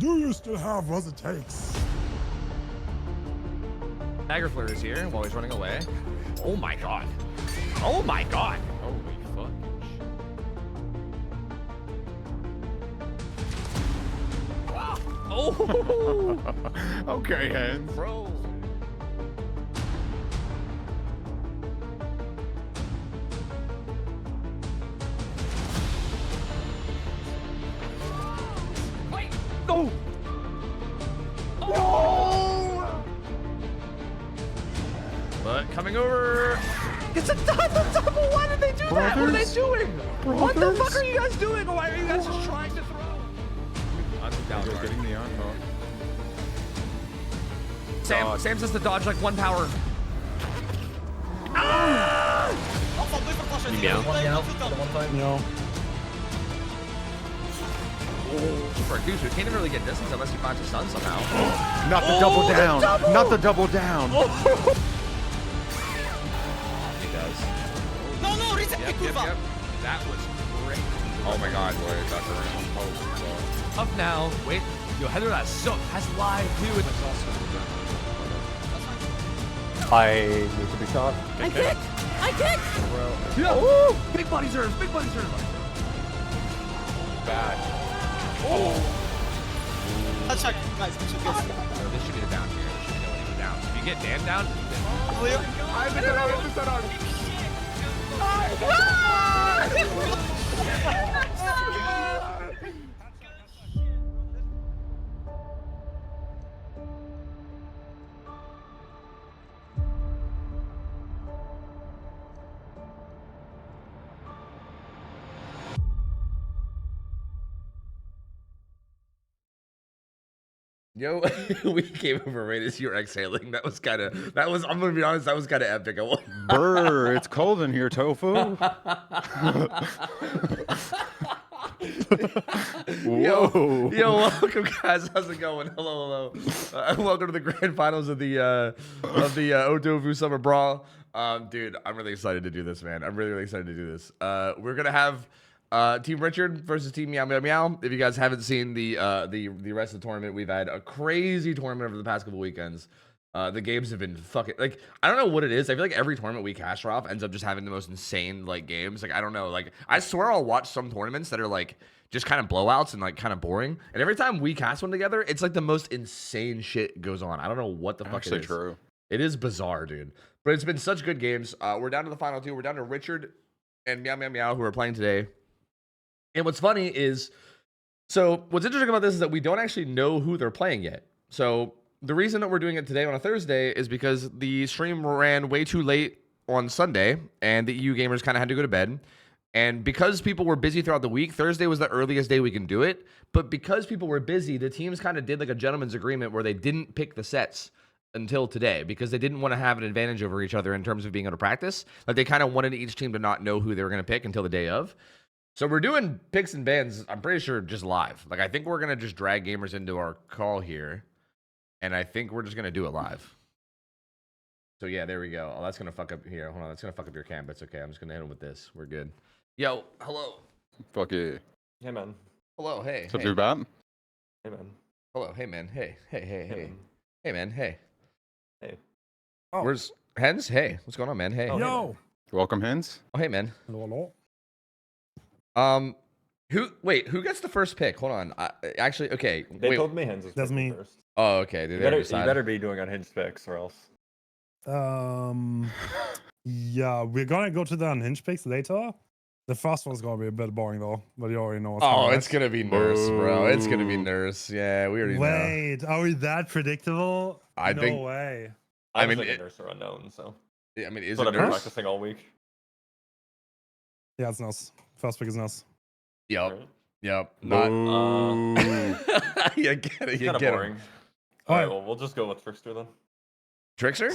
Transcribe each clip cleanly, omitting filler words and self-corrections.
Do you still have what it takes? Dagger Flare is here while he's running away. Oh my god. Oh my god. Holy fuck. Oh. Okay, hands. Bro. Wait. No. Oh. But coming over. It's a double. Why did they do that? What are they doing? What the fuck are you guys doing? Why are you guys just trying to throw? I'm down. Just getting the on. Sam says to dodge like one power. No. For a goose, we can't even really get distance unless he finds a stun somehow. Not the double down. Not the double down. He does. No, reset Yep. That was great. Oh my god, boy, that's around. Oh Up now. Wait. Yo, Heather, that so has live too. It's also. I need to be shot. I kick! Yeah. Oh, big body serves. Big body serves. bad. Let's check, guys. We should get No, this should be the down here. This should be the down. If you get Dan down, then clear. I missed that on. I missed that on. yo, we came over right as you were exhaling. I'm gonna be honest, that was kind of epic. Brr, it's cold in here, Tofu. Whoa. Yo, welcome guys. How's it going? Hello. Welcome to the grand finals of the Ohtofu Summer Brawl. Dude, I'm really excited to do this, man. I'm really excited to do this. We're gonna have Team Richard versus Team Meow Meow Meow. If you guys haven't seen the rest of the tournament, we've had a crazy tournament over the past couple weekends. The games have been fucking like, I don't know what it is. I feel like every tournament we cash off ends up just having the most insane like games. Like I don't know. Like I swear I'll watch some tournaments that are like just kind of blowouts and like kind of boring. And every time we cast one together, it's like the most insane shit goes on. I don't know what the fuck it is. True. It is bizarre, dude. But it's been such good games. We're down to the final two. We're down to Richard and Meow Meow Meow who are playing today. And what's funny is, so what's interesting about this is that we don't actually know who they're playing yet. So the reason that we're doing it today on a Thursday is because the stream ran way too late on Sunday and the EU gamers kind of had to go to bed. And because people were busy throughout the week, Thursday was the earliest day we can do it. But because people were busy, the teams kind of did like a gentleman's agreement where they didn't pick the sets until today because they didn't want to have an advantage over each other in terms of being able to practice. Like they kind of wanted each team to not know who they were going to pick until the day of. So we're doing picks and bans, I'm pretty sure, just live. Like, I think we're going to just drag gamers into our call here. And I think we're just going to do it live. So, yeah, there we go. Oh, that's going to fuck up here. Hold on, that's going to fuck up your cam, but it's okay. I'm just going to hit him with this. We're good. Yo, hello. Fuck yeah. Hey, man. Hello, hey. What's up, Hey, dude, Bob? Hey, man. hello, hey, man. Hey. man. Hey, man, hey. Hey. Oh. Where's Hens? Hey, what's going on, man? Hey. Oh, Yo. Welcome, Hens. Oh, hey, man. Hello. Who gets the first pick? Hold on. Actually, okay. They Wait. told me Hens was That's picking me. first. Oh, okay. Did You they better, decide? you better be doing unhinged picks or else. Yeah, we're gonna go to the unhinged picks later. The first one's gonna be a bit boring though, but you already know what's Oh, coming, it's gonna be Nurse, bro. It's gonna be Boo. Nurse. Yeah, we already know. Wait, are we that predictable? I no think- way. I I was mean, thinking Nurse or Unknown, so. I mean, is That's what it I've been Nurse? practicing all week. Yeah, it's Nuss. First pick is Nuss. Yep. Right? Yep. Not. Boo. You get it. You Kind of get boring. it. Alright, Alright. well, we'll just go with Trickster then. Trickster?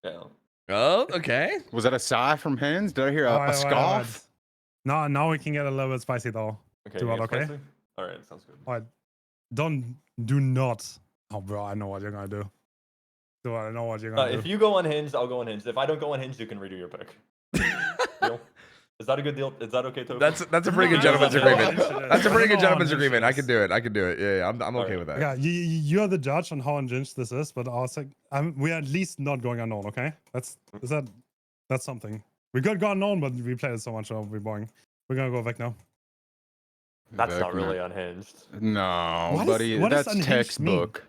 Yeah. Oh, okay. Was that a sigh from Hens? Did I hear a Alright, scoff? No, now we can get a little bit spicy though. Okay, Do you what, get okay? spicy? Alright, sounds good. Alright. Do not. Oh, bro, I know what you're gonna do. I know what you're gonna do. If you go unhinged, I'll go unhinged. If I don't go unhinged, you can redo your pick. Deal? Is that a good deal? Is that okay, Tofu? That's a pretty good I gentleman's don't know how agreement. unhinged it is. That's a I pretty don't good know how gentleman's unhinged it agreement. I is. can do it. I can do it. Yeah, I'm okay Alright. with that. Yeah, you're the judge on how unhinged this is, but I was like, we're at least not going unknown, okay? That's something. We could go unknown, but we played it so much, it'll be boring. We're gonna go back now. That's not Vecna. really unhinged. No, What is- buddy, what does that's unhinged mean? textbook.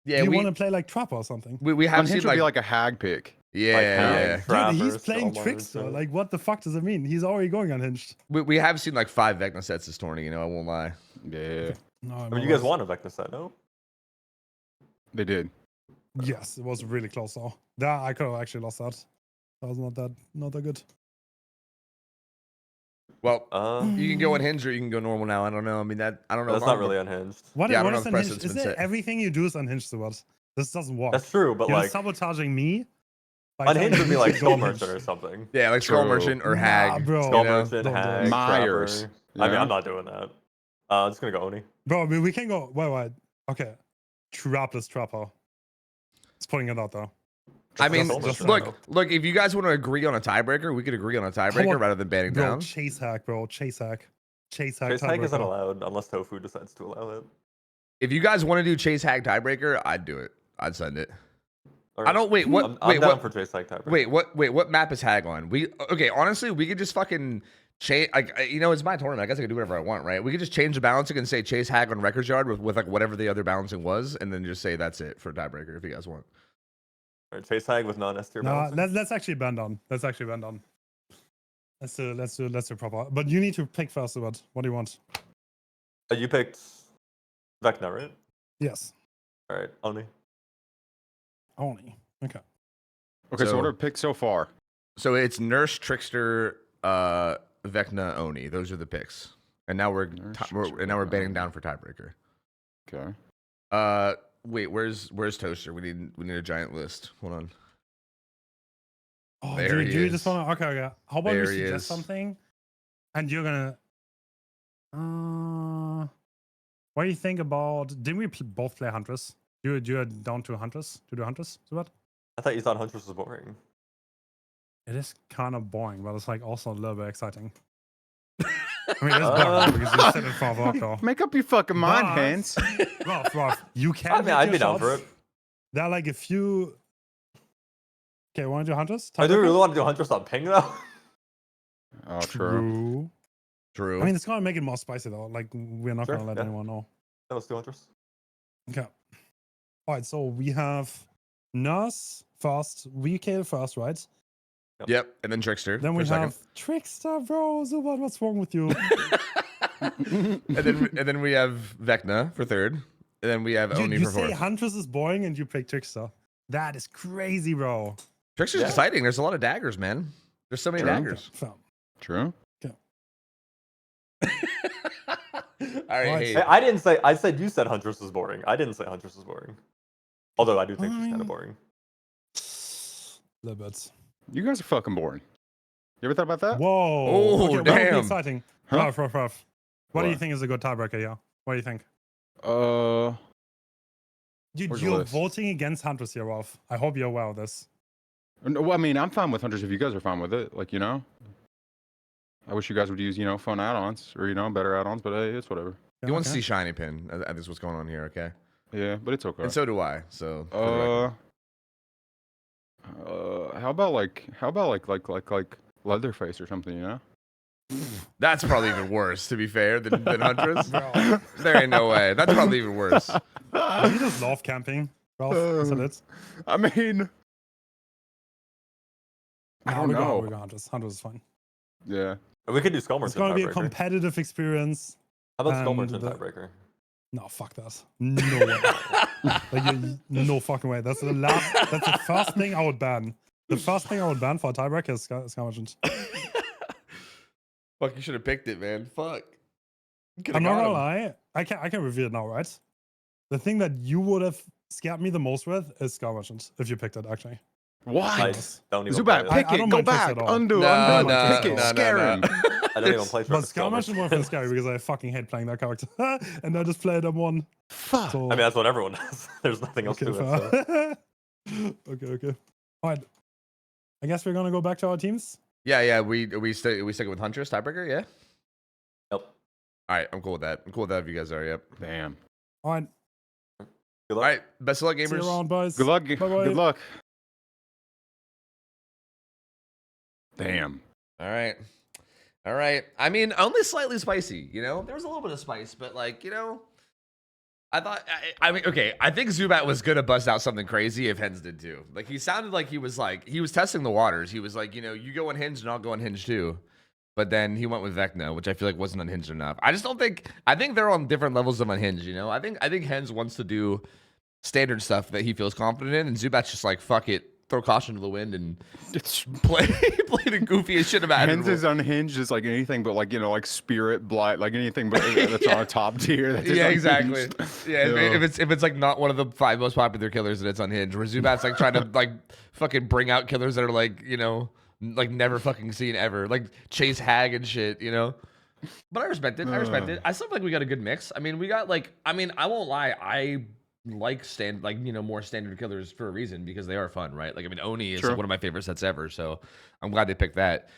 Yeah, Do you we want to play like Trapper or something? we have Unhinged seen would be like like a hag pick. yeah. Dude, he's Trappers, playing Skullmongers, Trickster. too. Like, what the fuck does it mean? He's already going unhinged. We have seen like 5 Vecna sets this tourney. You know, I won't lie. Yeah, No, I mean, you guys won a Vecna set, no? they did. Yes, it was really close though. That I could have actually lost that. That was not that good. Well, you can go Mm. unhinged or you can go normal now. I don't know. I mean that I don't know. That's if I'm- not really unhinged. What, Yeah, I what don't is know if the unhinged? precedent's Is been it set. everything you do is unhinged to what? This doesn't work. That's true, but You're like sabotaging me. by telling unhinged would me be to like go Skull unhinged. Merchant or something. Yeah, like Skull True. Merchant or Nah, Hag. bro. Skull you know? Merchant, Don't do it. Hag, Myers, Trapper. you I mean, know? I'm not doing that. I'm just gonna go Oni. Bro, I mean, we can go. Wait. Okay. Trapless Trapper. It's putting it out though. I mean, Just look. If you guys want to agree on a tiebreaker, we could agree on a tiebreaker on, rather than banning Bro, down. chase hack, bro. Chase hack. Chase hack. Chase Hag isn't tiebreaker. allowed unless Tofu decides to allow it. If you guys want to do Chase Hag tiebreaker, I'd do it. I'd send it. Alright. I don't wait. What? I'm wait. down What? for Chase Hag tiebreaker. Wait. What map is Hag on? Okay. Honestly, we could just fucking change. Like you know, it's my tournament. I guess I can do whatever I want, right? We could just change the balancing and say Chase Hag on Records Yard with like whatever the other balancing was, and then just say that's it for tiebreaker if you guys want. Alright, Chase Hag with non-S tier No, balancing. let's actually bend on. Let's actually bend on. Let's do proper. But you need to pick first. What do you want? You picked Vecna, right? Yes. Alright, Oni. Oni. Okay. Okay, so what So- are picks so far? So it's Nurse, Trickster, Vecna, Oni. Those are the picks. And now we're Nurse, banning down for tiebreaker. Okay. Wait, where's Toaster? We need a giant list. Hold on. Oh, There he do you is. just want to? Okay. How about There we he suggest is. something, and you're gonna. What do you think about? Didn't we both play Huntress? You're down to Huntress to do Huntress. So what? I thought you thought Huntress was boring. It is kind of boring, but it's like also a little bit exciting. I mean, it's boring because you sit in front of Octo. Make up your fucking mind, But- Hans. Rough. You can. I mean, hit I'd your be down for shots. it. There are like a few. Okay, want to do Huntress? I do Tiebreaker? really want to do Huntress on ping though. Oh, true. True. I mean, it's gonna make it more spicy though. Like we're not Sure, gonna let yeah. anyone know. Yeah, let's do Huntress. Okay. All right. So we have Nurse first. We kill first, right? Yep. And then Trickster. Then for we a second. have Trickster, bro. So what's wrong with you? and then we have Vecna for third. And then we have you Oni you for say fourth. Huntress is boring and you pick Trickster. That is crazy, bro. Trickster's Yeah. exciting. There's a lot of daggers, man. There's so many True. daggers. Fam. True. All right. What? Hey, Hey, I didn't say. I said you said Huntress was boring. I didn't say Huntress was boring. Although I do think she's kind Fine. of boring. Little bit. You guys are fucking boring. You ever thought about that? Whoa. Oh, okay, That would be damn. exciting. Huh? Rough. What do you What? think is a good tiebreaker? Yeah. What do you think? Where's the You're list? voting against Huntress here, Ralph. I hope you're aware of this. No, well, I mean, I'm fine with Hunters if you guys are fine with it. Like, you know, I wish you guys would use, you know, fun add-ons or, you know, better add-ons, but hey, it's whatever. you want to Okay. see Shiny Pin. I think is what's going on here, okay? Yeah, but it's okay. And so do I. So for the record. How about like Leatherface or something, you know? That's probably even worse, to be fair, than Huntress. Bro. There ain't no way. That's probably even worse. You just love camping, Ralph. Is that it? I mean, I Nah, don't know. We're going Huntress. Huntress is fine. Yeah. And we could do Skull It's Merchant going to be a tiebreaker. competitive experience. How about Skull and Merchant the- tiebreaker? No, fuck that. No way. No fucking way. That's the first thing I would ban. The first thing I would ban for a tiebreaker is Skull Merchant. Fuck, you should have picked it, man. Fuck. You coulda I'm not got gonna him. lie. I can reveal it now, right? The thing that you would have scared me the most with is Skull Merchant, if you picked it, actually. What? Nice. Don't even Zubat, play it. pick I it. don't Go mind Tricks back. at all. Undo. No, Undo. no, Pick it. no, Scare no, him. no. I don't even play But Skull Skull Merchant Merchant. more than scary because I fucking hate playing that character. And I just played M1. Fuck. So, I mean, that's what everyone does. There's nothing else okay, to it. So. fair. Okay. All right. I guess we're gonna go back to our teams. Yeah. We stick with Huntress tiebreaker. Yeah. Yep. All right. I'm cool with that. I'm cool with that if you guys are. Yep. Damn. All right. Good All luck. right. Best of luck, See you gamers. around, boys. Good luck. Bye-bye. Good luck. Damn. All right. All right. I mean, only slightly spicy, you know? There was a little bit of spice, but like, you know, I thought, I mean, okay, I think Zubat was going to bust out something crazy if Hens did too. Like, he sounded like he was testing the waters. He was like, you know, you go unhinged and I'll go unhinged too. But then he went with Vecna, which I feel like wasn't unhinged enough. I just don't think, I think they're on different levels of unhinged, you know? I think Hens wants to do standard stuff that he feels confident in, and Zubat's just like, fuck it. Throw caution to the wind and It's play the goofiest shit about Hens is unhinged is like anything but like, you know, like Spirit, Blight, like anything but that's on a top tier. That's Yeah, just exactly. unhinged. Yeah, Yeah. if it's like not one of the 5 most popular killers, then it's unhinged. Where Zubat's like trying to like fucking bring out killers that are like, you know, like never fucking seen ever, like Chase Hag and shit, you know. But I respect it. I respect it. I still feel like we got a good mix. I mean, we got like, I mean, I won't lie, I like more standard killers for a reason because they are fun, right? Like, I mean, Oni is True. like one of my favorite sets ever, so I'm glad they picked that.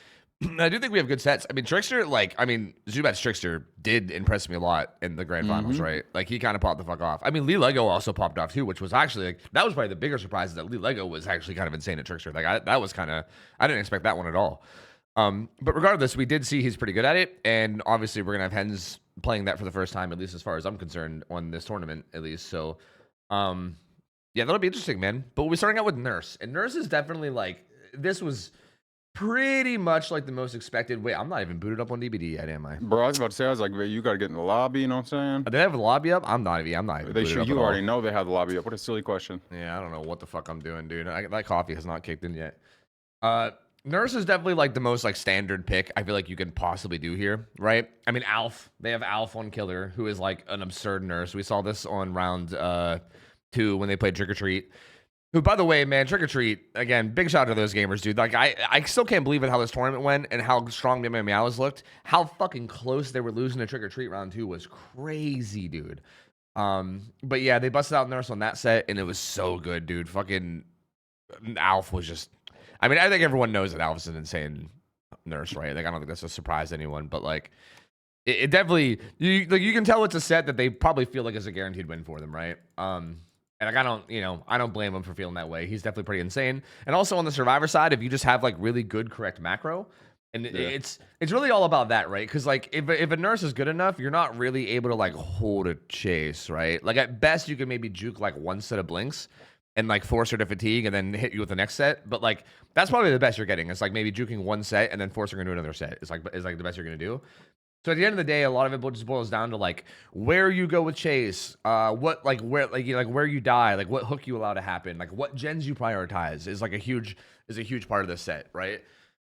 I do think we have good sets. I mean, Trickster, like, I mean, Zubat's Trickster did impress me a lot in the grand finals, right? Like, he kind of popped the fuck off. I mean, Lee Lego also popped off too, which was actually like, that was probably the bigger surprise, is that Lee Lego was actually kind of insane at Trickster. Like, that was kind of, I didn't expect that one at all. But regardless, we did see he's pretty good at it, and obviously we're gonna have Hens playing that for the first time, at least as far as I'm concerned, on this tournament, at least. So, yeah, that'll be interesting, man. But we'll be starting out with Nurse, and Nurse is definitely like, this was pretty much like the most expected. Wait, I'm not even booted up on DBD yet, am I? Bro, I was about to say, I was like, you got to get in the lobby, you know what I'm saying? Do they have the lobby up? I'm not even. They booted should. up You at all. already know they have the lobby up. What a silly question. Yeah, I don't know what the fuck I'm doing, dude. That coffee has not kicked in yet. Nurse is definitely like the most like standard pick I feel like you can possibly do here, right? I mean, Alf. They have Alf on Killer, who is like an absurd nurse. We saw this on round 2 when they played Trick or Treat. Who, by the way, man, Trick or Treat, again, big shout out to those gamers, dude. Like, I still can't believe it how this tournament went and how strong Meow Meows looked. How fucking close they were losing to Trick or Treat round 2 was crazy, dude. But yeah, they busted out Nurse on that set, and it was so good, dude. Fucking Alf was just, I mean, I think everyone knows that Alf is an insane nurse, right? Like, I don't think that's a surprise to anyone, but like, it definitely, you can tell it's a set that they probably feel like is a guaranteed win for them, right? And like, I don't blame him for feeling that way. He's definitely pretty insane. And also on the Survivor side, if you just have like really good, correct macro, and it's really all about that, right? Because like if a nurse is good enough, you're not really able to like hold a chase, right? Like at best, you can maybe juke like one set of blinks and like force her to fatigue and then hit you with the next set. But like that's probably the best you're getting. It's like maybe juking one set and then forcing her to do another set. It's like the best you're gonna do. So at the end of the day, a lot of it just boils down to like where you go with chase, where you die, like what hook you allow to happen, like what gens you prioritize is a huge part of this set, right?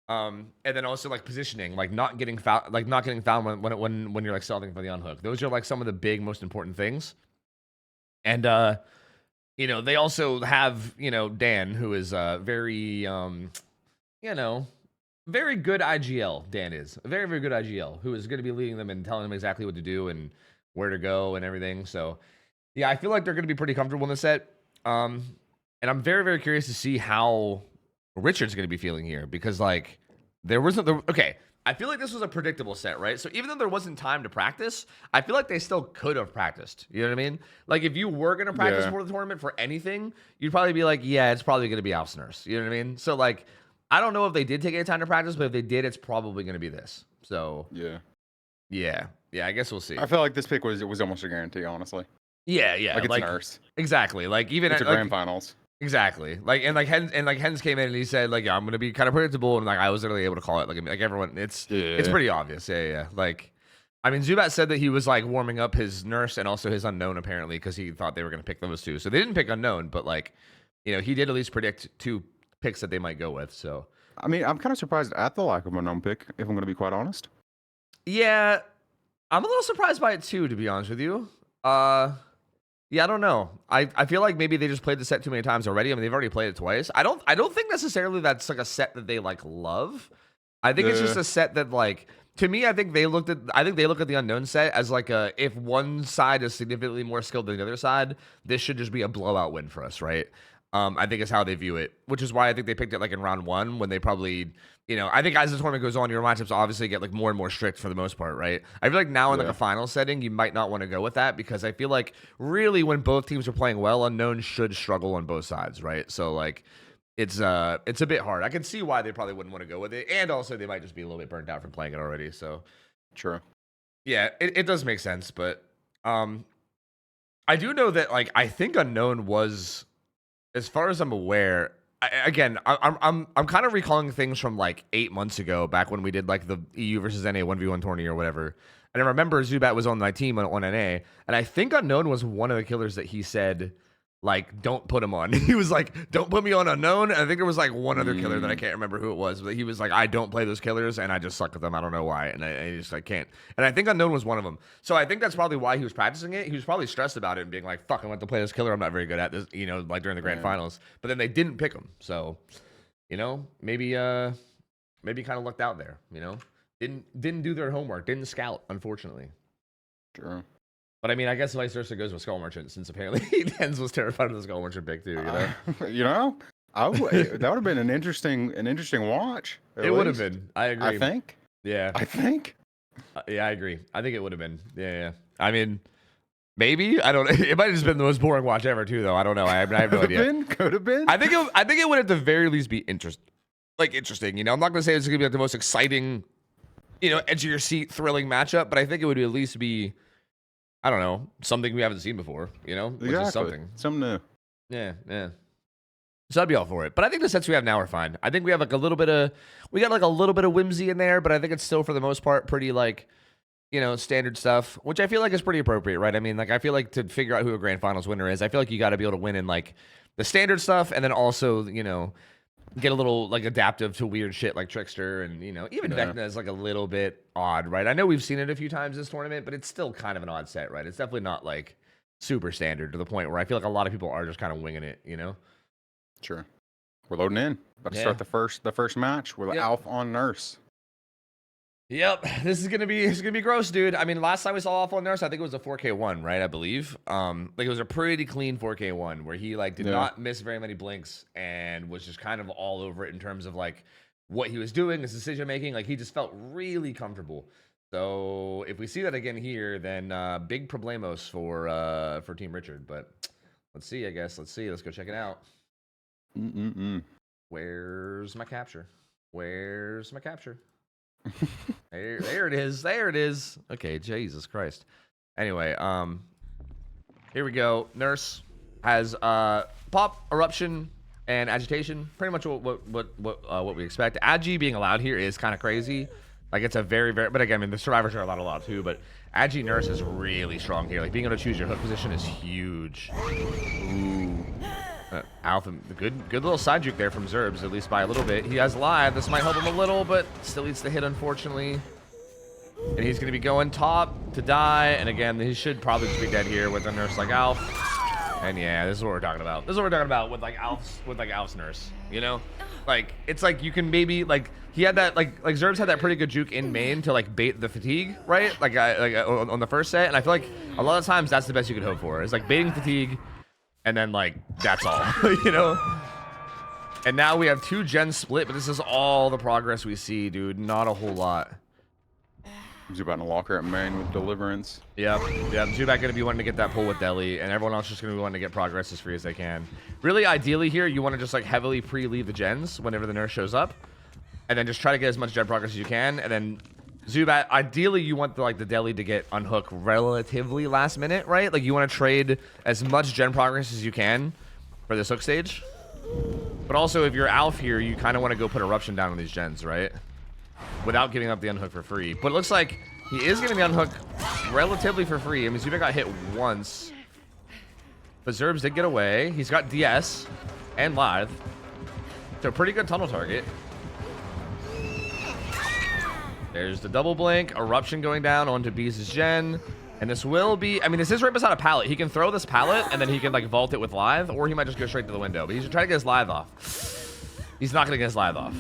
And then also like positioning, like not getting fouled when you're like stalling for the unhook. Those are like some of the big most important things. And they also have Dan, who is very very good IGL. Dan is a very, very good IGL who is going to be leading them and telling them exactly what to do and where to go and everything. So, yeah, I feel like they're going to be pretty comfortable in the set. And I'm very, very curious to see how Richard's going to be feeling here because, like, okay, I feel like this was a predictable set, right? So even though there wasn't time to practice, I feel like they still could have practiced. You know what I mean? Like, if you were going to practice for the tournament for anything, you'd probably be like, yeah, it's probably going to be Alf's nurse. You know what I mean? So, like, I don't know if they did take any time to practice, but if they did, it's probably going to be this. So yeah, I guess we'll see. I feel like this pick was almost a guarantee, honestly. Yeah, like it's nurse. Exactly. Like even it's a grand finals. Exactly. Like Hens came in and he said like, yeah, I'm going to be kind of predictable, and like I was literally able to call it. Like everyone, it's pretty obvious. Yeah. Like, I mean, Zubat said that he was like warming up his nurse and also his unknown apparently because he thought they were going to pick those two. So they didn't pick unknown, but like, he did at least predict two picks that they might go with. So I mean, I'm kind of surprised at the lack of a known pick, if I'm going to be quite honest. Yeah, I'm a little surprised by it too, to be honest with you. Yeah, I don't know. I feel like maybe they just played the set too many times already. I mean, they've already played it twice. I don't think necessarily that's like a set that they like love. I think it's just a set that like, to me, I think they look at the unknown set as like if one side is significantly more skilled than the other side, this should just be a blowout win for us, right? I think is how they view it, which is why I think they picked it like in round 1 when they probably, you know, I think as the tournament goes on, your matchups obviously get like more and more strict for the most part, right? I feel like now in like a final setting, you might not want to go with that because I feel like really when both teams are playing well, unknown should struggle on both sides, right? So like it's a bit hard. I can see why they probably wouldn't want to go with it, and also they might just be a little bit burnt out from playing it already. So True. yeah, it does make sense, but I do know that like I think unknown was, as far as I'm aware, I'm kind of recalling things from like 8 months ago, back when we did like the EU versus NA 1v1 tourney or whatever. And I remember Zubat was on my team on NA, and I think unknown was one of the killers that he said, like, don't put him on. He was like, don't put me on unknown. And I think there was like one other killer that I can't remember who it was, but he was like, I don't play those killers and I just suck at them. I don't know why. And I just like can't. And I think unknown was one of them. So I think that's probably why he was practicing it. He was probably stressed about it and being like, fuck, I want to play this killer I'm not very good at this, you know, like during the grand finals. But then they didn't pick him. So, you know, maybe kind of lucked out there, you know, didn't do their homework, didn't scout, unfortunately. True. But I mean, I guess vice versa goes with Skull Merchant, since apparently Dens was terrified of the Skull Merchant pick too. You know, that would have been an interesting watch. It would have been. I agree. I think. Yeah. I think. Yeah, I agree. I think it would have been. Yeah. I mean, maybe I don't. It might have just been the most boring watch ever too, though. I don't know. I have no idea. Could have been. I think it would at the very least be interesting. You know, I'm not gonna say it's gonna be like the most exciting, you know, edge of your seat, thrilling matchup, but I think it would at least be, I don't know, something we haven't seen before, you know? Which is something new. Yeah. So I'd be all for it. But I think the sets we have now are fine. I think we have like a little bit of whimsy in there, but I think it's still for the most part pretty like, you know, standard stuff, which I feel like is pretty appropriate, right? I mean, like I feel like to figure out who a grand finals winner is, I feel like you got to be able to win in like the standard stuff, and then also, you know, get a little like adaptive to weird shit like Trickster, and you know, even Vecna is like a little bit odd, right? I know we've seen it a few times this tournament, but it's still kind of an odd set, right? It's definitely not like super standard to the point where I feel like a lot of people are just kind of winging it, you know? Sure. We're loading in. About to start the first match with Alf on Nurse. Yep, this is gonna be gross, dude. I mean, last time we saw Alf on Nurse, I think it was a 4K1, right? I believe. Like it was a pretty clean 4K1 where he like did not miss very many blinks and was just kind of all over it in terms of like what he was doing, his decision making. Like he just felt really comfortable. So if we see that again here, then big problemos for Team Richard. But let's see, I guess. Let's see. Let's go check it out. Where's my capture? Where's my capture? There it is. There it is. Okay, Jesus Christ. Anyway, here we go. Nurse has pop, eruption, and agitation. Pretty much what we expect. Agi being allowed here is kind of crazy. Like it's a very, but again, I mean the survivors are allowed a lot too. But Agi Nurse is really strong here. Like being able to choose your hook position is huge. Ooh. Alpha, good little side juke there from Zerbs, at least by a little bit. He has live. This might help him a little, but still needs to hit, unfortunately. And he's going to be going top to die. And again, he should probably just be dead here with a nurse like Alf. And yeah, this is what we're talking about. This is what we're talking about with like Alf's nurse. You know, like it's like you can maybe like he had that like Zerbs had that pretty good juke in main to like bait the fatigue, right? Like on the first set. And I feel like a lot of times that's the best you could hope for. Is like baiting fatigue. And then, like, that's all, you know? And now we have 2 gens split, but this is all the progress we see, dude. Not a whole lot. Zubat in a locker at main with Deliverance. Yep. Zubat going to be wanting to get that pull with Deli, and everyone else just going to be wanting to get progress as free as they can. Really, ideally here, you want to just, like, heavily pre-leave the gens whenever the nurse shows up. And then just try to get as much gen progress as you can, and then Zubat, ideally you want the Deli to get unhooked relatively last minute, right? Like you want to trade as much gen progress as you can for this hook stage. But also if you're Alf here, you kind of want to go put Eruption down on these gens, right? Without giving up the unhook for free. But it looks like he is getting the unhook relatively for free. I mean, Zubat got hit once. But Zerbs did get away. He's got DS and live. So pretty good tunnel target. There's the double blink, eruption going down onto Bees' gen. And this will be, I mean, this is right beside a pallet. He can throw this pallet and then he can like vault it with live, or he might just go straight to the window. But he should try to get his live off. He's not gonna get his live off.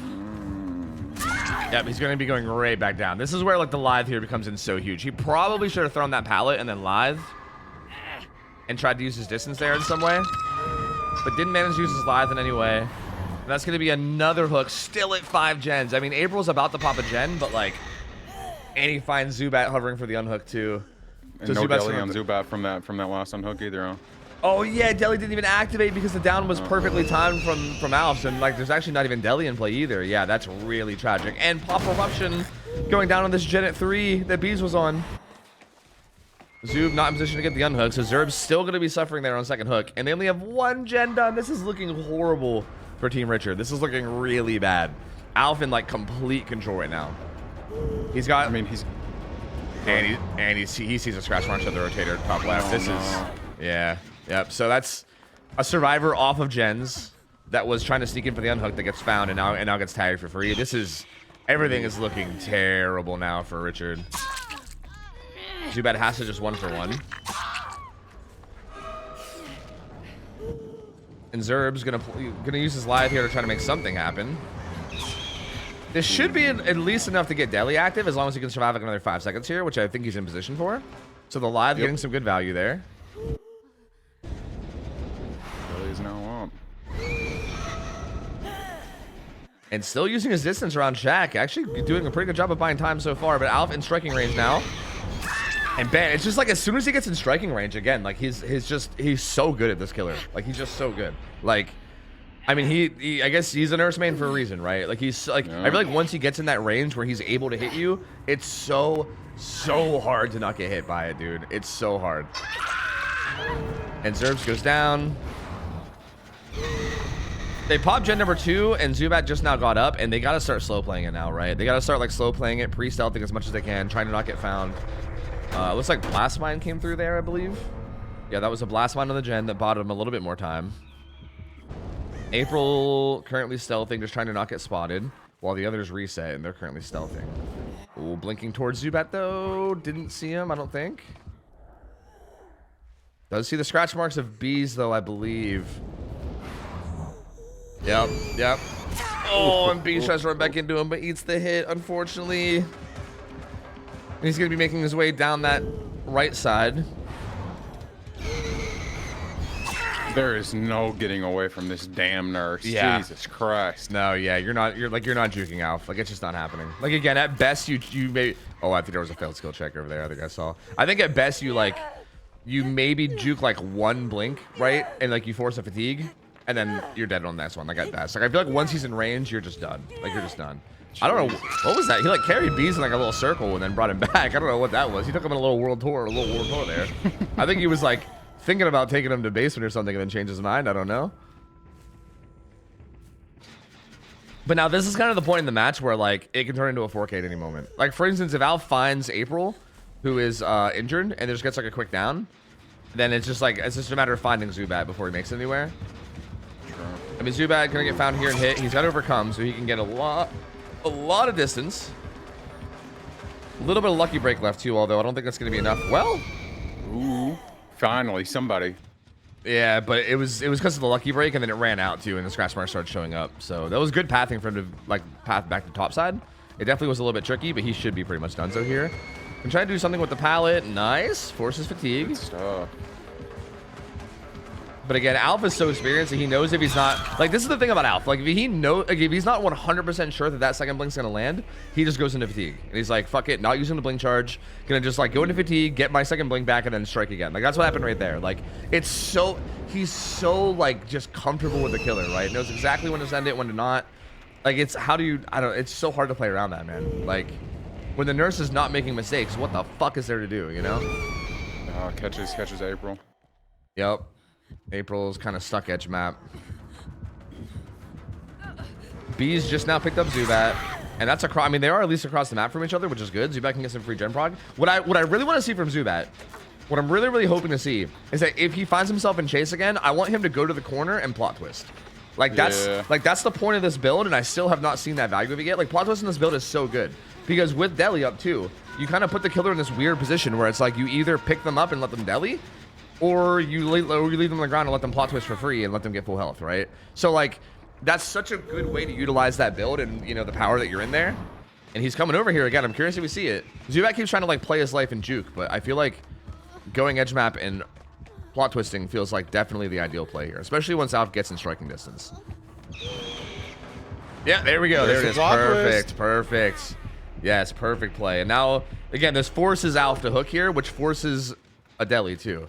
Yep, he's gonna be going right back down. This is where like the live here becomes in so huge. He probably should have thrown that pallet and then live and tried to use his distance there in some way. but didn't manage to use his Lithe in any way. And that's going to be another hook, still at 5 gens. I mean, April's about to pop a gen, but like, and he finds Zubat hovering for the unhook too. And So no Zubat's deli gonna- on Zubat from that last unhook either, huh? Oh yeah, Deli didn't even activate because the down was perfectly timed from Alf's, and like there's actually not even Deli in play either. Yeah, that's really tragic. And Pop Eruption going down on this gen at 3 that Bees was on. Zoob not in position to get the unhook, so Zerb's still going to be suffering there on second hook, and they only have 1 gen done. This is looking horrible for Team Richard. This is looking really bad. Alf in like complete control right now. He's got. I mean, he's. And he sees a scratch mark to the rotator top left. This is. Yeah. Yep. So that's a survivor off of gens that was trying to sneak in for the unhook that gets found and now gets tagged for free. This is. Everything is looking terrible now for Richard. Zubat has to just 1-for-1. And Zerb's gonna use his Lithe here to try to make something happen. This should be at least enough to get Deli active as long as he can survive like another 5 seconds here, which I think he's in position for. So the Lithe getting some good value there. Deli's now up. And still using his distance around Shaq. Actually doing a pretty good job of buying time so far, but Alf in striking range now. And Ben, it's just like as soon as he gets in striking range again, like he's so good at this killer. Like he's just so good. Like, I mean, he I guess he's a nurse main for a reason, right? Like he's like, I feel like once he gets in that range where he's able to hit you, it's so hard to not get hit by it, dude. It's so hard. And Zerbs goes down. They pop gen number 2, and Zubat just now got up, and they gotta start slow playing it now, right? They gotta start like slow playing it, pre-stealthing as much as they can, trying to not get found. Looks like Blast Mine came through there, I believe. Yeah, that was a Blast Mine on the gen that bought him a little bit more time. April currently stealthing, just trying to not get spotted, while the others reset, and they're currently stealthing. Ooh, blinking towards Zubat, though. Didn't see him, I don't think. Does see the scratch marks of Bees, though, I believe. Yep. Oh, and Bees tries to run back into him, but eats the hit, unfortunately. And he's going to be making his way down that right side. There is no getting away from this damn nurse. Yeah. Jesus Christ. No, yeah, you're not juking Alf. Like, it's just not happening. Like, again, at best, you may... Oh, I think there was a failed skill check over there. I think I saw. I think at best, you maybe juke, like, 1 blink, right? And, like, you force a fatigue. And then you're dead on the next one. Like, at best. Like, I feel like once he's in range, you're just done. Like, you're just done. I don't know. What was that? He, like, carried Bees in, like, a little circle and then brought him back. I don't know what that was. He took him on a little world tour there. I think he was, like... thinking about taking him to basement or something and then change his mind. I don't know. But now this is kind of the point in the match where like it can turn into a 4K at any moment. Like for instance, if Alf finds April, who is injured, and just gets like a quick down, then it's just a matter of finding Zubat before he makes it anywhere. Sure. I mean, Zubat gonna get found here and hit. He's got to overcome, so he can get a lot of distance. A little bit of lucky break left too, although I don't think that's gonna be enough. Well, Ooh. Finally, somebody. yeah, but it was because of the lucky break, and then it ran out too, and the scratch marks started showing up. So that was good pathing for him to like path back to top side. It definitely was a little bit tricky, but he should be pretty much done so here. Can try to do something with the pallet. Nice. Forces fatigue. Good stuff. But again, Alf is so experienced that he knows if he's not like this is the thing about Alf. Like if he's not 100% sure that second blink's gonna land, he just goes into fatigue and he's like, fuck it, not using the blink charge, gonna just like go into fatigue, get my second blink back, and then strike again. Like that's what happened right there. Like he's so like just comfortable with the killer, right? Knows exactly when to send it, when to not. Like it's it's so hard to play around that, man. Like when the nurse is not making mistakes, what the fuck is there to do, you know? Catches April. Yep. April's kind of stuck edge map. Bees just now picked up Zubat, and that's across. I mean, they are at least across the map from each other, which is good. Zubat can get some free gen prog. What I really want to see from Zubat, what I'm really hoping to see, is that if he finds himself in chase again, I want him to go to the corner and plot twist. Like that's the point of this build, and I still have not seen that value of it yet. Like plot twist in this build is so good because with Deli up too, you kind of put the killer in this weird position where it's like you either pick them up and let them Deli, or you leave them on the ground and let them plot twist for free and let them get full health, right? So like that's such a good way to utilize that build and you know the power that you're in there. And he's coming over here again. I'm curious if we see it. Zubat keeps trying to like play his life and juke, but I feel like going edge map and plot twisting feels like definitely the ideal play here, especially once Alf gets in striking distance. Yeah, there we go. There it is. Perfect. Perfect. Yes, perfect play. And now, again, this forces Alf to hook here, which forces a deli too.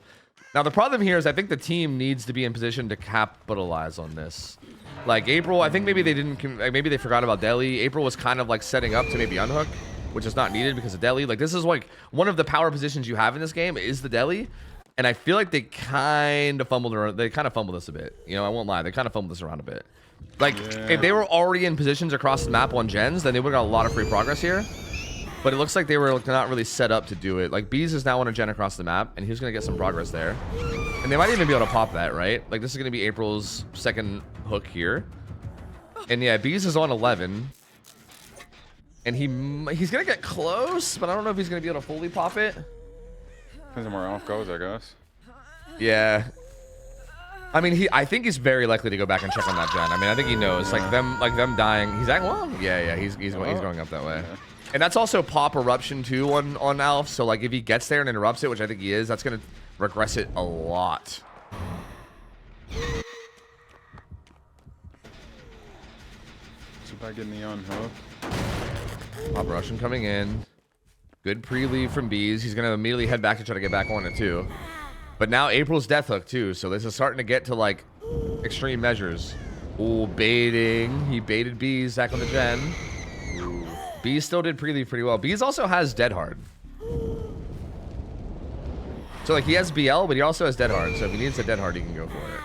Now, the problem here is I think the team needs to be in position to capitalize on this. Like, April, I think maybe they didn't, maybe they forgot about deli. April was kind of like setting up to maybe unhook, which is not needed because of deli. Like, this is like one of the power positions you have in this game is the deli. And I feel like they kind of fumbled around. They kind of fumbled this a bit. You know, I won't lie. They kind of fumbled this around a bit. Like, if they were already in positions across the map on gens, then they would have got a lot of free progress here. But it looks like they were not really set up to do it. Like, Bees is now on a gen across the map, and he's going to get some progress there. And they might even be able to pop that, right? Like, this is going to be April's second hook here. And yeah, Bees is on 11. And he's going to get close, but I don't know if he's going to be able to fully pop it. Depends on where Alf goes, I guess. Yeah. I mean, I think he's very likely to go back and check on that gen. I mean, I think he knows. Like them dying. He's acting well. Yeah, he's going up that way. Yeah. And that's also pop eruption too on Alf. So like if he gets there and interrupts it, which I think he is, that's gonna regress it a lot. So by getting the unhook. Pop eruption coming in. Good pre-leave from Bees. He's gonna immediately head back to try to get back on it too. But now April's death hook too. So this is starting to get to like extreme measures. Ooh, baiting. He baited Bees back on the gen. Bees still did pre-leave pretty well. Bees also has dead hard. So like he has BL, but he also has dead hard. So if he needs a dead hard, he can go for it.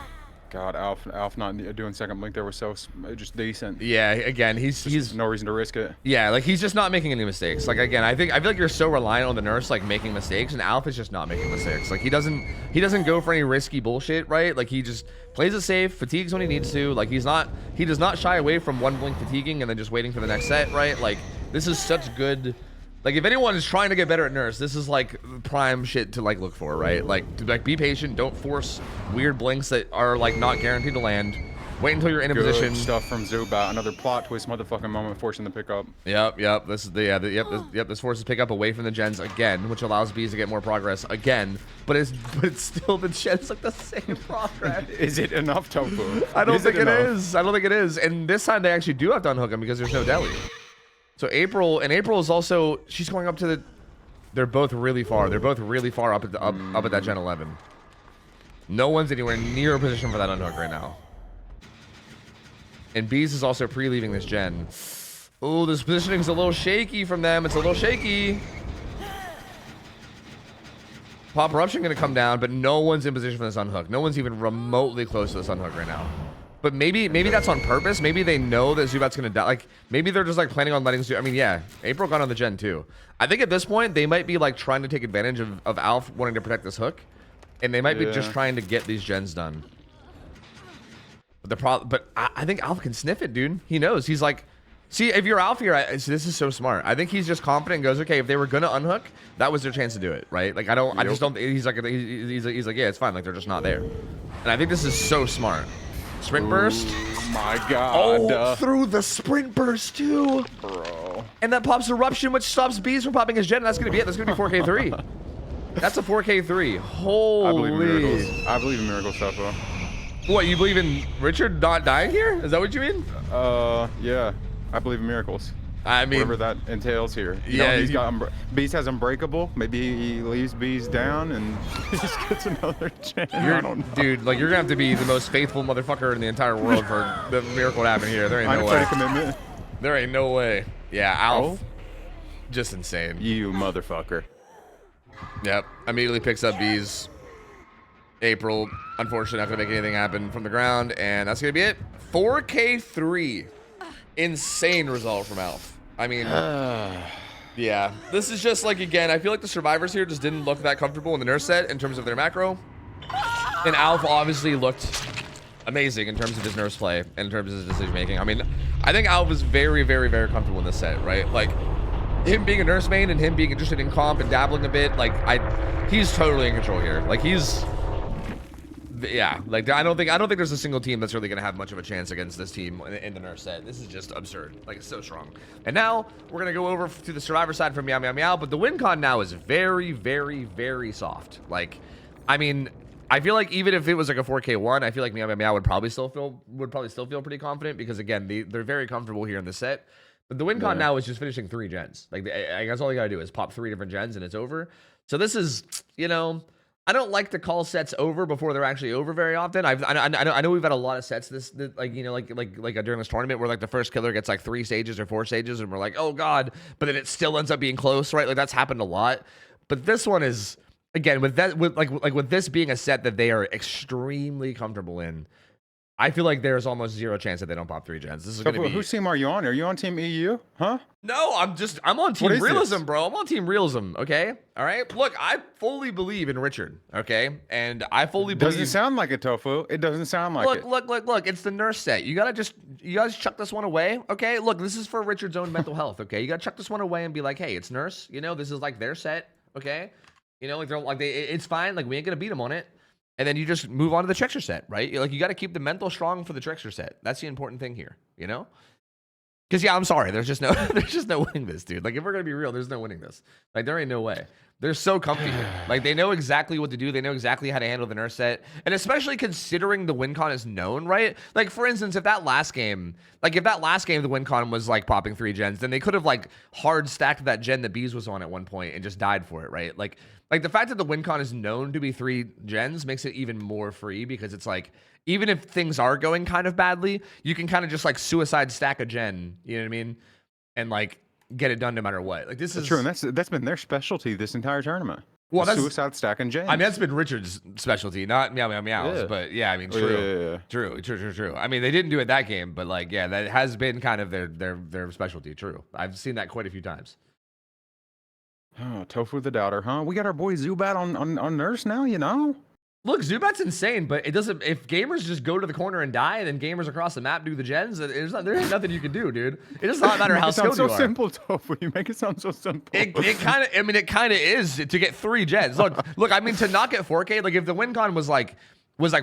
God, Alf not doing second blink there was so just decent. Yeah, again, he's no reason to risk it. Yeah, like he's just not making any mistakes. Like again, I feel like you're so reliant on the nurse like making mistakes, and Alf is just not making mistakes. Like he doesn't go for any risky bullshit, right? Like he just plays it safe, fatigues when he needs to. Like he does not shy away from one blink fatiguing and then just waiting for the next set, right? Like this is such good. Like if anyone is trying to get better at nurse, this is like prime shit to like look for, right? Like to like be patient, don't force weird blinks that are like not guaranteed to land. Wait until you're in a Good position. Stuff from Zubat, another plot twist motherfucking moment forcing the pickup. Yep. This is this forces pickup away from the gens again, which allows Bees to get more progress again. But it's still the gens like the same progress. Is it enough, Tofu? I don't think it is. I don't think it is. And this time they actually do have to unhook him because there's no deli. So April is also, she's going up to the, they're both really far. They're both really far up at the, up at that gen 11. No one's anywhere near a position for that unhook right now. And Bees is also pre-leaving this gen. Oh, this positioning's a little shaky from them. It's a little shaky. Pop Eruption gonna come down, but no one's in position for this unhook. No one's even remotely close to this unhook right now. But maybe that's on purpose. Maybe they know that Zubat's gonna die. Like maybe they're just like planning on letting I mean, yeah, April got on the gen too. I think at this point they might be like trying to take advantage of Alf wanting to protect this hook, and they might be just trying to get these gens done. But the problem, I think Alf can sniff it, dude. He knows. He's like, see, if you're Alf here, this is so smart. I think he's just confident and goes, okay, if they were gonna unhook, that was their chance to do it, right? Like I just don't. He's like, yeah, it's fine. Like they're just not there. And I think this is so smart. Sprint burst. My God. Oh, through the sprint burst too. Bro. And that pops eruption, which stops Bees from popping his gen. And that's gonna be it. That's gonna be 4K3. That's a 4K3. Holy. I believe in miracles. I believe in miracles, Tofu. What, you believe in Richard not dying here? Is that what you mean? Yeah. I believe in miracles. I mean, whatever that entails here. You yeah, know, he's got Bees has Unbreakable. Maybe he leaves Bees down and he just gets another chance. I don't know. Dude, like you're gonna have to be the most faithful motherfucker in the entire world for the miracle to happen here. There ain't no way. Commitment. There ain't no way. Yeah, Alf, just insane. You motherfucker. Yep. Immediately picks up Bees. April, unfortunately, not gonna make anything happen from the ground, and that's gonna be it. 4K3. Insane result from Alf. I mean, yeah, this is just like, again, I feel like the survivors here just didn't look that comfortable in the nurse set in terms of their macro. And Alf obviously looked amazing in terms of his nurse play and in terms of his decision making. I mean, I think Alf is very, very, very comfortable in this set, right? Like, him being a nurse main and him being interested in comp and dabbling a bit, like, he's totally in control here. Like, yeah, like I don't think there's a single team that's really gonna have much of a chance against this team in the nurse set. This is just absurd. Like it's so strong. And now we're gonna go over to the survivor side for Meow Meow Meow. But the win con now is very, very, very soft. Like, I mean, I feel like even if it was like a 4K1, I feel like Meow Meow Meow would probably still feel pretty confident because again, they're very comfortable here in the set. But the win con now is just finishing 3 gens. Like I guess all you gotta do is pop 3 different gens and it's over. So this is, you know, I don't like to call sets over before they're actually over very often. I know we've had a lot of sets this like, you know, like during this tournament where like the first killer gets like 3 stages or 4 stages and we're like, oh god, but then it still ends up being close, right? Like that's happened a lot. But this one is, again, with this being a set that they are extremely comfortable in, I feel like there's almost 0 chance that they don't pop 3 gens. This is gonna be. Whose team are you on? Are you on Team EU? Huh? No, I'm on Team Realism, this? bro. I'm on Team Realism. Okay, all right. Look, I fully believe in Richard. Okay, and I fully believe. Doesn't sound like it, Tofu. It doesn't sound like it. Look. It's the nurse set. You guys chuck this one away. Okay, look, this is for Richard's own mental health. Okay, you gotta chuck this one away and be like, hey, it's nurse. You know, this is like their set. Okay, you know, it's fine. Like we ain't gonna beat them on it. And then you just move on to the trickster set, right? Like you got to keep the mental strong for the trickster set. That's the important thing here, you know? Because yeah, I'm sorry, there's just no winning this, dude. Like if we're gonna be real, there's no winning this. Like there ain't no way. They're so comfy here. Like they know exactly what to do. They know exactly how to handle the nurse set, and especially considering the win con is known, right? Like for instance, if that last game the win con was like popping 3 gens, then they could have like hard stacked that gen that Bees was on at one point and just died for it, right? Like the fact that the win con is known to be 3 gens makes it even more free because it's like even if things are going kind of badly, you can kind of just like suicide stack a gen, you know what I mean? And like get it done no matter what. Like this is true, and that's been their specialty this entire tournament. Well, that's suicide stack and gens. I mean, that's been Richard's specialty, not Meow Meow Meows. Yeah. But yeah, I mean, true. True. I mean, they didn't do it that game, but like, yeah, that has been kind of their specialty. True, I've seen that quite a few times. Oh, Tofu the Doubter, huh? We got our boy Zubat on nurse now, you know? Look, Zubat's insane, but it doesn't. If gamers just go to the corner and die, and then gamers across the map do the gens, there ain't nothing you can do, dude. It does not matter how skilled you are. It sounds so simple, Tofu. You make it sound so simple. It kind of is to get 3 gens. Look. I mean, to not get 4K, like if the win con was like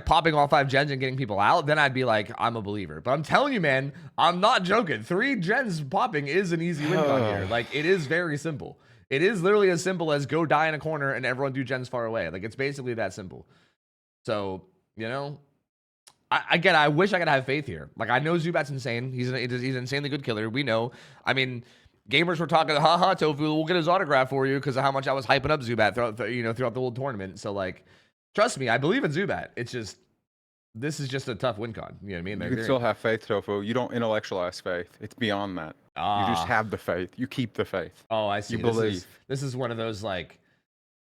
popping all 5 gens and getting people out, then I'd be like, I'm a believer. But I'm telling you, man, I'm not joking. 3 gens popping is an easy win con here. Like it is very simple. It is literally as simple as go die in a corner and everyone do gens far away. Like it's basically that simple. So, you know, I wish I could have faith here. Like, I know Zubat's insane. He's an insanely good killer. We know. I mean, gamers were talking, haha, Tofu, we'll get his autograph for you because of how much I was hyping up Zubat throughout the whole tournament. So, like, trust me, I believe in Zubat. It's just, this is just a tough win con. You know what I mean? You can still have faith, Tofu. You don't intellectualize faith. It's beyond that. You just have the faith. You keep the faith. Oh, I see. You believe. This is one of those, like,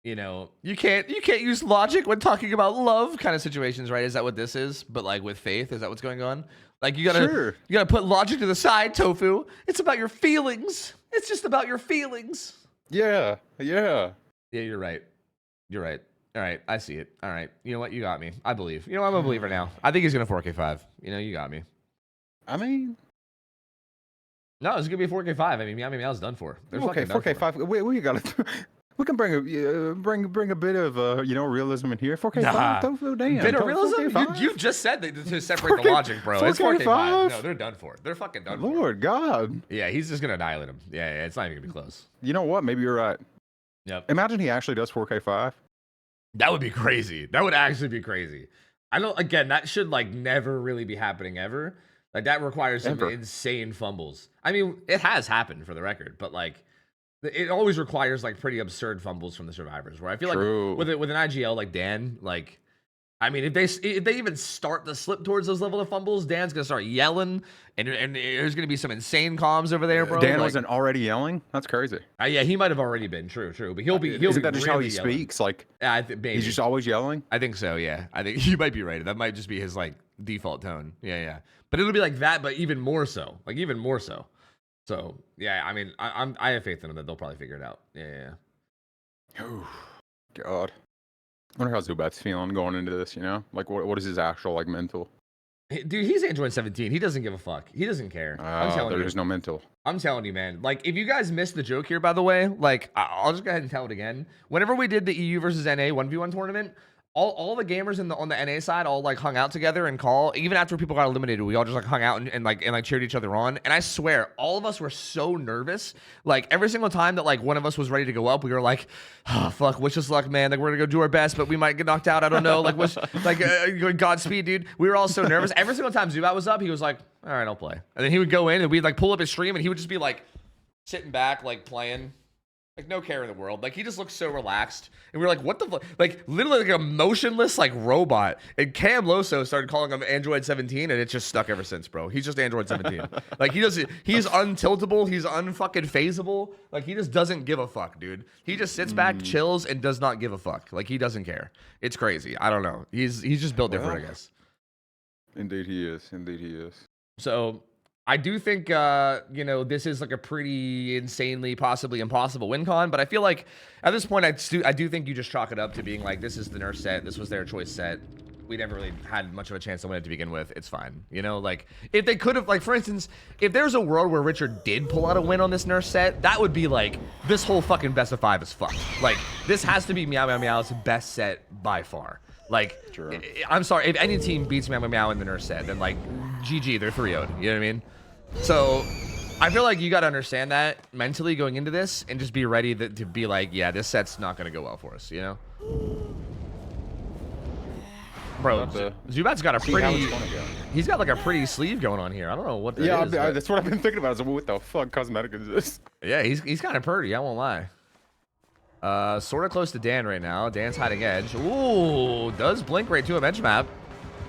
you know, you can't use logic when talking about love kind of situations, right? Is that what this is? But like with faith, is that what's going on? Like you gotta put logic to the side, Tofu. It's about your feelings. It's just about your feelings. Yeah. Yeah, you're right. All right, I see it. All right, you know what? You got me. I believe. You know, I'm a believer now. I think he's gonna 4K5. You know, you got me. I mean, no, it's gonna be a 4K5. I mean, Meow's done for. They're okay, 4K5. We gotta. We can bring a bit of realism in here. 4K5, Tofu, damn. Bit of realism? You just said that to separate the logic, bro. It's 4K5. No, they're done for. They're fucking done for. Lord God. Yeah, he's just gonna annihilate him. Yeah, it's not even gonna be close. You know what? Maybe you're right. Yep. Imagine he actually does 4K5. That would be crazy. That would actually be crazy. I don't. Again, that should like never really be happening ever. Like that requires some insane fumbles. I mean, it has happened for the record, but like. It always requires like pretty absurd fumbles from the survivors. Where I feel like with an IGL like Dan, like I mean, if they even start to slip towards those level of fumbles, Dan's gonna start yelling, and there's gonna be some insane comms over there, bro. Dan wasn't already yelling. That's crazy. Yeah, he might have already been. True. But he'll be. Isn't that just really how he speaks? Like, maybe. He's just always yelling. I think so. Yeah, I think you might be right. That might just be his like default tone. Yeah. But it'll be like that, but even more so. Like even more so. So yeah, I mean, I have faith in them that they'll probably figure it out. Yeah. Oh, God. I wonder how Zubat's feeling going into this. You know, like what is his actual like mental? Dude, he's Android 17. He doesn't give a fuck. He doesn't care. I'm telling you. There's no mental. I'm telling you, man. Like, if you guys missed the joke here, by the way, like, I'll just go ahead and tell it again. Whenever we did the EU versus NA 1v1 tournament, all the gamers on the NA side all like hung out together and call. Even after people got eliminated, we all just like hung out and cheered each other on. And I swear, all of us were so nervous. Like every single time that like one of us was ready to go up, we were like, "Oh fuck, wish us luck, man. Like we're gonna go do our best, but we might get knocked out. I don't know. Like wish, like Godspeed, dude." We were all so nervous. Every single time Zubat was up, he was like, "All right, I'll play." And then he would go in and we'd like pull up his stream and he would just be like sitting back, like playing. Like no care in the world. Like he just looks so relaxed. And we were like, what the fuck? Like literally like a motionless like robot. And Cam Loso started calling him Android 17 and it's just stuck ever since, bro. He's just Android 17. Like he's untiltable. He's unfucking phaseable. Like he just doesn't give a fuck, dude. He just sits back, chills, and does not give a fuck. Like he doesn't care. It's crazy. I don't know. He's just built different, I guess. Indeed he is. Indeed he is. So I do think, you know, this is like a pretty insanely, possibly impossible win con, but I feel like at this point, I do think you just chalk it up to being like, this is the nurse set. This was their choice set. We never really had much of a chance to win it to begin with. It's fine. You know, like if they could have, like, for instance, if there's a world where Richard did pull out a win on this nurse set, that would be like, this whole fucking best of 5 is fucked. Like this has to be Meow Meow Meow's best set by far. Like, True. I'm sorry, if any team beats Meow Meow Meow in the nurse set, then like, GG, they're 3-0'd. You know what I mean? So I feel like you got to understand that mentally going into this and just be ready to be like, yeah, this set's not going to go well for us, you know? Bro, Zubat's got a pretty, he's got like a pretty sleeve going on here. I don't know what that is. Yeah, that's what I've been thinking about. Is what the fuck cosmetic is this? Yeah, he's kind of pretty, I won't lie. Sort of close to Dan right now. Dan's hiding edge. Ooh, does blink right to him edge map.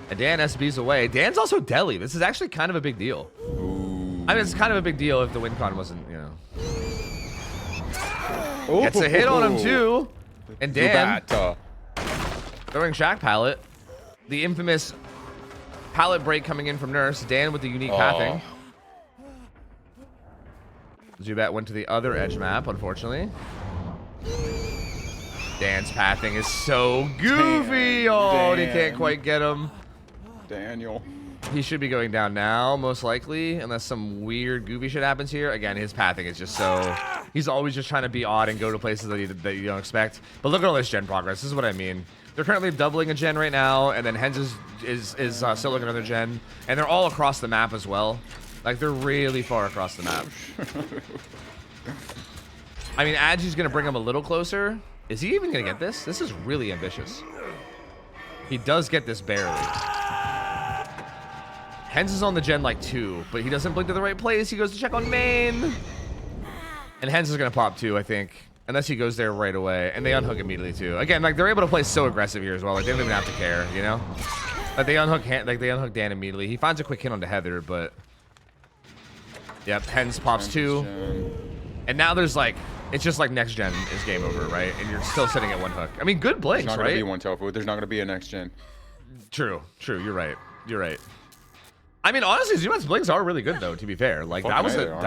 And Dan SB's away. Dan's also deli. This is actually kind of a big deal. Ooh. I mean, it's kind of a big deal if the win con wasn't, you know. Gets a hit on him too. And Dan throwing Shack pallet. The infamous pallet break coming in from Nurse. Dan with the unique pathing. Zubat went to the other edge map, unfortunately. Dan's pathing is so goofy. Oh, he can't quite get him. Daniel. He should be going down now, most likely, unless some weird goofy shit happens here. Again, his pathing is just so... He's always just trying to be odd and go to places that you don't expect. But look at all this gen progress. This is what I mean. They're currently doubling a gen right now, and then Hens is still looking at another gen. And they're all across the map as well. Like, they're really far across the map. I mean, Adji's going to bring him a little closer. Is he even going to get this? This is really ambitious. He does get this barely. Hens is on the gen like 2, but he doesn't blink to the right place. He goes to check on main. And Hens is going to pop too, I think. Unless he goes there right away. And they unhook immediately too. Again, like they're able to play so aggressive here as well. Like they don't even have to care, you know? Like they unhook Dan immediately. He finds a quick hit onto Heather, but... Yep, Hens pops too. And now there's like... It's just like next gen is game over, right? And you're still sitting at 1 hook. I mean, good blinks, right? There's not going to be one Ohtofu. There's not going to be a next gen. True. You're right. I mean, honestly, Zubat's blinks are really good though, to be fair. Like that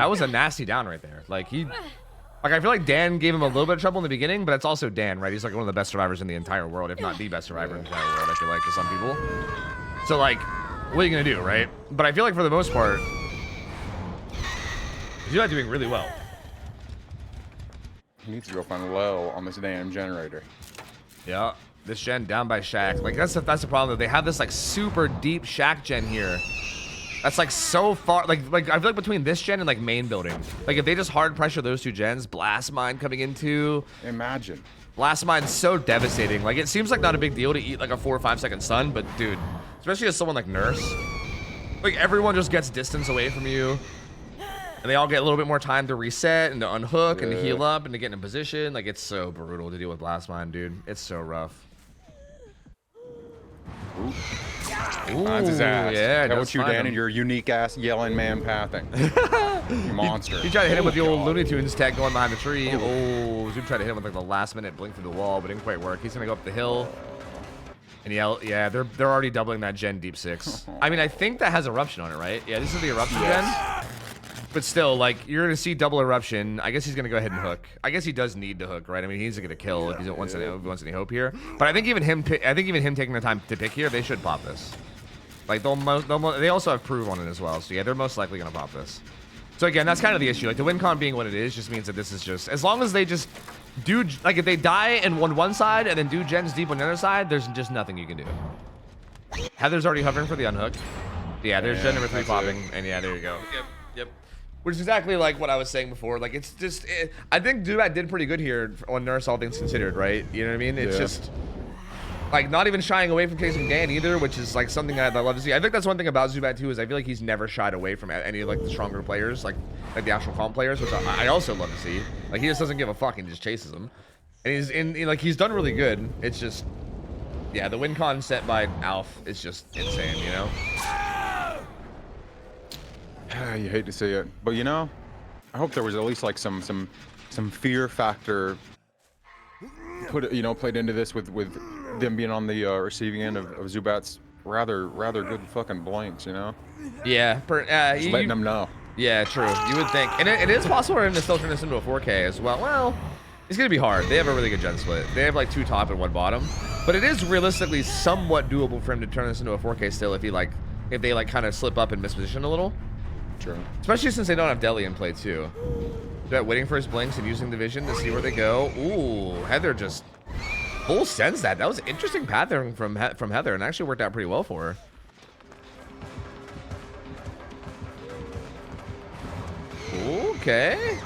was a nasty down right there. Like I feel like Dan gave him a little bit of trouble in the beginning, but it's also Dan, right? He's like one of the best survivors in the entire world, if not the best survivor in the entire world, I feel like, to some people. So like, what are you gonna do, right? But I feel like for the most part, Zubat doing really well. He needs to go find Lel on this damn generator. Yeah, this gen down by Shack. Like that's the problem though. They have this like super deep Shack gen here. That's like so far, like I feel like between this gen and like main building, like if they just hard pressure those 2 gens, Blast Mine coming into. Imagine. Blast Mine's so devastating. Like it seems like not a big deal to eat like a 4 or 5 second stun, but dude, especially as someone like Nurse, like everyone just gets distance away from you, and they all get a little bit more time to reset and to unhook and to heal up and to get in position. Like it's so brutal to deal with Blast Mine, dude. It's so rough. Ooh, finds his ass. Yeah, don't you, Dan, and your unique ass yelling man pathing. You monster. He tried to hit him with the old Looney Tunes tag going behind the tree. Oh, Zoom tried to hit him with like the last minute blink through the wall, but didn't quite work. He's gonna go up the hill. And yeah, they're already doubling that gen deep 6. I mean, I think that has eruption on it, right? Yeah, this is the eruption gen. But still, like, you're gonna see double eruption. I guess he's gonna go ahead and hook. I guess he does need to hook, right? I mean, he needs to get a kill if he wants any hope here. But I think even him taking the time to pick here, they should pop this. Like they also have prove on it as well. So yeah, they're most likely gonna pop this. So again, that's kind of the issue. Like the win con being what it is just means that this is just, as long as they just dude, like if they die and one side and then do gens deep on the other side, there's just nothing you can do. Heather's already hovering for the unhook. Yeah, there's gen number 3 popping, and yeah, there you go. Yep. Which is exactly like what I was saying before. Like it's just, I think Zubat did pretty good here on Nurse, all things considered, right? You know what I mean? It's just like not even shying away from chasing Dan either, which is like something I'd love to see. I think that's one thing about Zubat too, is I feel like he's never shied away from any of like the stronger players, like the actual comp players, which I also love to see. Like he just doesn't give a fuck and just chases them. And he's done really good. It's just, yeah, the win con set by Alf is just insane, you know? You hate to see it, but you know, I hope there was at least like some fear factor played into this with them being on the receiving end of Zubat's rather good fucking blanks, you know? Yeah, just letting them know. Yeah, true. You would think, and it is possible for him to still turn this into a 4K as well. Well, it's gonna be hard. They have a really good gen split. They have like 2 top and 1 bottom, but it is realistically somewhat doable for him to turn this into a 4K still if they kind of slip up and misposition a little. True. Especially since they don't have Deli in play too. That waiting for his blinks and using the vision to see where they go. Ooh, Heather just full sends that. That was interesting pattern from Heather, and actually worked out pretty well for her. Okay.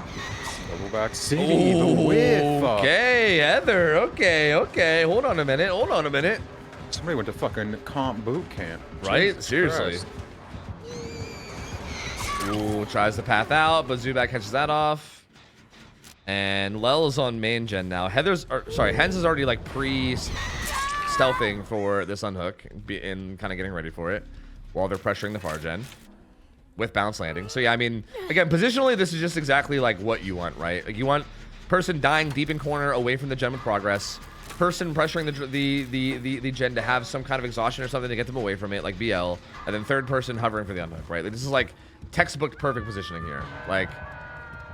Double back city, the whiff. Okay, Heather. Okay. Hold on a minute. Somebody went to fucking comp boot camp. Right? Jesus Seriously. Christ. Ooh, tries the path out, but Zubat catches that off. And Lel is on main gen now. Hens is already like pre-stealthing for this unhook and kind of getting ready for it while they're pressuring the far gen with bounce landing. So yeah, I mean, again, positionally, this is just exactly like what you want, right? Like you want person dying deep in corner away from the gen with progress, person pressuring the gen to have some kind of exhaustion or something to get them away from it, like BL, and then third person hovering for the unhook, right? Like, this is like textbook perfect positioning here, like,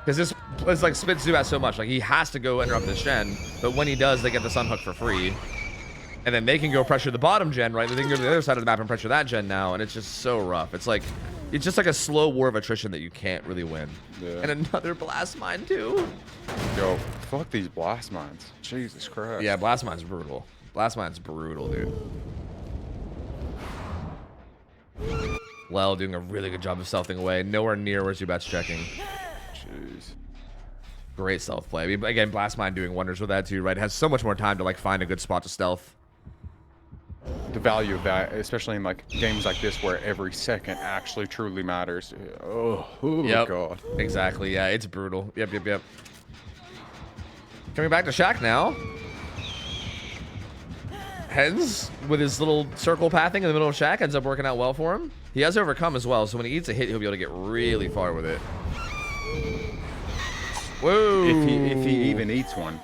because this is like spits Zubat so much, like he has to go interrupt this gen, but when he does, they get this unhook for free, and then they can go pressure the bottom gen, right? They can go to the other side of the map and pressure that gen now, and it's just so rough. It's just like a slow war of attrition that you can't really win. Yeah. And another blast mine too. Yo, fuck these blast mines. Jesus Christ. Yeah, blast mine's brutal. Blast mine's brutal, dude. Lel doing a really good job of stealthing away. Nowhere near where Zubat's checking. Jeez. Great stealth play. I mean, again, blast mine doing wonders with that too, right? It has so much more time to like find a good spot to stealth. The value of that, especially in like games like this where every second actually truly matters. Oh yep. God. Exactly. Yeah, it's brutal. Yep. Coming back to Shaq now. Hens with his little circle pathing in the middle of Shaq ends up working out well for him. He has overcome as well, so when he eats a hit, he'll be able to get really far with it. Whoa! If he even eats one.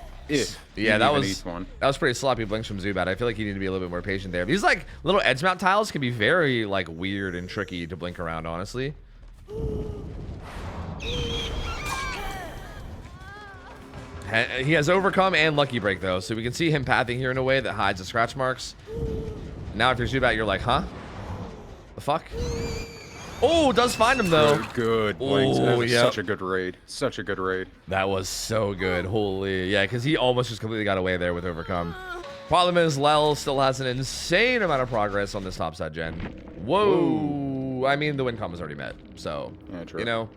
Yeah, that was pretty sloppy blinks from Zubat. I feel like he needed to be a little bit more patient there. These like little edge mount tiles can be very like weird and tricky to blink around, honestly. He has overcome and lucky break though, so we can see him pathing here in a way that hides the scratch marks. Now if you're Zubat, you're like, huh? The fuck? Oh, does find him though. Good. Oh, yeah. Such a good raid. Such a good raid. That was so good. Holy, yeah, because he almost just completely got away there with overcome. Problem is, Lel still has an insane amount of progress on this top side gen. Whoa. I mean, the win com was already met, so yeah, true. You know.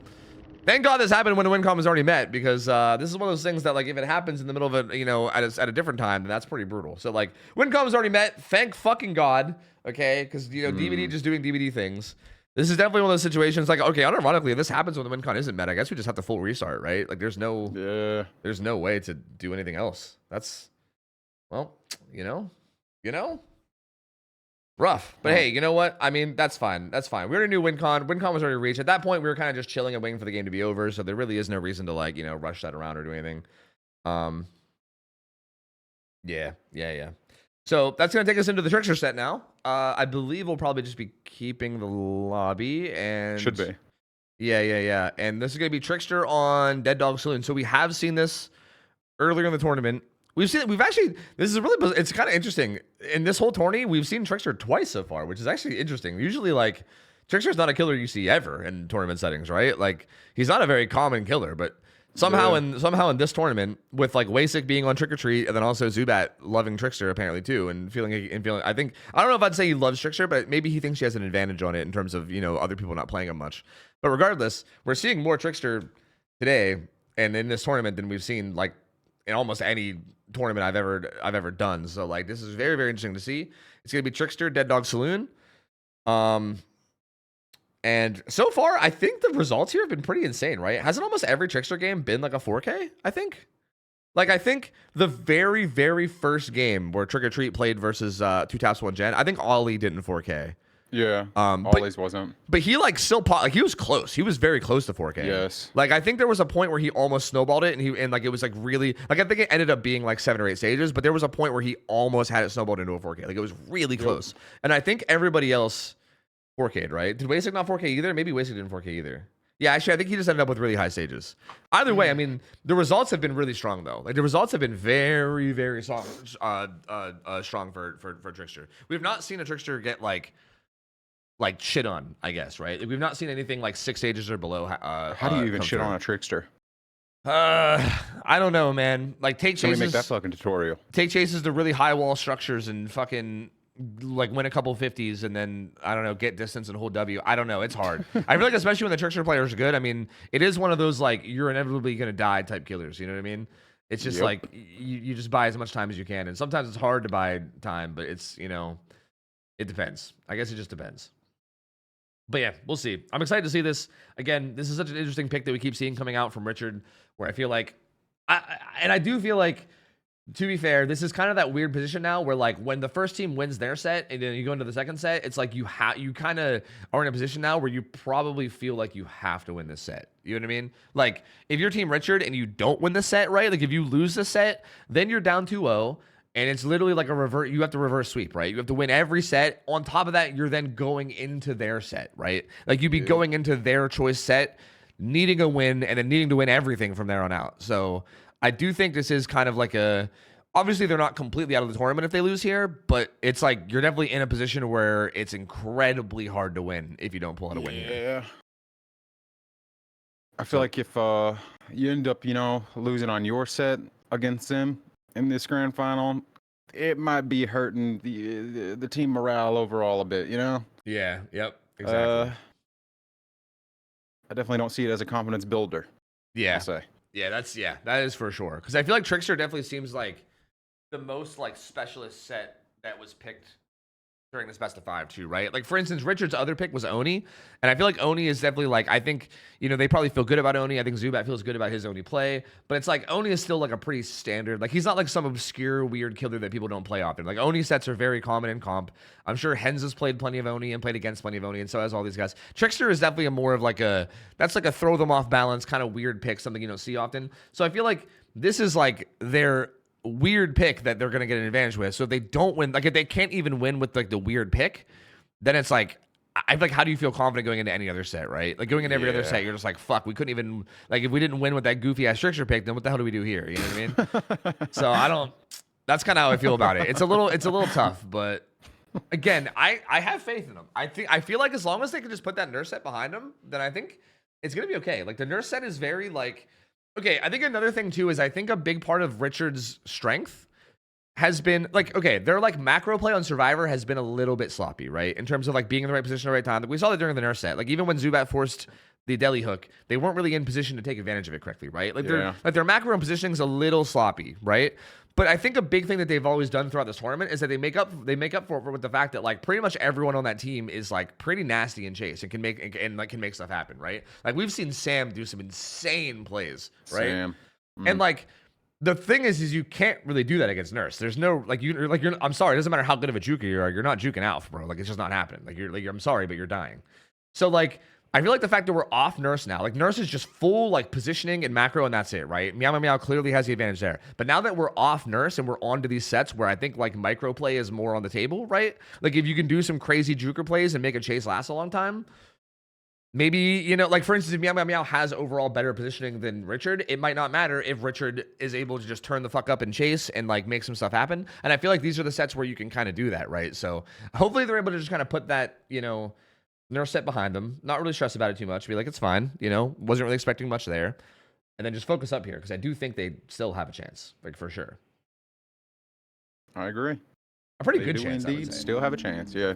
Thank God this happened when the win com was already met, because this is one of those things that, like, if it happens in the middle of it, you know, at a different time, then that's pretty brutal. So, like, win com is already met. Thank fucking God, okay? Because, you know, DVD just doing DVD things. This is definitely one of those situations, like, okay, unironically, if this happens when the win con isn't met, I guess we just have to full restart, right? Like, there's no way to do anything else. That's, well, you know? Rough, but hey, you know what? I mean, that's fine. That's fine. We already knew win con. Win con was already reached. At that point, we were kind of just chilling and waiting for the game to be over. So there really is no reason to, like, you know, rush that around or do anything. Yeah. So that's gonna take us into the trickster set now. I believe we'll probably just be keeping the lobby and should be. Yeah. And this is gonna be trickster on Dead Dog Saloon. So we have seen this earlier in the tournament. We've actually, this is really, it's kind of interesting. In this whole tourney, we've seen Trickster twice so far, which is actually interesting. Usually, like, Trickster's not a killer you see ever in tournament settings, right? Like, he's not a very common killer, but Somehow Yeah. in this tournament, with like Wasik being on Trick or Treat, and then also Zubat loving Trickster apparently too, and feeling. I think I don't know if I'd say he loves Trickster, but maybe he thinks he has an advantage on it in terms of other people not playing him much. But regardless, we're seeing more Trickster today and in this tournament than we've seen like in almost any tournament I've ever done. So like this is very, very interesting to see. It's gonna be Trickster, Dead Dog Saloon. And so far, I think the results here have been pretty insane, right? Hasn't almost every Trickster game been like a 4K, I think? Like, I think the very, very first game where Trick or Treat played versus 2 Taps 1 Gen, I think Ollie did in 4K. Yeah. But Ollie's wasn't. But he like still like he was close. He was very close to 4K. Yes. Like I think there was a point where he almost snowballed it, and like it was like really like I think it ended up being like 7 or 8 stages, but there was a point where he almost had it snowballed into a 4K. Like it was really close. And I think everybody else 4K'd, right? Did Wasik not 4K either? Maybe Wasik didn't 4K either. Yeah, actually, I think he just ended up with really high stages. Either way, I mean, the results have been really strong though. Like the results have been very, very strong, strong for Trickster. We've not seen a Trickster get like shit on, I guess, right? Like, we've not seen anything like 6 stages or below. How do you even shit on a Trickster? I don't know, man. Like take Can we chases. make that fucking tutorial? Take chases to really high wall structures and fucking like win a couple 50s and then I don't know, get distance and hold W. I don't know. It's hard. I feel like especially when the Trickster players are good. I mean, it is one of those like you're inevitably gonna die type killers. You know what I mean? It's just like you just buy as much time as you can, and sometimes it's hard to buy time, but it's it depends. I guess it just depends. But yeah, we'll see. I'm excited to see this. Again, this is such an interesting pick that we keep seeing coming out from Richard, where I feel like, I do feel like, to be fair, this is kind of that weird position now where like when the first team wins their set and then you go into the second set, it's like you kind of are in a position now where you probably feel like you have to win this set. You know what I mean? Like if you're Team Richard and you don't win the set, right? Like if you lose the set, then you're down 2-0. And it's literally like you have to reverse sweep, right? You have to win every set. On top of that, you're then going into their set, right? Like you'd be going into their choice set, needing a win, and then needing to win everything from there on out. So I do think this is kind of like obviously they're not completely out of the tournament if they lose here, but it's like you're definitely in a position where it's incredibly hard to win if you don't pull out a win here. Yeah. I feel like if you end up, losing on your set against them in this grand final, it might be hurting the team morale overall a bit, Yeah, yep, exactly. I definitely don't see it as a confidence builder. Yeah. I'll say. Yeah, that is for sure. Because I feel like Trickster definitely seems like the most like specialist set that was picked during this best of 5 too, right? Like for instance, Richard's other pick was Oni, and I feel like Oni is definitely like I think they probably feel good about Oni. I think Zubat feels good about his Oni play, but it's like Oni is still like a pretty standard. Like he's not like some obscure weird killer that people don't play often. Like Oni sets are very common in comp. I'm sure Hens has played plenty of Oni and played against plenty of Oni, and so has all these guys. Trickster is definitely a more of like that's like a throw them off balance kind of weird pick, something you don't see often. So I feel like this is like their weird pick that they're going to get an advantage with. So if they don't win, like if they can't even win with like the weird pick, then it's like, I feel like, how do you feel confident going into any other set, right? Like going into every other set, you're just like, fuck, we couldn't even, like if we didn't win with that goofy ass Trickster pick, then what the hell do we do here? You know what I mean? So that's kind of how I feel about it. It's a little tough, but again, I have faith in them. I feel like as long as they can just put that nurse set behind them, then I think it's going to be okay. Like the nurse set is very like, okay, I think another thing too is I think a big part of Richard's strength has been like, okay, their like macro play on Survivor has been a little bit sloppy, right? In terms of like being in the right position at the right time. Like we saw that during the nurse set. Like even when Zubat forced the deli hook, they weren't really in position to take advantage of it correctly, right? Like their macro and positioning is a little sloppy, right? But I think a big thing that they've always done throughout this tournament is that they make up for it with the fact that like pretty much everyone on that team is like pretty nasty in chase and can make stuff happen, right? Like we've seen Sam do some insane plays, right? Sam. And like the thing is you can't really do that against Nurse. There's no you're I'm sorry, it doesn't matter how good of a juker you are, you're not juking Alf, bro. Like it's just not happening. Like you're I'm sorry, but you're dying. So like I feel like the fact that we're off Nurse now, like Nurse is just full like positioning and macro and that's it, right? Meow Meow Meow clearly has the advantage there. But now that we're off Nurse and we're on to these sets where I think like micro play is more on the table, right? Like if you can do some crazy juker plays and make a chase last a long time, maybe, like for instance, if Meow Meow Meow has overall better positioning than Richard, it might not matter if Richard is able to just turn the fuck up and chase and like make some stuff happen. And I feel like these are the sets where you can kind of do that, right? So hopefully they're able to just kind of put that, Nurse set behind them, not really stress about it too much. Be like, it's fine, wasn't really expecting much there. and then just focus up here because I do think they still have a chance, like for sure. I agree. A pretty They good do chance. I would indeed say. still have a chance. Yeah.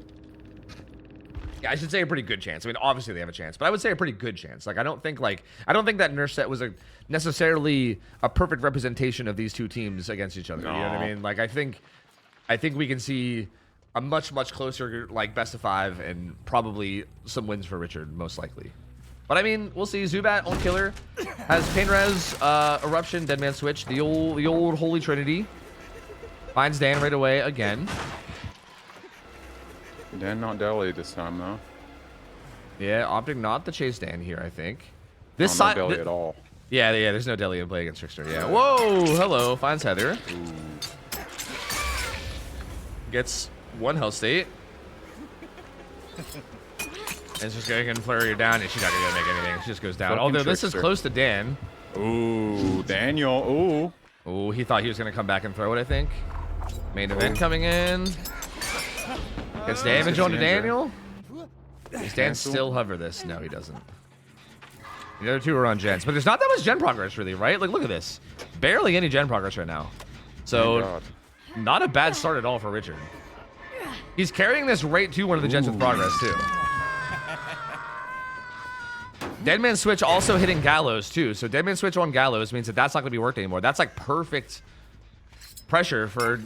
Yeah, I should say a pretty good chance. I mean, obviously they have a chance, but I would say a pretty good chance. Like I don't think that nurse set was necessarily a perfect representation of these two teams against each other. You know what I No. mean? Like I think we can see a much closer like best of 5 and probably some wins for Richard most likely. But I mean, we'll see. Zubat on killer has pain res, eruption, deadman switch, the old holy trinity. Finds Dan right away again. Dan not deli this time though. Yeah, opting not to chase Dan here, I think. This No, side not deli at all. Yeah, there's no deli in play against Trickster. Yeah. Whoa, hello, finds Heather. Gets 1 health state. And it's just gonna flurry her down, and she's not gonna make anything. She just goes down. Fucking Although this is Trickster. close to Dan. Ooh, Daniel. Ooh. Ooh, he thought he was gonna come back and throw it, I think. Main event coming in. Gets damage onto Daniel. Does Dan still hover this? No, he doesn't. The other two are on gens, but there's not that much gen progress really, right? Like, look at this. Barely any gen progress right now. So, God. not a bad start at all for Richard. He's carrying this right to one of the gens with progress, too. Deadman Switch also hitting Gallows, too. So, Deadman Switch on Gallows means that that's not going to be worked anymore. That's, like, perfect pressure for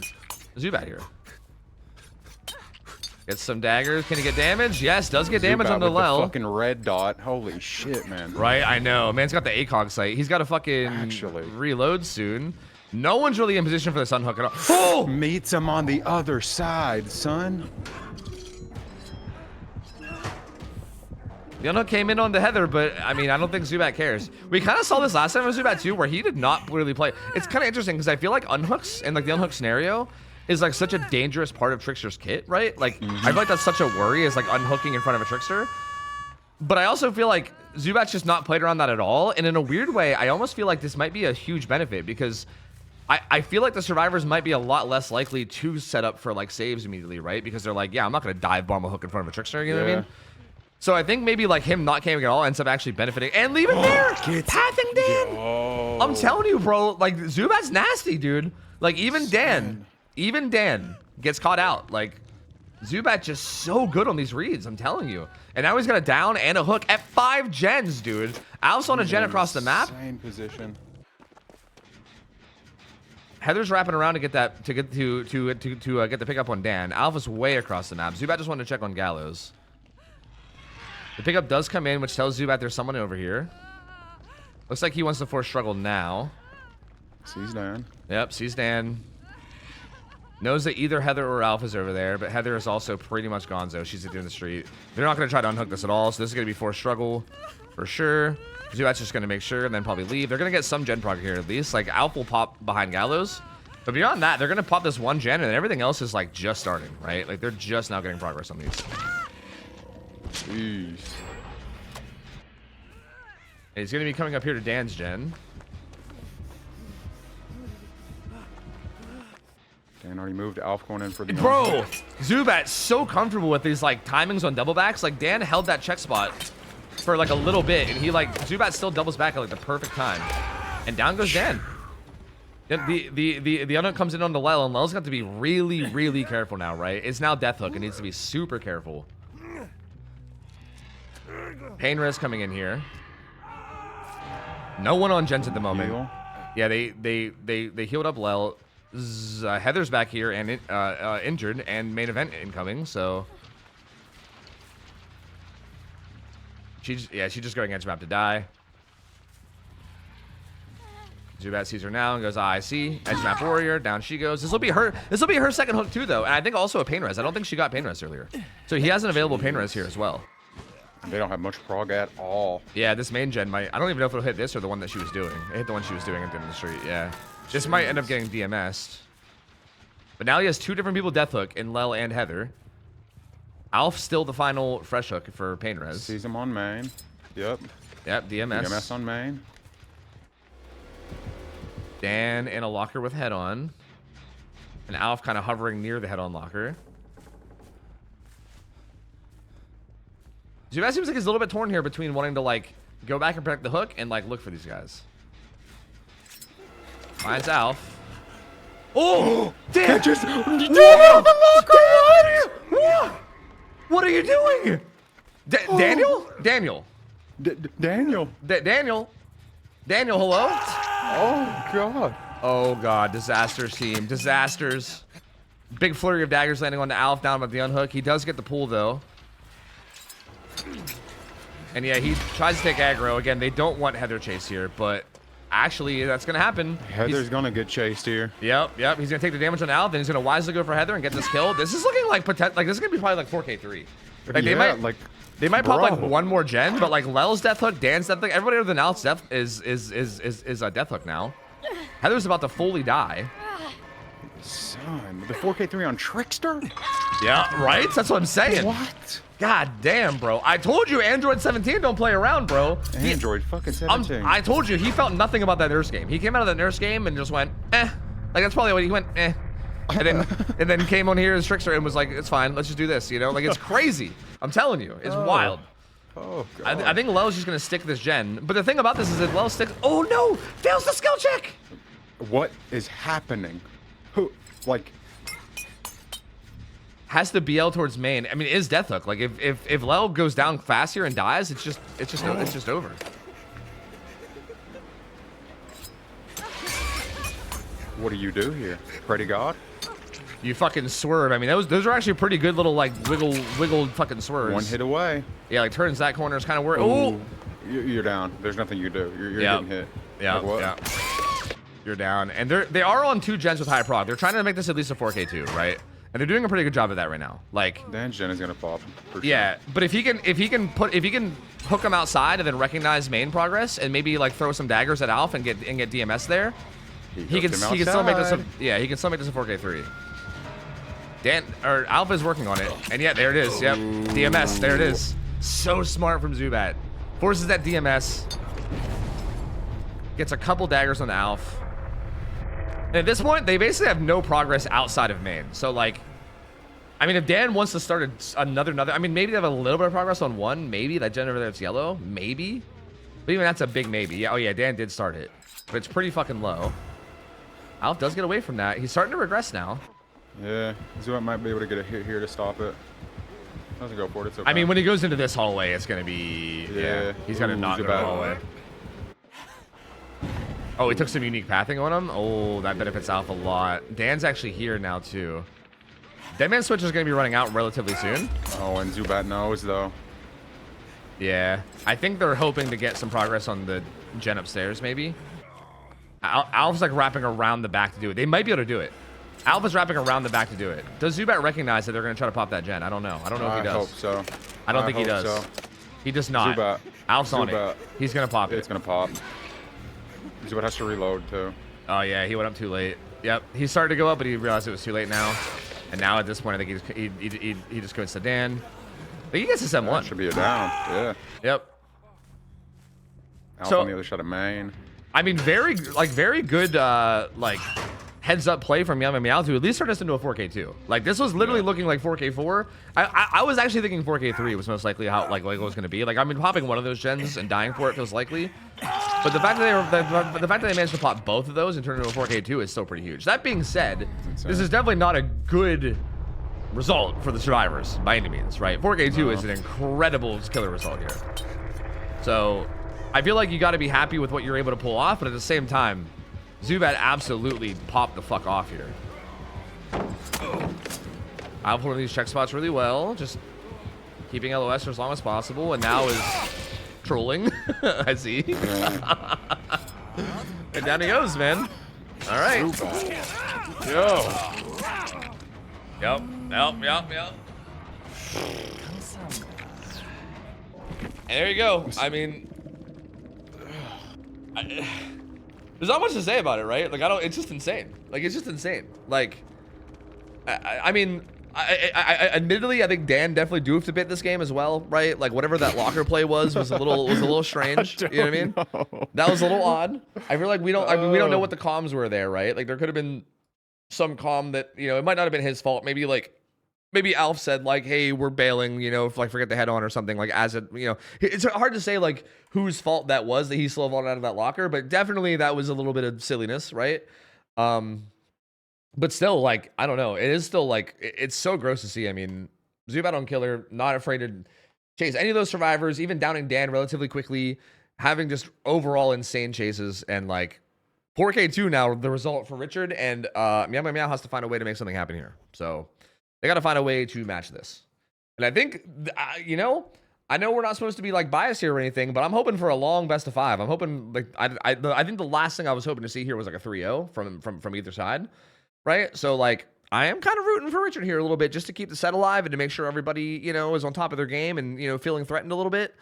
Zubat here. Gets some daggers. Can he get damage? Yes, does get damage Zubat on the with Lel. fucking red dot. Holy shit, man. Right, I know. Man's got the ACOG sight. He's got to fucking Actually. reload soon. No one's really in position for this unhook at all. Oh! Meets him on the other side, son. The unhook came in on the Heather, but I mean, I don't think Zubat cares. We kind of saw this last time with Zubat too, where he did not really play. It's kind of interesting because I feel like unhooks and like the unhook scenario is like such a dangerous part of Trickster's kit, right? Like, I feel like that's such a worry is like unhooking in front of a Trickster. But I also feel like Zubat's just not played around that at all. And in a weird way, I almost feel like this might be a huge benefit because I feel like the survivors might be a lot less likely to set up for like saves immediately, right? Because they're like, yeah, I'm not going to dive bomb a hook in front of a Trickster, you know what I mean? So I think maybe like him not camping at all ends up actually benefiting and leaving there, pathing Dan. I'm telling you, bro, like Zubat's nasty, dude. Like even Dan gets caught out. Like Zubat just so good on these reads, I'm telling you. And now he's got a down and a hook at 5 gens, dude. Alf's on a gen across the map. Same position. Heather's wrapping around to get that get the pickup on Dan. Alpha's way across the map. Zubat just wanted to check on Gallows. The pickup does come in, which tells Zubat there's someone over here. Looks like he wants to force struggle now. Sees Dan. Yep, sees Dan. Knows that either Heather or Alpha's over there, but Heather is also pretty much gonzo. She's at the end of the street. They're not going to try to unhook this at all, so this is going to be forced struggle for sure. Zubat's just going to make sure and then probably leave. They're going to get some gen prog here at least. Like, Alpha will pop behind Gallows. But beyond that, they're going to pop this one gen, and then everything else is, like, just starting, right? Like, they're just now getting progress on these. Jeez. He's going to be coming up here to Dan's gen. Dan already moved. Alf going in for the Bro, Zubat's so comfortable with these, like, timings on double backs. Like, Dan held that check spot for, like, a little bit, and he, like, Zubat still doubles back at, like, the perfect time. And down goes Dan. The unhook comes in on the Lel, and Lel's got to be really, really careful now, right? It's now Death Hook. It needs to be super careful. Pain res coming in here. No one on gens at the moment. Heal. Yeah, they healed up Lel. Heather's back here and injured, and main event incoming. So she's just going edge map to die. Zubat sees her now and goes, I see. Edge map warrior, down she goes. This will be her second hook too, though, and I think also a pain res. I don't think she got pain res earlier, so he has an available pain res here as well. They don't have much prog at all. Yeah, this main gen might. I don't even know if it'll hit this or the one that she was doing. It hit the one she was doing at the end of the street. Yeah, this might end up getting DMS'd. But now he has 2 different people death hook in Lel and Heather. Alf still the final fresh hook for pain res. Sees him on main. Yep. Yep, DMS. DMS on main. Dan in a locker with head on. And Alf kind of hovering near the head on locker. Zubat seems like he's a little bit torn here between wanting to like go back and protect the hook and like look for these guys. Finds Alf. Oh, damn! Catches. What are you doing? Daniel? Daniel. Daniel. Daniel. Daniel, hello? Oh god. Oh god, disasters team. Disasters. Big flurry of daggers landing on the Alf down at the unhook. He does get the pull though. And yeah, he tries to take aggro. Again, they don't want Heather chase here, but actually that's gonna happen. Heather's gonna get chased here. Yep. He's gonna take the damage on Alf, then he's gonna wisely go for Heather and get this kill. This is looking like this is gonna be probably like 4K3. Like Yeah, they might pop like bro. one more gen, but like Lel's death hook, Dan's death hook, everybody other than Alf's death is a death hook now. Heather's about to fully die. Son, the 4K3 on Trickster? Yeah, right? That's what I'm saying. What? God damn, bro. I told you Android 17 don't play around, bro. Android fucking 17. I told you he felt nothing about that nurse game. He came out of that nurse game and just went, eh. Like that's probably what he went, eh. And then came on here as Trickster and was like, it's fine, let's just do this, you know? Like it's crazy. I'm telling you, it's wild. Oh god. I think Lel's just gonna stick this gen. But the thing about this is that Lel sticks. Oh no! Fails the skill check! What is happening? Who, like, has to BL towards main. I mean, it is death hook. Like if Lel goes down fast here and dies, it's just over. what do you do here? Pray to God? You fucking swerve. I mean, those are actually pretty good little like wiggle fucking swerves. One hit away. Yeah, like turns that corner is kind of where. Oh, You're down. There's nothing you do. You're getting hit. Yeah, Like what? yeah. You're down, and they are on 2 gens with high prog. They're trying to make this at least a 4K2, right? And they're doing a pretty good job of that right now. Like, Dan Gen is gonna pop. For yeah, sure. but if he can hook him outside and then recognize main progress and maybe like throw some daggers at Alf and get DMS there, he can still make this. He can still make this a 4K3. Alf is working on it, and yeah, there it is. Yep, DMS. There it is. So smart from Zubat. Forces that DMS. Gets a couple daggers on Alf. And at this point, they basically have no progress outside of main. So like, I mean, if Dan wants to start another, I mean, maybe they have a little bit of progress on 1. Maybe that gen over there is yellow. Maybe. But even that's a big maybe. Yeah. Oh yeah, Dan did start it, but it's pretty fucking low. Alf does get away from that. He's starting to regress now. Yeah, Zubat might be able to get a hit here to stop it. Doesn't go for it. It's okay. I mean, when he goes into this hallway, it's gonna be he's gonna knock the hallway. Oh, he took some unique pathing on him. Oh, that benefits Alf a lot. Dan's actually here now too. Deadman Switch is gonna be running out relatively soon. Oh, and Zubat knows though. Yeah, I think they're hoping to get some progress on the gen upstairs, maybe. Alf's like wrapping around the back to do it. They might be able to do it. Alf is wrapping around the back to do it. Does Zubat recognize that they're going to try to pop that gen? I don't know. I don't know if he does. I hope so. I don't think he hope does. so. He does not. Zubat. Alf's on Zubat. it. He's going to pop it. It's gonna pop. Zubat has to reload too. Oh, yeah. He went up too late. Yep. He started to go up, but he realized it was too late now. And now at this point, I think he just goes to Dan. I think he gets to 7-1. That should be a down. Yeah. Yep. Alpha on the other side of main. I mean, very good, like, heads up play from Meow to at least turn us into a 4K2. Like, this was literally looking like 4K4. I was actually thinking 4K3 was most likely how like it was going to be. Like, I mean, popping one of those gens and dying for it feels likely. But the fact that the fact that they managed to pop both of those and turn it into a 4K2 is still pretty huge. That being said, this is definitely not a good result for the survivors by any means, right? 4K2 is an incredible killer result here. So I feel like you got to be happy with what you're able to pull off, but at the same time, Zubat absolutely popped the fuck off here. I'll pull these check spots really well, just keeping LOS for as long as possible, and now is trolling. I see. And down he goes, man. All right. Yep. And there you go. I mean, there's not much to say about it, right? Like, it's just insane. Like, it's just insane. Like, I mean, admittedly, I think Dan definitely doofed a bit this game as well, right? Like, whatever that locker play was a little strange. You know what I mean? That was a little odd. I feel like we don't know what the comms were there, right? Like, there could have been some comm that, you know, it might not have been his fault. Maybe like maybe Alf said like, "Hey, we're bailing," you know, if like forget the head on or something. Like as it, you know, it's hard to say like whose fault that was that he slow vaulted out of that locker, but definitely that was a little bit of silliness, right? But still, like I don't know, it is still like it's so gross to see. I mean, Zubat on killer, not afraid to chase any of those survivors, even downing Dan relatively quickly, having just overall insane chases, and like 4K2 now the result for Richard, and Meow has to find a way to make something happen here. So they got to find a way to match this. And I think, you know, I know we're not supposed to be like biased here or anything, but I'm hoping for a long best of 5. I'm hoping like I think the last thing I was hoping to see here was like a 3-0 from either side, right? So like I am kind of rooting for Richard here a little bit just to keep the set alive and to make sure everybody, you know, is on top of their game and, you know, feeling threatened a little bit.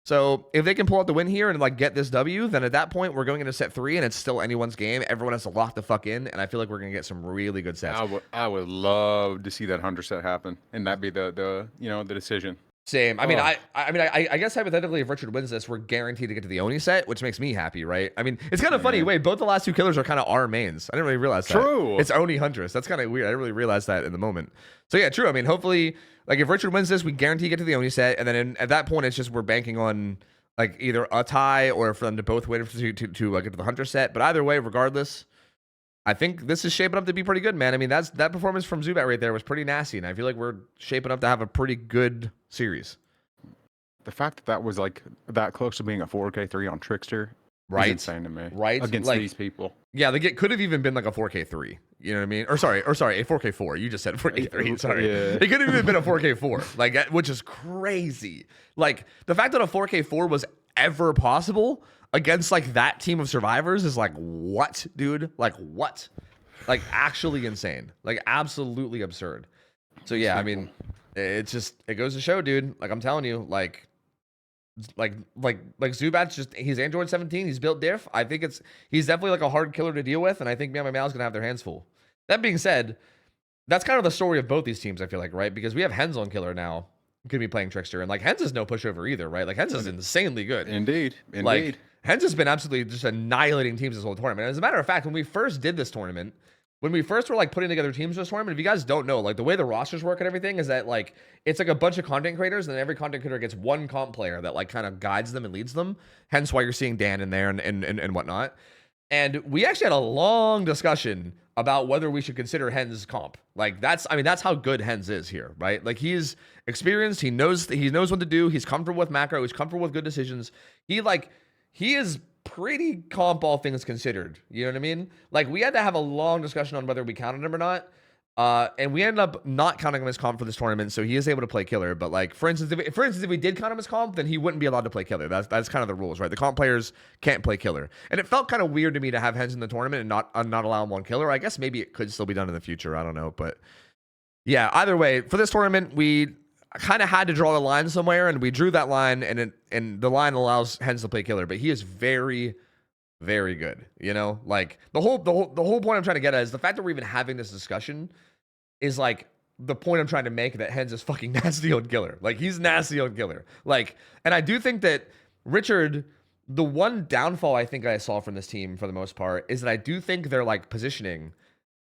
So if they can pull out the win here and like get this W, then at that point we're going into set 3 and it's still anyone's game. Everyone has to lock the fuck in, and I feel like we're gonna get some really good sets. I would love to see that 100 set happen, and that be the you know the decision. Same. I mean, I guess hypothetically, if Richard wins this, we're guaranteed to get to the Oni set, which makes me happy, right? I mean, it's kind of funny. Wait, both the last 2 killers are kind of our mains. I didn't really realize that. True. It's Oni Huntress. That's kind of weird. I didn't really realize that in the moment. So yeah, true. I mean, hopefully, like if Richard wins this, we guarantee get to the Oni set, and then at that point, it's just we're banking on like either a tie or for them to both win to get to the Hunter set. But either way, regardless, I think this is shaping up to be pretty good, man. I mean, that performance from Zubat right there was pretty nasty, and I feel like we're shaping up to have a pretty good series. The fact that was like that close to being a 4K3 on Trickster, right? Is insane to me. Right, against like, these people. Yeah, like it could have even been like a 4K3. You know what I mean? Or sorry, a 4K4. You just said 4K3. Sorry, yeah. It could have even been a 4K4. Like, which is crazy. Like the fact that a 4K4 was ever possible against like that team of survivors is like what, dude? Like what? Like actually insane. Like absolutely absurd. So yeah, I mean, it's just it goes to show, dude. Like I'm telling you, like Zubat's just he's Android 17. He's built diff. I think he's definitely like a hard killer to deal with, and I think Meow Meow's gonna have their hands full. That being said, that's kind of the story of both these teams. I feel like, right? Because we have Hens on killer now. Could be playing Trickster, and like Hens is no pushover either, right? Like Hens is insanely good. Indeed. Like Hens has been absolutely just annihilating teams this whole tournament. As a matter of fact, when we first did this tournament, when we first were like putting together teams for this tournament, if you guys don't know, like the way the rosters work and everything is that like it's like a bunch of content creators, and then every content creator gets one comp player that like kind of guides them and leads them. Hence why you're seeing Dan in there and whatnot. And we actually had a long discussion about whether we should consider Hens comp. Like that's how good Hens is here, right? Like he's experienced, he knows what to do, he's comfortable with macro, he's comfortable with good decisions. He is pretty comp all things considered. You know what I mean? Like we had to have a long discussion on whether we counted him or not. And we ended up not counting him as comp for this tournament, so he is able to play killer. But like, for instance, if we did count him as comp, then he wouldn't be allowed to play killer. That's kind of the rules, right? The comp players can't play killer, and it felt kind of weird to me to have Hens in the tournament and not allow him on killer. I guess maybe it could still be done in the future. I don't know, but yeah. Either way, for this tournament, we kind of had to draw the line somewhere, and we drew that line, and the line allows Hens to play killer. But he is very, very good. You know, like the whole point I'm trying to get at is the fact that we're even having this discussion is like the point I'm trying to make, that Hens is fucking nasty on killer. Like he's nasty on killer. Like, and I do think that Richard, the one downfall I think I saw from this team for the most part is that I do think their like positioning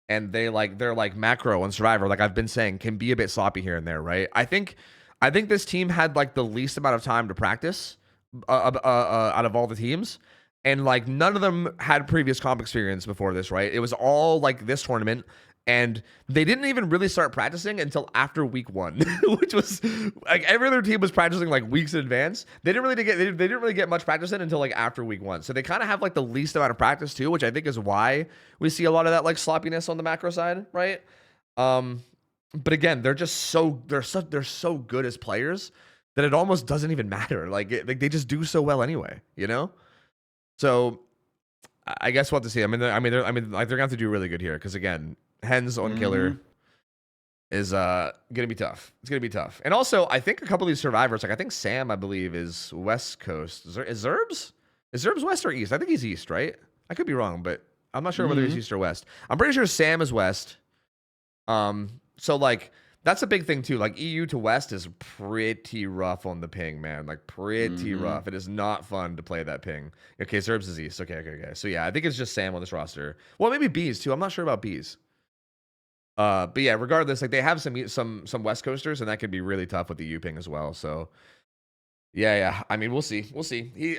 and they're like macro and survivor, like I've been saying, can be a bit sloppy here and there, right? I think this team had like the least amount of time to practice out of all the teams. And like none of them had previous comp experience before this, right? It was all like this tournament. And they didn't even really start practicing until after week 1, which was like every other team was practicing like weeks in advance. They didn't really get much practice in until like after week 1. So they kind of have like the least amount of practice too, which I think is why we see a lot of that like sloppiness on the macro side, right? But again, they're so good as players that it almost doesn't even matter. Like they just do so well anyway, you know? So I guess we'll have to see. They're gonna have to do really good here because again, Hens on killer is gonna be tough. It's gonna be tough. And also, I think a couple of these survivors, like I think Sam, I believe, is West Coast. Is Zerbs? Is Zerbs West or East? I think he's East, right? I could be wrong, but I'm not sure whether he's East or West. I'm pretty sure Sam is West. So like that's a big thing too. Like EU to West is pretty rough on the ping, man. Like pretty rough. It is not fun to play that ping. Okay, Zerbs is East. Okay. So yeah, I think it's just Sam on this roster. Well, maybe Bees too. I'm not sure about Bees. But yeah, regardless, like they have some West Coasters, and that could be really tough with the U-Ping as well. So yeah. I mean, we'll see.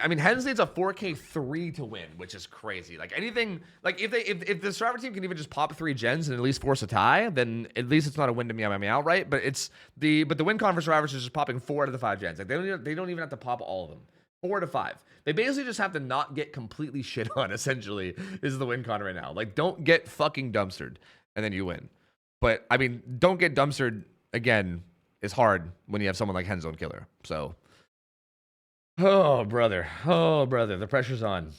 I mean, Hens needs a 4K3 to win, which is crazy. Like anything, like if the Survivor team can even just pop 3 gens and at least force a tie, then at least it's not a win to meow, right? But the win con for Survivors is just popping 4 out of the 5 gens. Like they don't even have to pop all of them. 4 to 5. They basically just have to not get completely shit on. Essentially, is the win con right now. Like don't get fucking dumpstered, and then you win. But I mean, don't get dumpstered again. Is hard when you have someone like Henzone Killer. So. Oh brother, the pressure's on.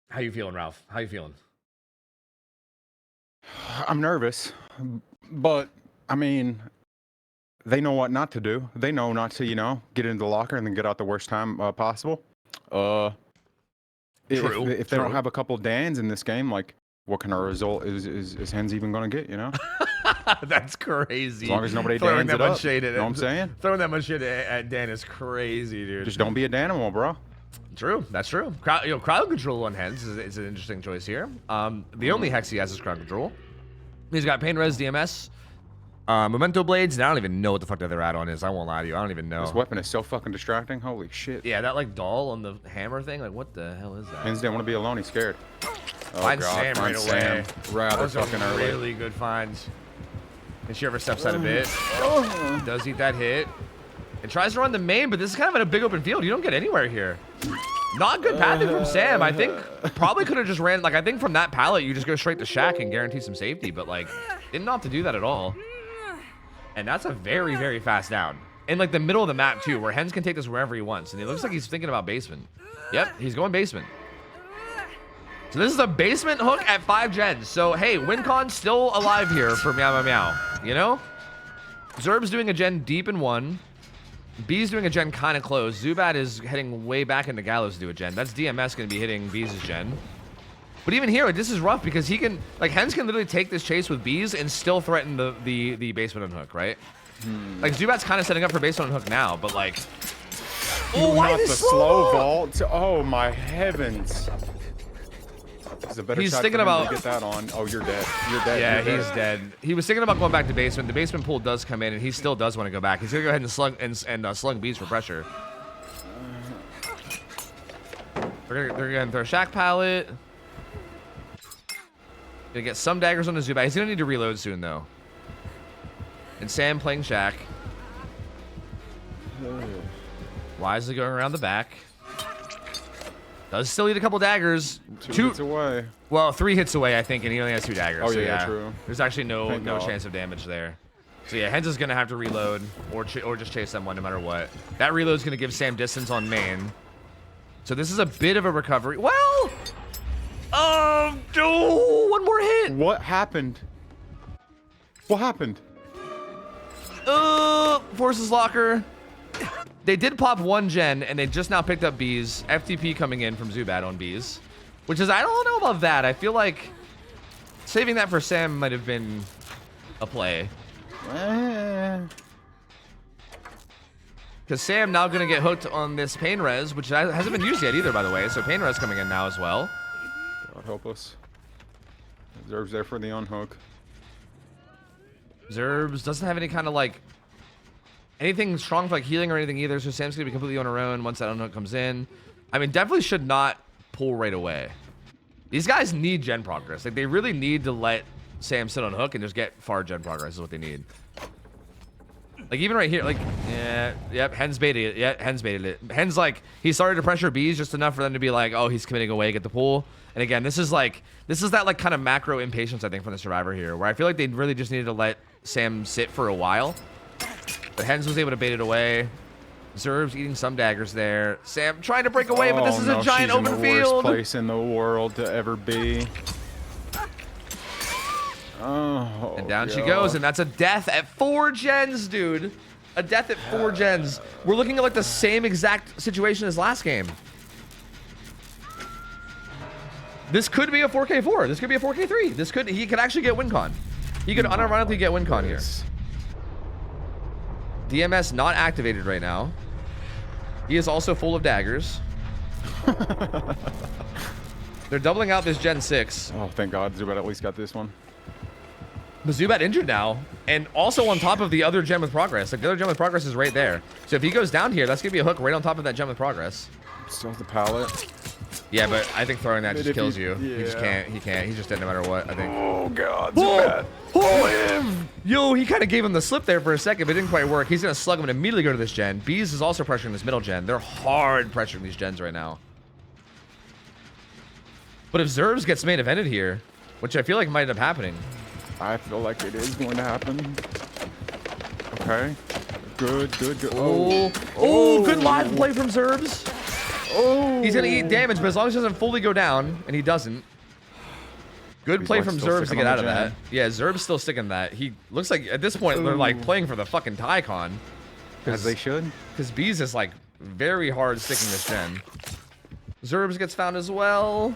How you feeling, Ralph? How you feeling? I'm nervous, but I mean, they know what not to do. They know not to, get into the locker and then get out the worst time possible. True. If they don't have a couple Dans in this game, like, what kind of result is Hens even gonna get? That's crazy. As long as nobody throwing Dans that it much up. shade at You know what I'm saying? Throwing that much shit at Dan is crazy, dude. Just don't be a Danimal, bro. True, that's true. Crowd control on Hens is an interesting choice here. The only hex he has is crowd control. He's got pain res, DMS, memento blades, and I don't even know what the fuck the other add-on is. I won't lie to you. I don't even know. This weapon is so fucking distracting. Holy shit. Yeah, that like doll on the hammer thing. Like, what the hell is that? Hens didn't want to be alone. He's scared. Oh, Find God, Sam find right Sam away. rather Those are fucking early. really good finds. And she ever steps out a bit. Does eat that hit. And tries to run the main, but this is kind of in a big open field. You don't get anywhere here. Not good pathing from Sam. I think probably could have just ran, like, I think from that pallet, you just go straight to Shack and guarantee some safety, but, like, didn't have to do that at all. And that's a very, very fast down. In, like, the middle of the map, too, where Hens can take this wherever he wants. And it looks like he's thinking about basement. Yep, he's going basement. So this is a basement hook at 5 gens. So, hey, WinCon's still alive here for meow, you know? Zerb's doing a gen deep in 1. B's doing a gen kind of close. Zubat is heading way back into Gallows to do a gen. That's DMS going to be hitting B's gen. But even here, this is rough because he can, like, Hens can literally take this chase with B's and still threaten the basement unhook, right? Like, Zubat's kind of setting up for basement unhook now, but, like... Oh, why the slow vault? Oh, my heavens. He's thinking about get that on. Oh, you're dead. You're dead. Yeah, you're he's dead. He was thinking about going back to basement. The basement pool does come in, and he still does want to go back. He's gonna go ahead and slug bees for pressure. They're gonna throw Shack pallet. Gonna get some daggers on the Zubat. He's gonna need to reload soon though. And Sam playing Shack. Wisely going around the back. Does still need a couple daggers. 2 hits away. Well, 3 hits away, I think, and he only has 2 daggers. Oh, so yeah, true. There's actually no chance of damage there. So yeah, Hens is gonna have to reload or just chase someone no matter what. That reload's gonna give Sam distance on main. So this is a bit of a recovery. Well, one more hit. What happened? What happened? Forces locker. They did pop 1 gen, and they just now picked up Bees. FTP coming in from Zubat on Bees. Which is, I don't know about that. I feel like saving that for Sam might have been a play. Because Sam now going to get hooked on this pain res, which hasn't been used yet either, by the way. So pain res coming in now as well. God help us. Zerb's there for the unhook. Zerbs doesn't have any kind of, like, anything strong for like healing or anything either, so Sam's gonna be completely on her own once that unhook comes in. I mean, definitely should not pull right away. These guys need gen progress. Like, they really need to let Sam sit on hook and just get far gen progress is what they need. Like, even right here, like, yeah, yep, Hens baited it. Yeah, Hens baited it. Hens, like, he started to pressure Bees just enough for them to be like, oh, he's committing away, get the pull. And again, this is that, like, kind of macro impatience, I think, from the Survivor here, where I feel like they really just needed to let Sam sit for a while. But Hens was able to bait it away. Zerb's eating some daggers there. Sam trying to break away, but this is a giant open field. field. Worst place in the world to ever be. Oh, and down she goes, and that's a death at 4 gens, dude. A death at 4 gens. We're looking at like the same exact situation as last game. This could be a 4K4. This could be a 4K3. He could actually get WinCon. He could unironically get WinCon here. DMS not activated right now. He is also full of daggers. They're doubling out this Gen 6. Oh, thank God. Zubat at least got this one. But Zubat injured now, and also on top of the other gem with progress. Like the other gem with progress is right there. So if he goes down here, that's gonna be a hook right on top of that gem with progress. Still the pallet. Yeah, but I think throwing that But just if kills you- you. He just can't. He can't. He's just dead no matter what, I think. Oh god, Oh! Zubat. Yo, he kind of gave him the slip there for a second, but it didn't quite work. He's gonna slug him and immediately go to this gen. Bees is also pressuring this middle gen. They're hard pressuring these gens right now. But if Zerbs gets main evented here, which I feel like might end up happening. I feel like it is going to happen. Okay. Good. Oh, good live play from Zerbs. Oh. He's gonna eat damage, but as long as he doesn't fully go down, and he doesn't. Good He's play like from still Zerbs to sticking get on out of the that. gen. Yeah, Zerb's still sticking that. He looks like at this point they're like playing for the fucking Tycon. As they should. Because Bees is like very hard sticking this gen. Zerbs gets found as well.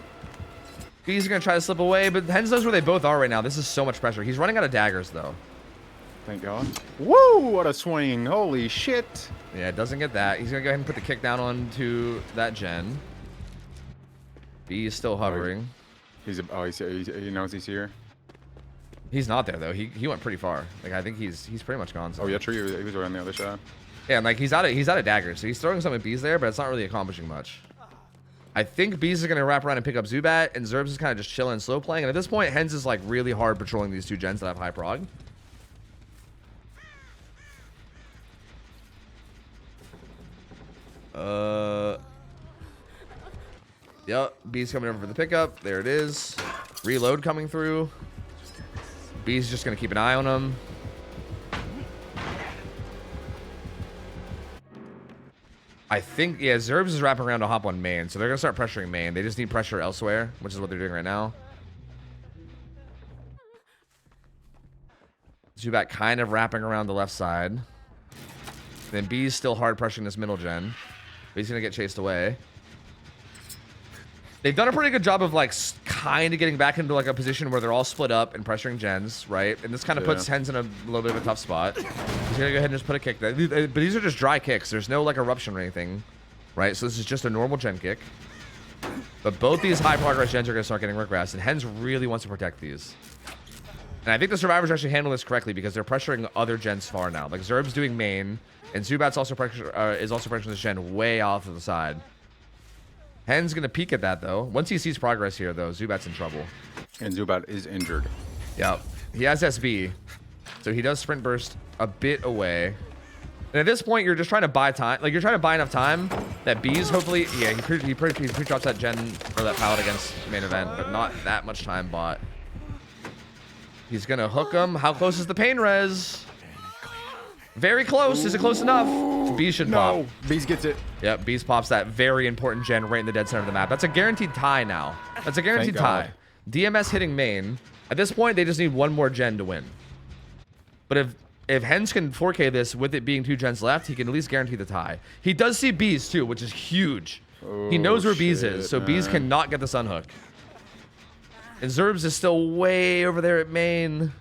Bees are gonna try to slip away, but Hens knows where they both are right now. This is so much pressure. He's running out of daggers though. Thank God. Woo! What a swing! Holy shit! Yeah, doesn't get that. He's gonna go ahead and put the kick down onto that gen. Bees still hovering. He knows he's here. He's not there though. He went pretty far. Like I think he's pretty much gone. Oh yeah, true. He was right on the other side. Yeah, and like he's out of daggers, so he's throwing some at Bees there, but it's not really accomplishing much. I think Bees is gonna wrap around and pick up Zubat, and Zerbs is kind of just chilling and slow playing. And at this point, Hens is like really hard patrolling these two gens that have high prog. Yep, Bees coming over for the pickup. There it is. Reload coming through. Bees just gonna keep an eye on him. I think, yeah, Zerbs is wrapping around to hop on main, so they're gonna start pressuring main. They just need pressure elsewhere, which is what they're doing right now. Zubat kind of wrapping around the left side. Then B's still hard pressuring this middle gen. But he's gonna get chased away. They've done a pretty good job of like kind of getting back into like a position where they're all split up and pressuring gens, right? And this kind of puts Hens in a little bit of a tough spot. He's gonna go ahead and just put a kick there. But these are just dry kicks. There's no like eruption or anything, right? So this is just a normal gen kick. But both these high progress gens are gonna start getting regressed, and Hens really wants to protect these. And I think the survivors actually handle this correctly because they're pressuring other gens far now. Like Zerb's doing main, and Zubat's also pressuring this gen way off to the side. Hen's gonna peek at that though. Once he sees progress here though, Zubat's in trouble. And Zubat is injured. Yep. He has SB. So he does sprint burst a bit away. And at this point, you're just trying to buy time. Like, you're trying to buy enough time that Bees hopefully... Yeah, he pre-drops that gen or that pallet against main event, but not that much time bought. He's gonna hook him. How close is the pain res? Very close. Is it close enough? Bees should pop. Bees gets it. Yep, Bees pops that very important gen right in the dead center of the map. That's a guaranteed tie now. That's a guaranteed tie. DMS hitting main. At this point, they just need one more gen to win. But if Hens can 4K this with it being 2 gens left, he can at least guarantee the tie. He does see Bees too, which is huge. He knows where Bees is, so Bees cannot get the sun hook. And Zerbs is still way over there at main.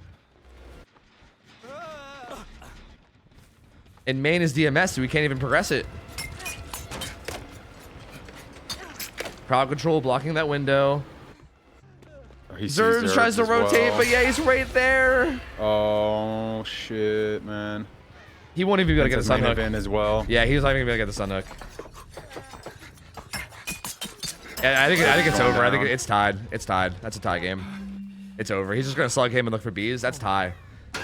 And main is DMS, so we can't even progress it. Crowd control blocking that window. Zerbs tries to rotate, but yeah, he's right there. Oh shit, man. He won't even be able to get the sun hook. As well. Yeah, he's not even gonna get the sun hook. And I think it's over. I think it's tied. It's tied. That's a tie game. It's over. He's just gonna slug him and look for Bees. That's tie.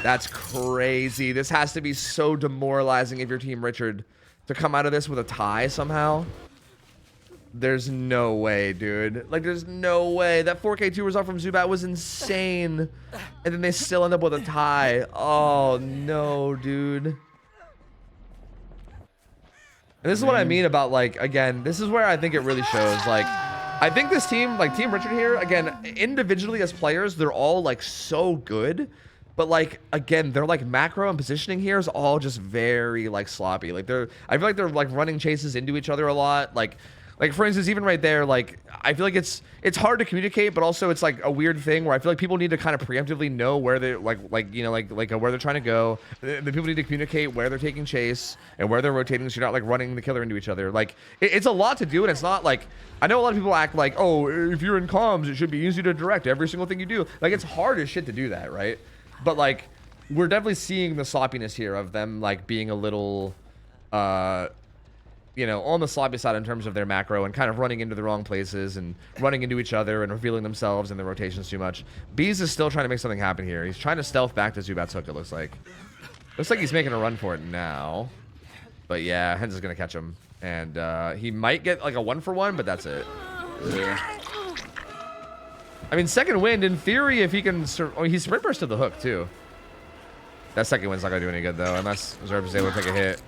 That's crazy. This has to be so demoralizing if you're Team Richard to come out of this with a tie somehow. There's no way, dude. Like, there's no way. That 4K2 result from Zubat was insane. And then they still end up with a tie. Oh, no, dude. And this is what I mean about, like, again, this is where I think it really shows. Like, I think this team, like, Team Richard here, again, individually as players, they're all, like, so good. But, like, again, they're, like, macro and positioning here is all just very, like, sloppy. Like, I feel like they're, like, running chases into each other a lot. Like, for instance, even right there, like, I feel like it's hard to communicate, but also it's like a weird thing where I feel like people need to kind of preemptively know where they're where they're trying to go. The people need to communicate where they're taking chase and where they're rotating, so you're not like running the killer into each other. Like, it's a lot to do, and it's not like, I know a lot of people act like, oh, if you're in comms, it should be easy to direct every single thing you do. Like, it's hard as shit to do that, right? But like, we're definitely seeing the sloppiness here of them like being a little, you know, on the sloppy side in terms of their macro and kind of running into the wrong places and running into each other and revealing themselves in the rotations too much. Bees is still trying to make something happen here. He's trying to stealth back to Zubat's hook, it looks like. Looks like he's making a run for it now. But yeah, Hens is going to catch him. And he might get like a 1-for-1, but that's it. Yeah. I mean, second wind, in theory, if he can... Oh, he sprint burst to the hook, too. That second wind's not going to do any good, though, unless Zerb is able to take a hit.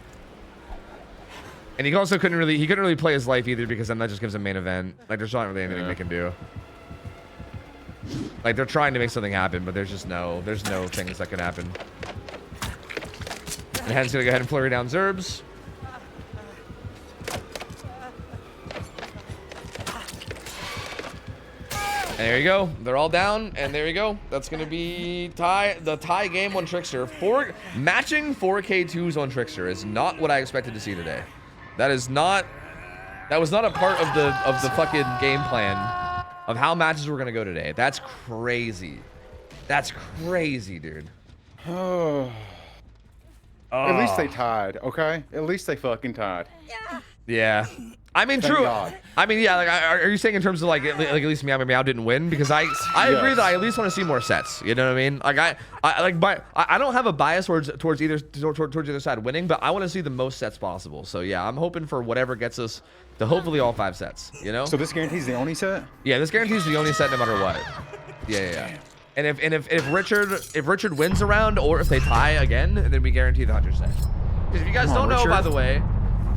And he also couldn't really play his life either, because then that just gives him main event. Like, there's not really anything they can do. Like, they're trying to make something happen, but there's no things that can happen. And Hen's going to go ahead and flurry down Zerbs. And there you go. They're all down, and there you go. That's going to be the tie game on Trickster. Matching 4K2s on Trickster is not what I expected to see today. That was not a part of the fucking game plan of how matches were going to go today. That's crazy. That's crazy, dude. Oh. At least they tied, okay? At least they fucking tied. Yeah. I mean, Thank true. God. I mean, yeah. Like, are you saying in terms of like at least Meow Meow Meow didn't win? Because I agree Yes. that I at least want to see more sets. You know what I mean? Like I don't have a bias towards either side winning, but I want to see the most sets possible. So yeah, I'm hoping for whatever gets us to hopefully all 5 sets. You know? So this guarantees the only set? Yeah, this guarantees the only set no matter what. Yeah. And if Richard wins a round or if they tie again, then we guarantee the 100 set. Because if you guys Come on, don't know, by Richard. the way,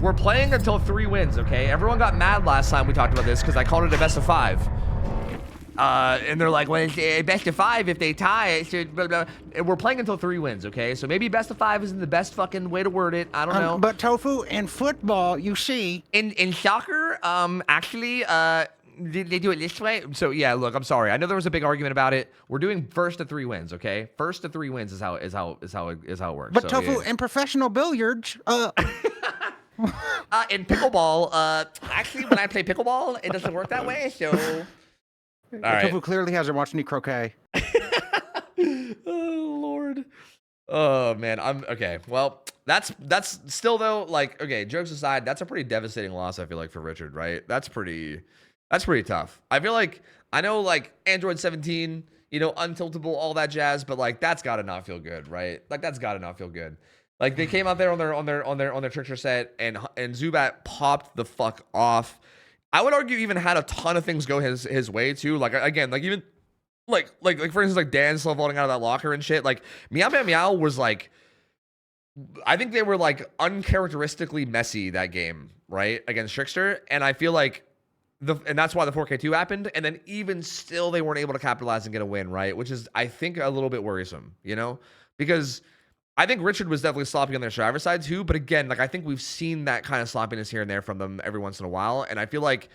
we're playing until 3 wins, okay? Everyone got mad last time we talked about this because I called it a best of 5. And they're like, well, it's a best of 5 if they tie. It should blah, blah. And we're playing until 3 wins, okay? So maybe best of 5 isn't the best fucking way to word it. I don't know. But Tofu, in football, you see. In soccer, actually, they do it this way. So yeah, look, I'm sorry. I know there was a big argument about it. We're doing first to 3 wins, okay? First to 3 wins is how it works. But So, Tofu, yeah. in professional billiards, In pickleball, actually, when I play pickleball, it doesn't work that way. So, all right. Tofu clearly hasn't watched any croquet. Oh Lord. Oh man, I'm okay. Well, that's still though. Like, okay, jokes aside, that's a pretty devastating loss. I feel like for Richard, right? That's pretty tough. I feel like I know like Android 17, you know, untiltable, all that jazz, but like that's gotta not feel good, right? Like that's gotta not feel good. Like they came out there on their Trickster set and Zubat popped the fuck off. I would argue even had a ton of things go his way too. Like again, like even like for instance, like Dan still falling out of that locker and shit. Like Meow Meow Meow was like, I think they were like uncharacteristically messy that game, right, against Trickster, and I feel like and that's why the 4K2 happened. And then even still, they weren't able to capitalize and get a win, right? Which is, I think, a little bit worrisome, you know, because I think Richard was definitely sloppy on their driver side too. But again, like I think we've seen that kind of sloppiness here and there from them every once in a while. And I feel like,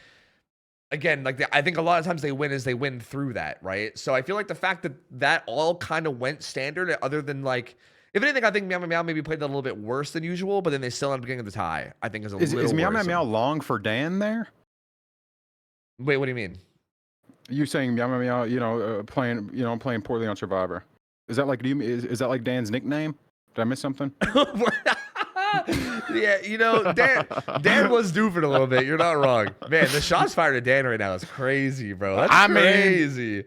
again, like I think a lot of times they win through that, right? So I feel like the fact that all kind of went standard, other than like, if anything, I think Meow Meow Meow maybe played that a little bit worse than usual, but then they still ended up getting the tie. I think is Is Meow Meow Meow long for Dan there? Wait, what do you mean? You saying Meow Meow Meow, playing poorly on Survivor? Is that like is that like Dan's nickname? Did I miss something? Yeah, you know, Dan was doofing a little bit. You're not wrong, man. The shots fired at Dan right now is crazy, bro. That's crazy.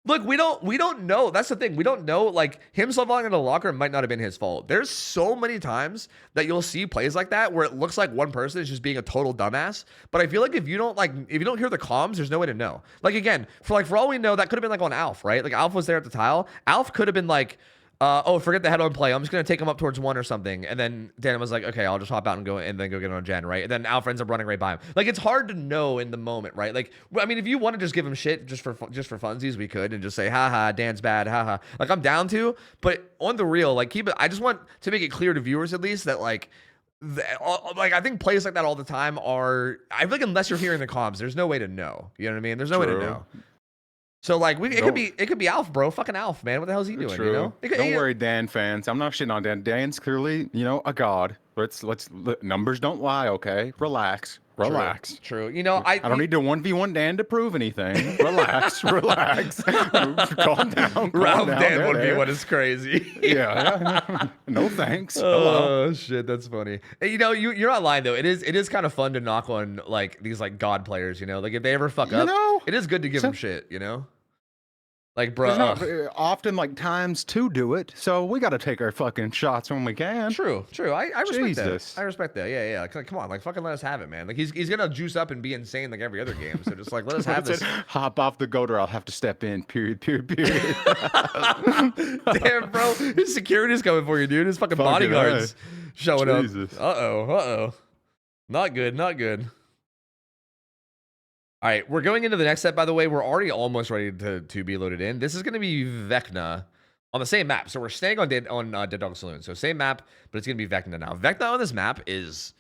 Look, we don't know. That's the thing. We don't know. Like him falling in the locker might not have been his fault. There's so many times that you'll see plays like that where it looks like one person is just being a total dumbass. But I feel like if you don't hear the comms, there's no way to know. Like again, for all we know, that could have been like on Alf, right? Like Alf was there at the tile. Alf could have been like, oh, forget the head-on play. I'm just going to take him up towards 1 or something. And then Dan was like, okay, I'll just hop out and then go get on Jen, right? And then Alf ends up running right by him. Like, it's hard to know in the moment, right? Like, I mean, if you want to just give him shit just for funsies, we could and just say, haha, Dan's bad, haha. Like, I'm down to, but on the real, like, I just want to make it clear to viewers at least that, like, I think plays like that all the time I feel like unless you're hearing the comms, there's no way to know. You know what I mean? There's no way to know. So like it could be Alf, bro. Fucking Alf, man. What the hell is he doing? True. You know? Don't worry, Dan fans. I'm not shitting on Dan. Dan's clearly, a god. Numbers don't lie, okay? Relax. Relax. True. You know, I don't need to 1v1 Dan to prove anything. Relax, relax. Calm down. Ralph down Dan there, would be there. what is crazy. Yeah. No thanks. Hello. Oh shit, that's funny. Hey, you know, you're not lying though. It is kind of fun to knock on like these like god players. You know, like if they ever fuck up, know, it is good to give them shit. You know, like bro. There's not often like times to do it, so we got to take our fucking shots when we can. True. I respect Jesus. that. I respect that. Yeah. Like, come on, like fucking let us have it, man. Like he's gonna juice up and be insane like every other game. So just like let us have this. Hop off the goat or I'll have to step in. Period. Damn, bro, his security's coming for you, dude. His fucking bodyguards showing Jesus. up. Uh-oh. Not good. All right, we're going into the next set, by the way. We're already almost ready to be loaded in. This is going to be Vecna on the same map. So we're staying on Dead Dog Saloon. So same map, but it's going to be Vecna now. Vecna on this map is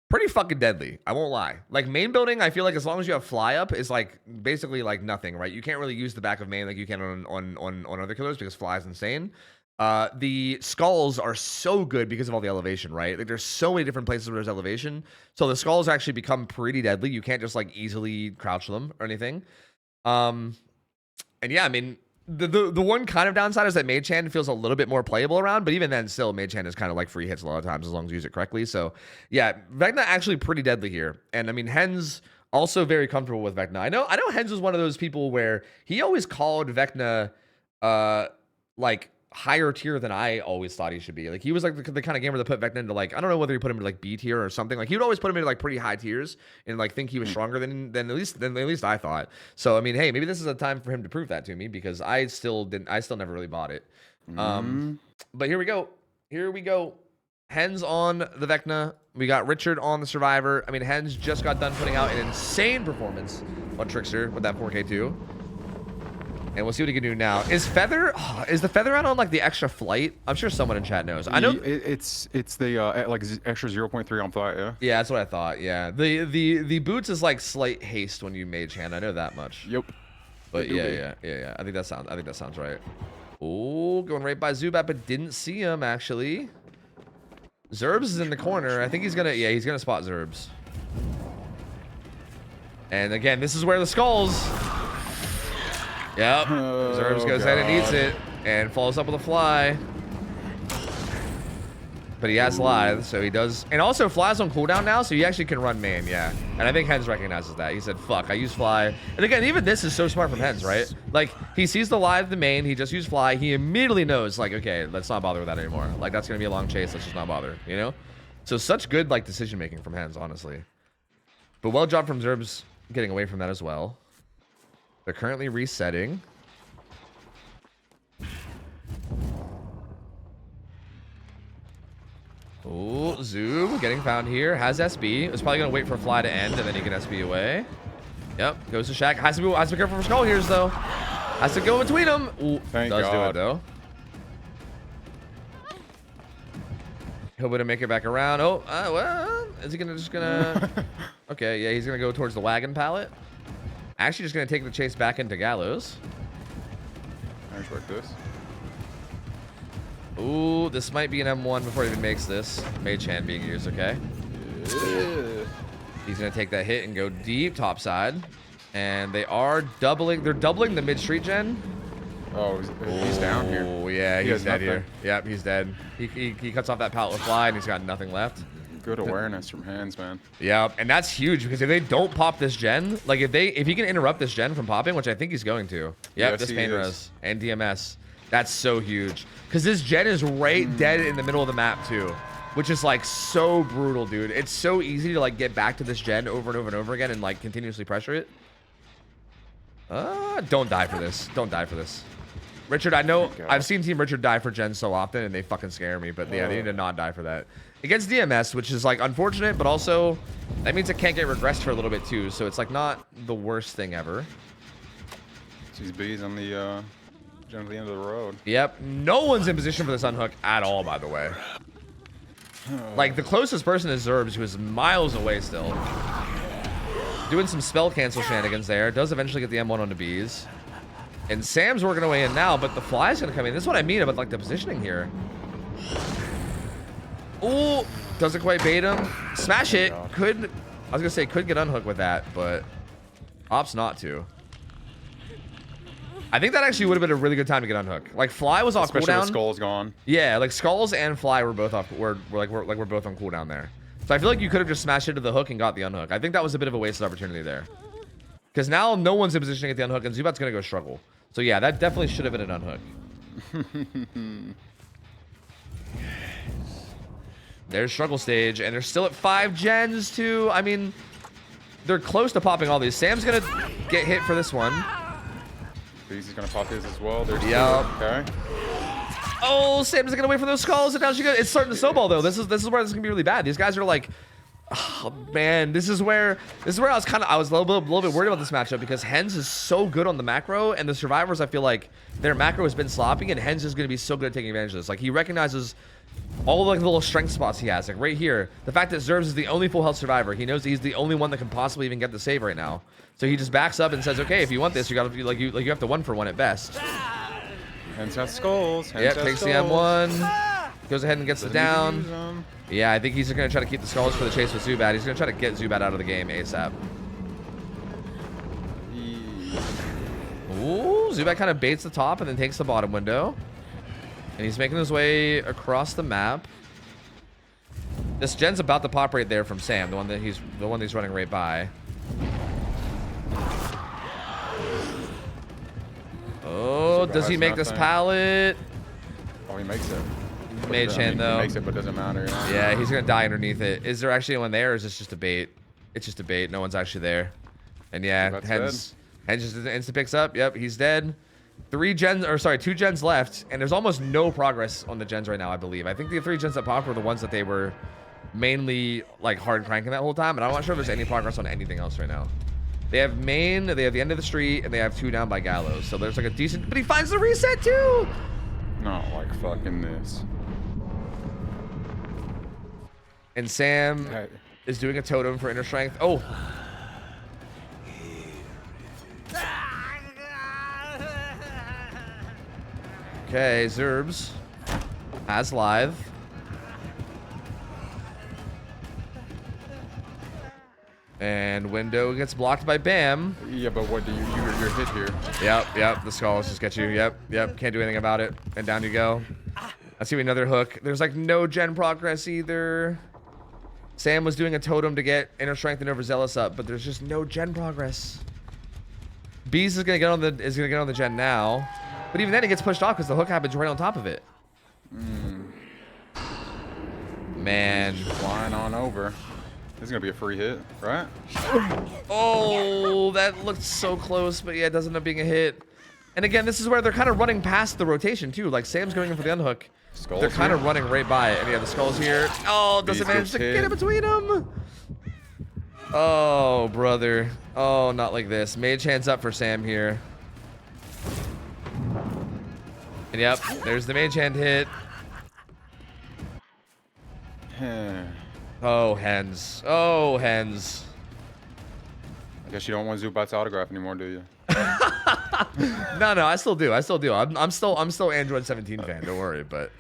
pretty fucking deadly. I won't lie. Like main building, I feel like as long as you have fly up, is like basically like nothing, right? You can't really use the back of main like you can on other killers because fly is insane. The skulls are so good because of all the elevation, right? Like there's so many different places where there's elevation. So the skulls actually become pretty deadly. You can't just like easily crouch them or anything. And yeah, I mean, the one kind of downside is that Mage Hand feels a little bit more playable around, but even then still Mage Hand is kind of like free hits a lot of times as long as you use it correctly. So yeah, Vecna actually pretty deadly here. And I mean, Hen's also very comfortable with Vecna. I know Hens was one of those people where he always called Vecna like higher tier than I always thought he should be. Like he was like the kind of gamer that put Vecna into like, I don't know whether he put him into like B tier or something. Like he would always put him into like pretty high tiers and like think he was stronger than at least I thought. So I mean, hey, maybe this is a time for him to prove that to me because I still never really bought it. But here we go. Hens on the Vecna. We got Richard on the Survivor. I mean, Hens just got done putting out an insane performance on Trickster with that 4K2. And we'll see what he can do now. Is the feather out on like the extra flight? I'm sure someone in chat knows. I know it's the like extra 0.3 on flight. Yeah. That's what I thought. Yeah. The boots is like slight haste when you Mage Hand. I know that much. Yep. But yeah. I think that sounds right. Oh, going right by Zubat, but didn't see him actually. Zerbs is in the corner. I think he's gonna spot Zerbs. And again, this is where the skulls. Yep. Zerbs goes ahead and eats it and follows up with a fly. But he has Lithe, so he does. And also, Fly's on cooldown now, so he actually can run main, yeah. And I think Hens recognizes that. He said, fuck, I use Fly. And again, even this is so smart from Hens, right? Like, he sees the Lithe, the main, he just used Fly. He immediately knows, like, okay, let's not bother with that anymore. Like, that's going to be a long chase. Let's just not bother, you know? So such good, like, decision-making from Hens, honestly. But well job from Zerbs getting away from that as well. They're currently resetting. Oh, Zoom getting found here. Has SB. It's probably going to wait for Fly to end, and then he can SB away. Yep, goes to Shaq. Has to be careful for Skull Here's, though. Has to go between them. Ooh, Thank does God. do it, though. He'll be able to make it back around. Oh, well, is he just gonna... Okay, yeah, he's going to go towards the wagon pallet. Actually, just going to take the chase back into Gallows. Nice work, this. Ooh, this might be an M1 before he even makes this. Mage Hand being used, okay? Yeah. He's going to take that hit and go deep top side. And they are doubling. They're doubling the mid-street gen. Oh, he's down here. Oh, yeah, He he's has dead nothing. here. Yep, he's dead. He cuts off that pallet with Fly, and he's got nothing left. Good awareness from Hands, man. Yeah, and that's huge because if they don't pop this gen, like if he can interrupt this gen from popping, which I think he's going to. Yep, Yes, this he pain is. res and DMS. That's so huge because this gen is right dead in the middle of the map too, which is like so brutal, dude. It's so easy to like get back to this gen over and over and over again and like continuously pressure it. Don't die for this. Don't die for this. Richard, I know I've seen Team Richard die for gens so often and they fucking scare me, but yeah, they need to not die for that. Against DMS, which is like unfortunate, but also that means it can't get regressed for a little bit too, so it's like not the worst thing ever. These bees on the jump to the end of the road. Yep, no one's in position for this unhook at all, by the way. Like the closest person is Zerbs, who is miles away still. Doing some spell cancel shenanigans there. Does eventually get the M1 onto bees. And Sam's working away in now, but the Fly's gonna come in. This is what I mean about like the positioning here. Ooh, doesn't quite bait him. Smash hit. Could I was gonna say could get unhooked with that, but opts not to. I think that actually would have been a really good time to get unhooked. Like Fly was off Especially with cooldown. Skull's gone. Yeah, like Skulls and Fly were both off. We're both on cooldown there. So I feel like you could have just smashed into the hook and got the unhook. I think that was a bit of a wasted opportunity there. Because now no one's in position to get the unhook, and Zubat's gonna go struggle. So yeah, that definitely should have been an unhook. There's struggle stage, and they're still at 5 gens too. I mean, they're close to popping all these. Sam's gonna get hit for this one. He's gonna pop his as well. There's Yep. two. Okay. Oh, Sam's gonna wait for those skulls, and now she goes. It's starting to snowball though. This is where this is gonna be really bad. These guys are like, oh man, this is where I was a little bit worried about this matchup because Hens is so good on the macro, and the survivors I feel like their macro has been sloppy, and Hens is gonna be so good at taking advantage of this. Like he recognizes all like the little strength spots he has. Like right here, the fact that Zerbs is the only full health survivor, he knows he's the only one that can possibly even get the save right now. So he just backs up and says, okay, if you want this, you gotta be like you have to 1-for-1 at best. Hens has skulls. Yep, takes the M1, goes ahead and gets the down. Yeah, I think he's gonna try to keep the skulls for the chase with Zubat. He's gonna try to get Zubat out of the game ASAP. Ooh, Zubat kind of baits the top and then takes the bottom window. And he's making his way across the map. This gen's about to pop right there from Sam, the one that he's running right by. Oh, does he make this pallet? Oh, he makes it. Mage hand though. He makes it, but doesn't matter. Yeah, he's gonna die underneath it. Is there actually anyone there, or is this just a bait? It's just a bait. No one's actually there. And yeah, Hens just instant picks up. Yep, he's dead. 2 gens left, and there's almost no progress on the gens right now, I believe. I think the 3 gens that popped were the ones that they were mainly like hard cranking that whole time, and I'm not sure if there's any progress on anything else right now. They have main, they have the end of the street, and they have 2 down by Gallows. So there's like a decent, but he finds the reset too. Not like fucking this. And Sam is doing a totem for inner strength. Oh. Okay, Zerbs has live. And window gets blocked by Bam. Yeah, but what do you're hit here? Yep, the skulls just get you. Yep, can't do anything about it. And down you go. I see another hook. There's like no gen progress either. Sam was doing a totem to get inner strength and overzealous up, but there's just no gen progress. Bees is gonna get on the gen now. But even then, it gets pushed off because the hook happens right on top of it. Man. Flying on over. This is going to be a free hit, right? Oh, that looked so close, but yeah, it doesn't end up being a hit. And again, this is where they're kind of running past the rotation, too. Like, Sam's going in for the unhook. They're kind of running right by it. And yeah, the skull's here. Oh, doesn't manage to get in between them. Oh, brother. Oh, not like this. Mage hands up for Sam here. And yep, there's the mage hand hit. Oh, Hens. Oh, Hens. I guess you don't want Zubat's autograph anymore, do you? No, I still do. I'm still Android 17 fan. Don't worry. But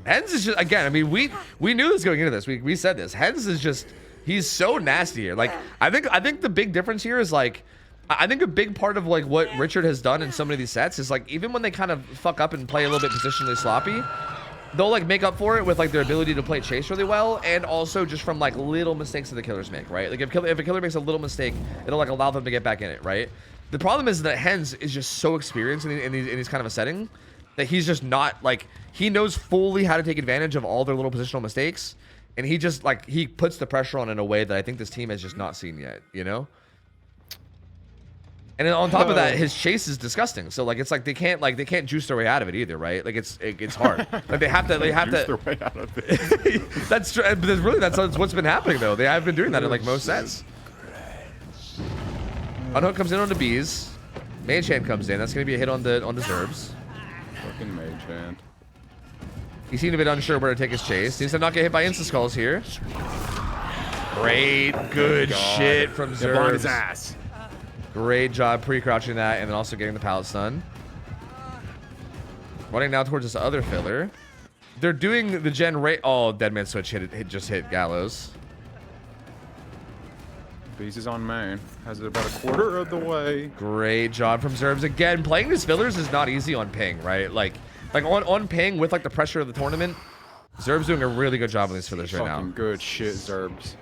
Hens is just, again, I mean, we knew this going into this. We said this. Hens is just, he's so nasty here. Like, I think the big difference here is like, I think a big part of like what Richard has done in so many of these sets is like, even when they kind of fuck up and play a little bit positionally sloppy, they'll like make up for it with like their ability to play chase really well, and also just from like little mistakes that the killers make, right? Like if a killer makes a little mistake, it'll like allow them to get back in it, right? The problem is that Hens is just so experienced in these kind of a setting that he's just not like, he knows fully how to take advantage of all their little positional mistakes, and he just like, he puts the pressure on in a way that I think this team has just not seen yet, you know? And then on top of that, his chase is disgusting. So like, it's like they can't juice their way out of it either, right? Like it's hard. Like they have to juice their way out of it. That's true. But that's what's been happening though. They have been doing that in like most sets. Unhook comes in on the bees. Mage hand comes in. That's gonna be a hit on the Zerbs. Fucking mage hand. He seemed a bit unsure where to take his chase. Seems to not get hit by insta skulls here. Great, good shit from Zerbs. Blind his ass. Great job pre-crouching that and then also getting the pallet stun. Running now towards this other filler. They're doing the gen rate. Oh, Deadman switch just hit Gallows. Bees is on main. Has it about a quarter of the way. Great job from Zerbs. Again, playing these fillers is not easy on ping, right? Like on ping with like the pressure of the tournament, Zerb's doing a really good job on these fillers right now. Fucking good shit, Zerbs.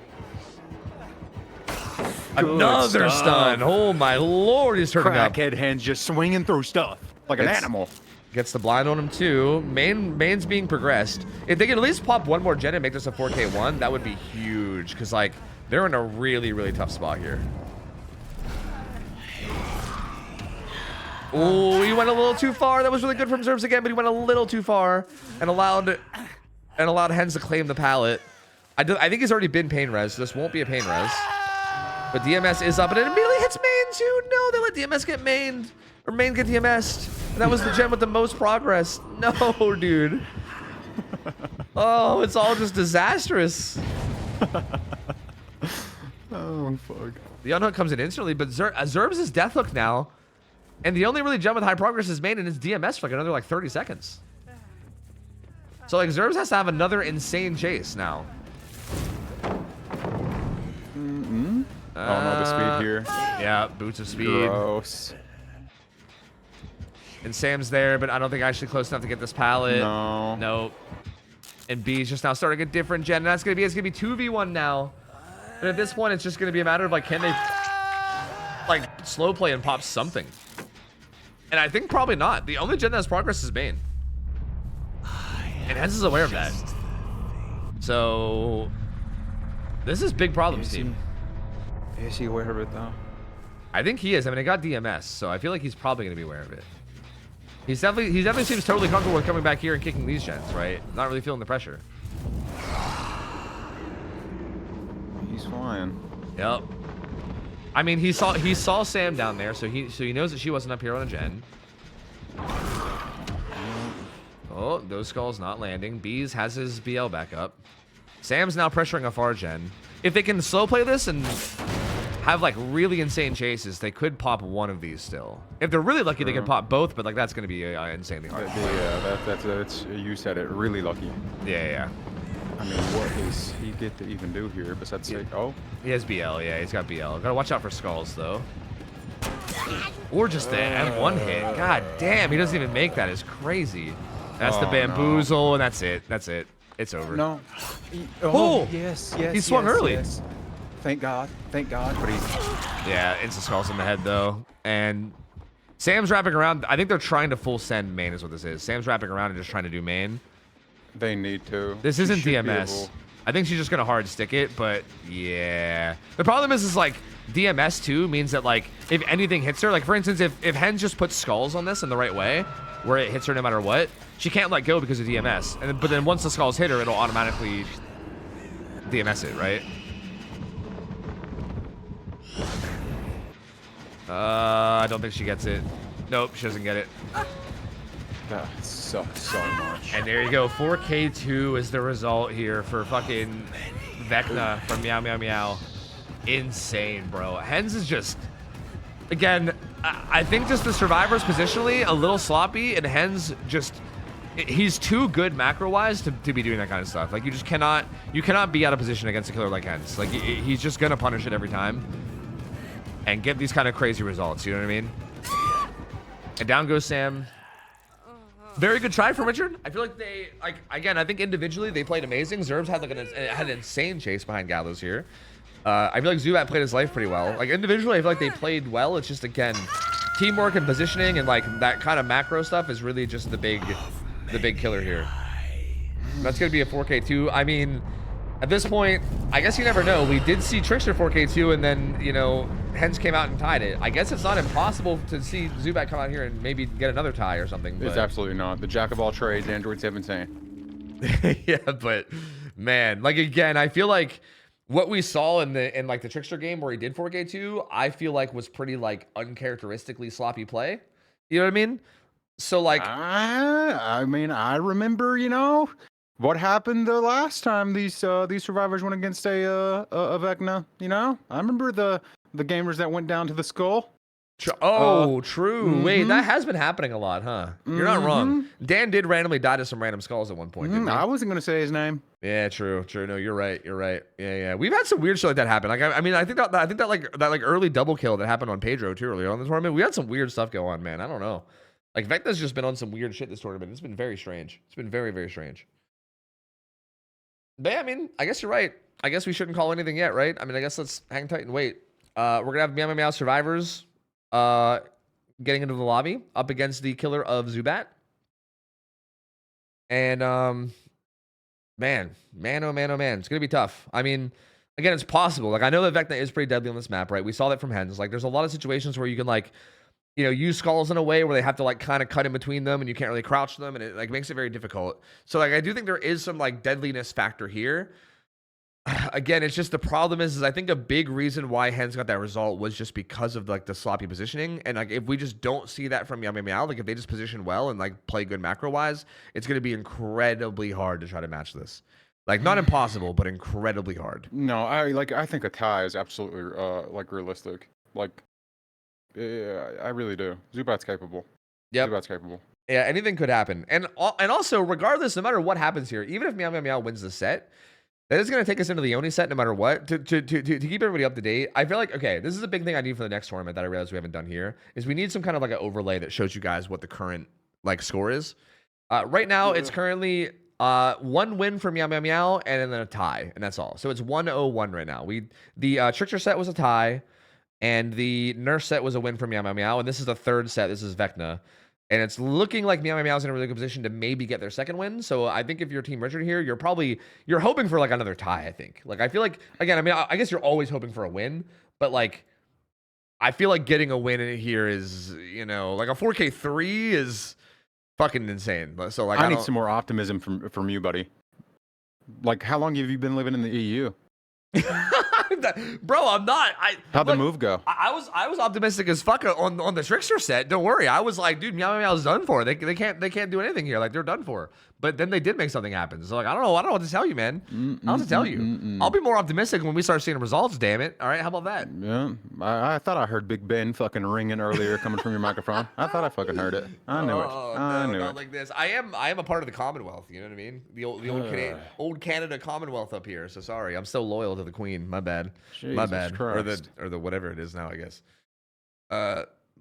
Another stun. Oh my lord, he's turning up. Crackhead hands just swinging through stuff like an It's- animal. Gets the blind on him too. Main's being progressed. If they could at least pop one more gen and make this a 4K1, that would be huge. Because like they're in a really, really tough spot here. Oh, he went a little too far. That was really good from Zerbs again, but he went a little too far and allowed Hens to claim the pallet. I think he's already been pain res, so this won't be a pain res. But DMS is up, and it immediately hits main too. No, they let DMS get mained. Or main get DMS'd. And that was the gem with the most progress. No, dude. Oh, it's all just disastrous. Oh, fuck. The unhook comes in instantly, but Zerbs is death hook now. And the only really gem with high progress is main, and it's DMS for like another like 30 seconds. So like Zerbs has to have another insane chase now. Oh no, the speed here. Yeah, boots of speed. Gross. And Sam's there, but I don't think actually close enough to get this pallet. No. Nope. And B's just now starting a different gen. And it's gonna be 2v1 now. And at this point, it's just gonna be a matter of like, can they like slow play and pop something? And I think probably not. The only gen that has progress is main. And Hens is aware of that. So this is big problems, team. Is he aware of it though? I think he is. I mean, it got DMS, so I feel like he's probably gonna be aware of it. He definitely seems totally comfortable with coming back here and kicking these gens, right? Not really feeling the pressure. He's flying. Yep. I mean, he saw Sam down there, so he knows that she wasn't up here on a gen. Oh, those skulls not landing. Bees has his BL back up. Sam's now pressuring a far gen. If they can slow play this and have like really insane chases, they could pop one of these still. If they're really lucky, they can pop both, but like that's gonna be insanely hard. Yeah, that's you said it. Really lucky. Yeah. I mean, what is he get to even do here besides say, oh? He has BL, yeah, he's got BL. Gotta watch out for skulls though. Or just the M1 hit. God damn, he doesn't even make that. It's crazy. That's the bamboozle, and that's it. That's it. It's over. No. Oh! Yes. He swung early. Yes. Thank God. Thank God. But he's Yeah, instant skulls in the head though. And Sam's wrapping around. I think they're trying to full send main is what this is. Sam's wrapping around and just trying to do main. They need to. This She isn't should be DMS. able- I think she's just gonna hard stick it, but yeah. The problem is like DMS too means that like if anything hits her, like for instance, if Hens just puts skulls on this in the right way, where it hits her no matter what, she can't let go because of DMS. But then once the skulls hit her, it'll automatically DMS it, right? I don't think she gets it. Nope, she doesn't get it. That sucks so much. And there you go. 4K2 is the result here for fucking Vecna from Meow Meow Meow. Insane, bro. Hens is just... Again, I think just the survivors positionally a little sloppy, and Hens just... He's too good macro-wise to be doing that kind of stuff. Like, you just cannot... You cannot be out of position against a killer like Hens. Like, he's just gonna punish it every time. And get these kind of crazy results, you know what I mean? And down goes Sam. Very good try from Richard. I feel like they, like, again, I think individually they played amazing. Zerbs had like had an insane chase behind Gallows here. I feel like Zubat played his life pretty well. Like individually, I feel like they played well. It's just, again, teamwork and positioning and like that kind of macro stuff is really just the big killer here. That's gonna be a 4K2. I mean, at this point, I guess you never know. We did see Trickster 4K2, and then, you know, Hens came out and tied it. I guess it's not impossible to see Zubat come out here and maybe get another tie or something. It's but... absolutely not. The jack of all trades, Android 17. Yeah, but man, like again, I feel like what we saw in like the Trickster game where he did 4K2, I feel like was pretty like uncharacteristically sloppy play. You know what I mean? So like, I mean, I remember, you know, what happened the last time these survivors went against a Vecna. You know, I remember the gamers that went down to the skull. True. Wait, that has been happening a lot, huh? You're not wrong. Dan did randomly die to some random skulls at one point. Didn't he? I wasn't gonna say his name. Yeah, true. No, you're right. Yeah. We've had some weird shit like that happen. Like, I mean, I think that like early double kill that happened on Pedro too earlier on the tournament. We had some weird stuff go on, man. I don't know. Like Vecna's just been on some weird shit this tournament. It's been very strange. It's been very, very strange. But yeah, I mean, I guess you're right. I guess we shouldn't call anything yet, right? I mean, I guess let's hang tight and wait. We're gonna have Meow Meow Meow survivors getting into the lobby up against the killer of Zubat. And man, oh man, it's gonna be tough. I mean, again, it's possible. Like, I know that Vecna is pretty deadly on this map, right? We saw that from Hens. Like, there's a lot of situations where you can, like, you know, use skulls in a way where they have to, like, kind of cut in between them and you can't really crouch them, and it, like, makes it very difficult. So, like, I do think there is some, like, deadliness factor here. Again, it's just the problem is I think a big reason why Hens got that result was just because of, like, the sloppy positioning. And, like, if we just don't see that from Meow Meow Meow, like, if they just position well and, like, play good macro-wise, it's going to be incredibly hard to try to match this. Like, not impossible, but incredibly hard. No, I think a tie is absolutely like realistic. Like, yeah, I really do. Zubat's capable. Yep. Zubat's capable. Yeah, anything could happen. And also, regardless, no matter what happens here, even if Meow Meow Meow wins the set, that is going to take us into the Oni set no matter what. To keep everybody up to date, I feel like, okay, this is a big thing I need for the next tournament that I realize we haven't done here, is we need some kind of like an overlay that shows you guys what the current like score is. Right now, it's currently 1 win for Meow Meow Meow and then a tie, and that's all. So it's 1-0-1 right now. The Trickster set was a tie, and the Nurse set was a win for Meow Meow Meow, and this is the third set. This is Vecna. And it's looking like Meow Meow Meow's in a really good position to maybe get their second win. So I think if you're Team Richard here, you're hoping for like another tie, I think. Like, I feel like, again, I mean, I guess you're always hoping for a win, but like, I feel like getting a win in here is, you know, like a 4K3 is fucking insane. So like, I need some more optimism from you, buddy. Like, how long have you been living in the EU? Bro, I'm not. How'd the move go? I was optimistic as fuck on the Trickster set. Don't worry. I was like, dude, Meow Meow Meow's done for. They can't do anything here. Like, they're done for. But then they did make something happen. So like, I don't know what to tell you, man. I don't know what to tell you. I'll be more optimistic when we start seeing results. Damn it. All right, how about that? Yeah, I thought I heard Big Ben fucking ringing earlier coming from your microphone. I thought I fucking heard it. I knew it. I knew not it. Like this. I am a part of the Commonwealth. You know what I mean? The old Canada Commonwealth up here. So sorry, I'm still loyal to the Queen. My bad. Jesus My bad. Christ. Or the whatever it is now, I guess.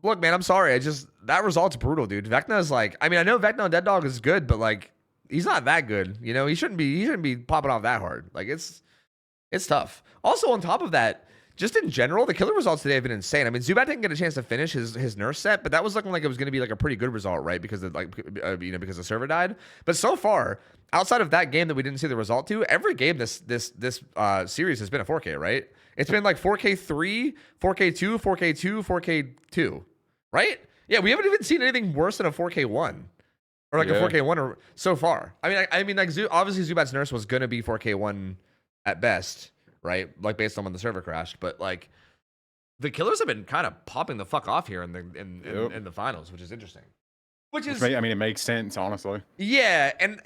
Look, man, I'm sorry. That result's brutal, dude. Vecna's like, I mean, I know Vecna on Dead Dog is good, but like, he's not that good. You know, he shouldn't be popping off that hard. Like, it's tough. Also, on top of that, just in general, the killer results today have been insane. I mean, Zubat didn't get a chance to finish his Nurse set, but that was looking like it was going to be like a pretty good result, right? Because of, like, because the server died. But so far, outside of that game that we didn't see the result to, every game this series has been a 4K, right? It's been like 4K3, 4K2, 4K2, 4K2, right? Yeah, we haven't even seen anything worse than a 4K1 or like a 4K1 or so far. I mean, like obviously Zubat's Nurse was gonna be 4K1 at best, right? Like based on when the server crashed, but like the killers have been kind of popping the fuck off here in the finals, which is interesting. I mean, it makes sense, honestly. Yeah, and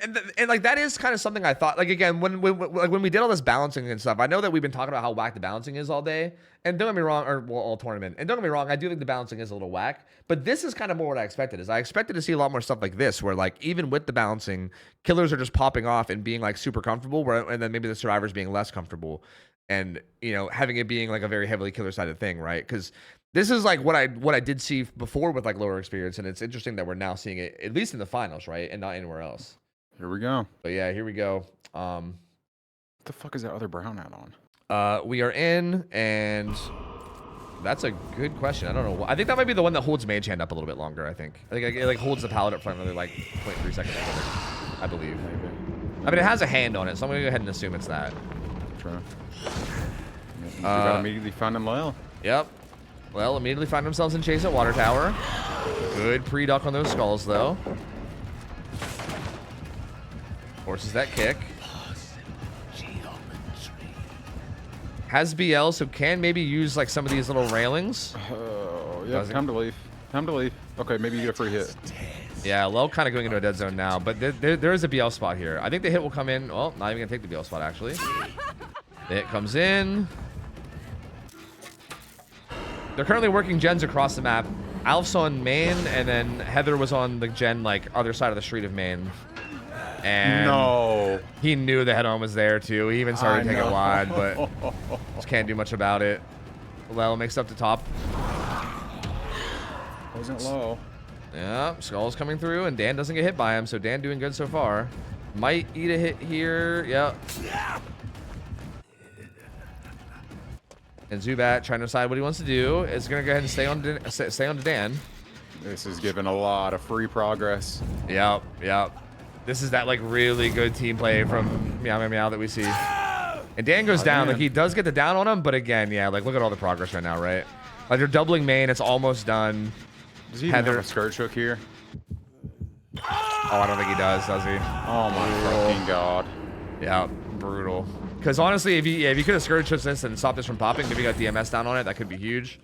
like that is kind of something I thought. Like again, when we did all this balancing and stuff, I know that we've been talking about how whack the balancing is all day. And don't get me wrong, all tournament. And don't get me wrong, I do think the balancing is a little whack. But this is kind of more what I expected. Is I expected to see a lot more stuff like this, where like even with the balancing, killers are just popping off and being like super comfortable, and then maybe the survivors being less comfortable, and you know having it being like a very heavily killer sided thing, right? Because this is like what I did see before with like lower experience, and it's interesting that we're now seeing it at least in the finals, right, and not anywhere else. Here we go. But yeah, here we go. What the fuck is that other brown hat on? We are in, and that's a good question. I don't know. I think that might be the one that holds Mage Hand up a little bit longer. I think it like holds the pallet up for another like 0.3 seconds. I believe. Maybe. I mean, it has a hand on it, so I'm gonna go ahead and assume it's that. True. You gotta immediately find him loyal. Yep. Well, immediately find themselves in chase at Water Tower. Good pre-duck on those skulls, though. Forces that kick. Has BL, so can maybe use like some of these little railings. Oh, yeah, time to leave. Time to leave. Okay, maybe you get a free hit. Yeah, low kind of going into a dead zone now, but there is a BL spot here. I think the hit will come in. Well, not even going to take the BL spot, actually. The hit comes in. They're currently working gens across the map. Alf's on main, and then Heather was on the gen like other side of the street of main. And No. he knew the head-on was there too. He even started to take it wide, but just can't do much about it. Lel makes up to top. Wasn't low. Yeah, Skull's coming through, and Dan doesn't get hit by him, so Dan doing good so far. Might eat a hit here. Yep. And Zubat trying to decide what he wants to do. Is going to go ahead and stay on to Dan. This is giving a lot of free progress. Yep, yep. This is that like really good team play from Meow Meow Meow that we see. And Dan goes down. Like he does get the down on him, but again, yeah, like look at all the progress right now, right? Like they're doubling main. It's almost done. Does he even have a Scourge Hook here? Oh, I don't think he does he? Oh my fucking god. Yeah, brutal. Because honestly, if he could have Scourge Hooked this and stopped this from popping, maybe got DMS down on it, that could be huge.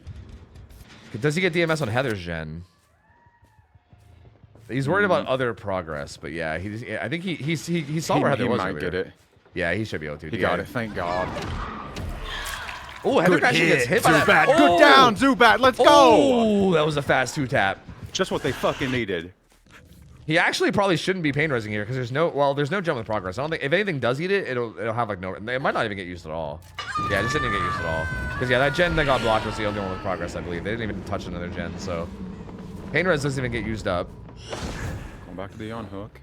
Does he get DMS on Heather's gen? He's worried about other progress, but yeah, I think he saw where Heather was might earlier. get it. Yeah, he should be able to. He got it, thank God. Oh, Heather actually gets hit by Zubat, that. good Oh! down, Zubat, let's go! Oh, that was a fast 2-tap. Just what they fucking needed. He actually probably shouldn't be pain resing here because there's no gem with progress. I don't think if anything does eat it, it'll have like no. It might not even get used at all. Yeah, it just didn't get used at all. Because yeah, that gen that got blocked was the only one with progress, I believe. They didn't even touch another gen, so pain res doesn't even get used up. Going back to the on hook.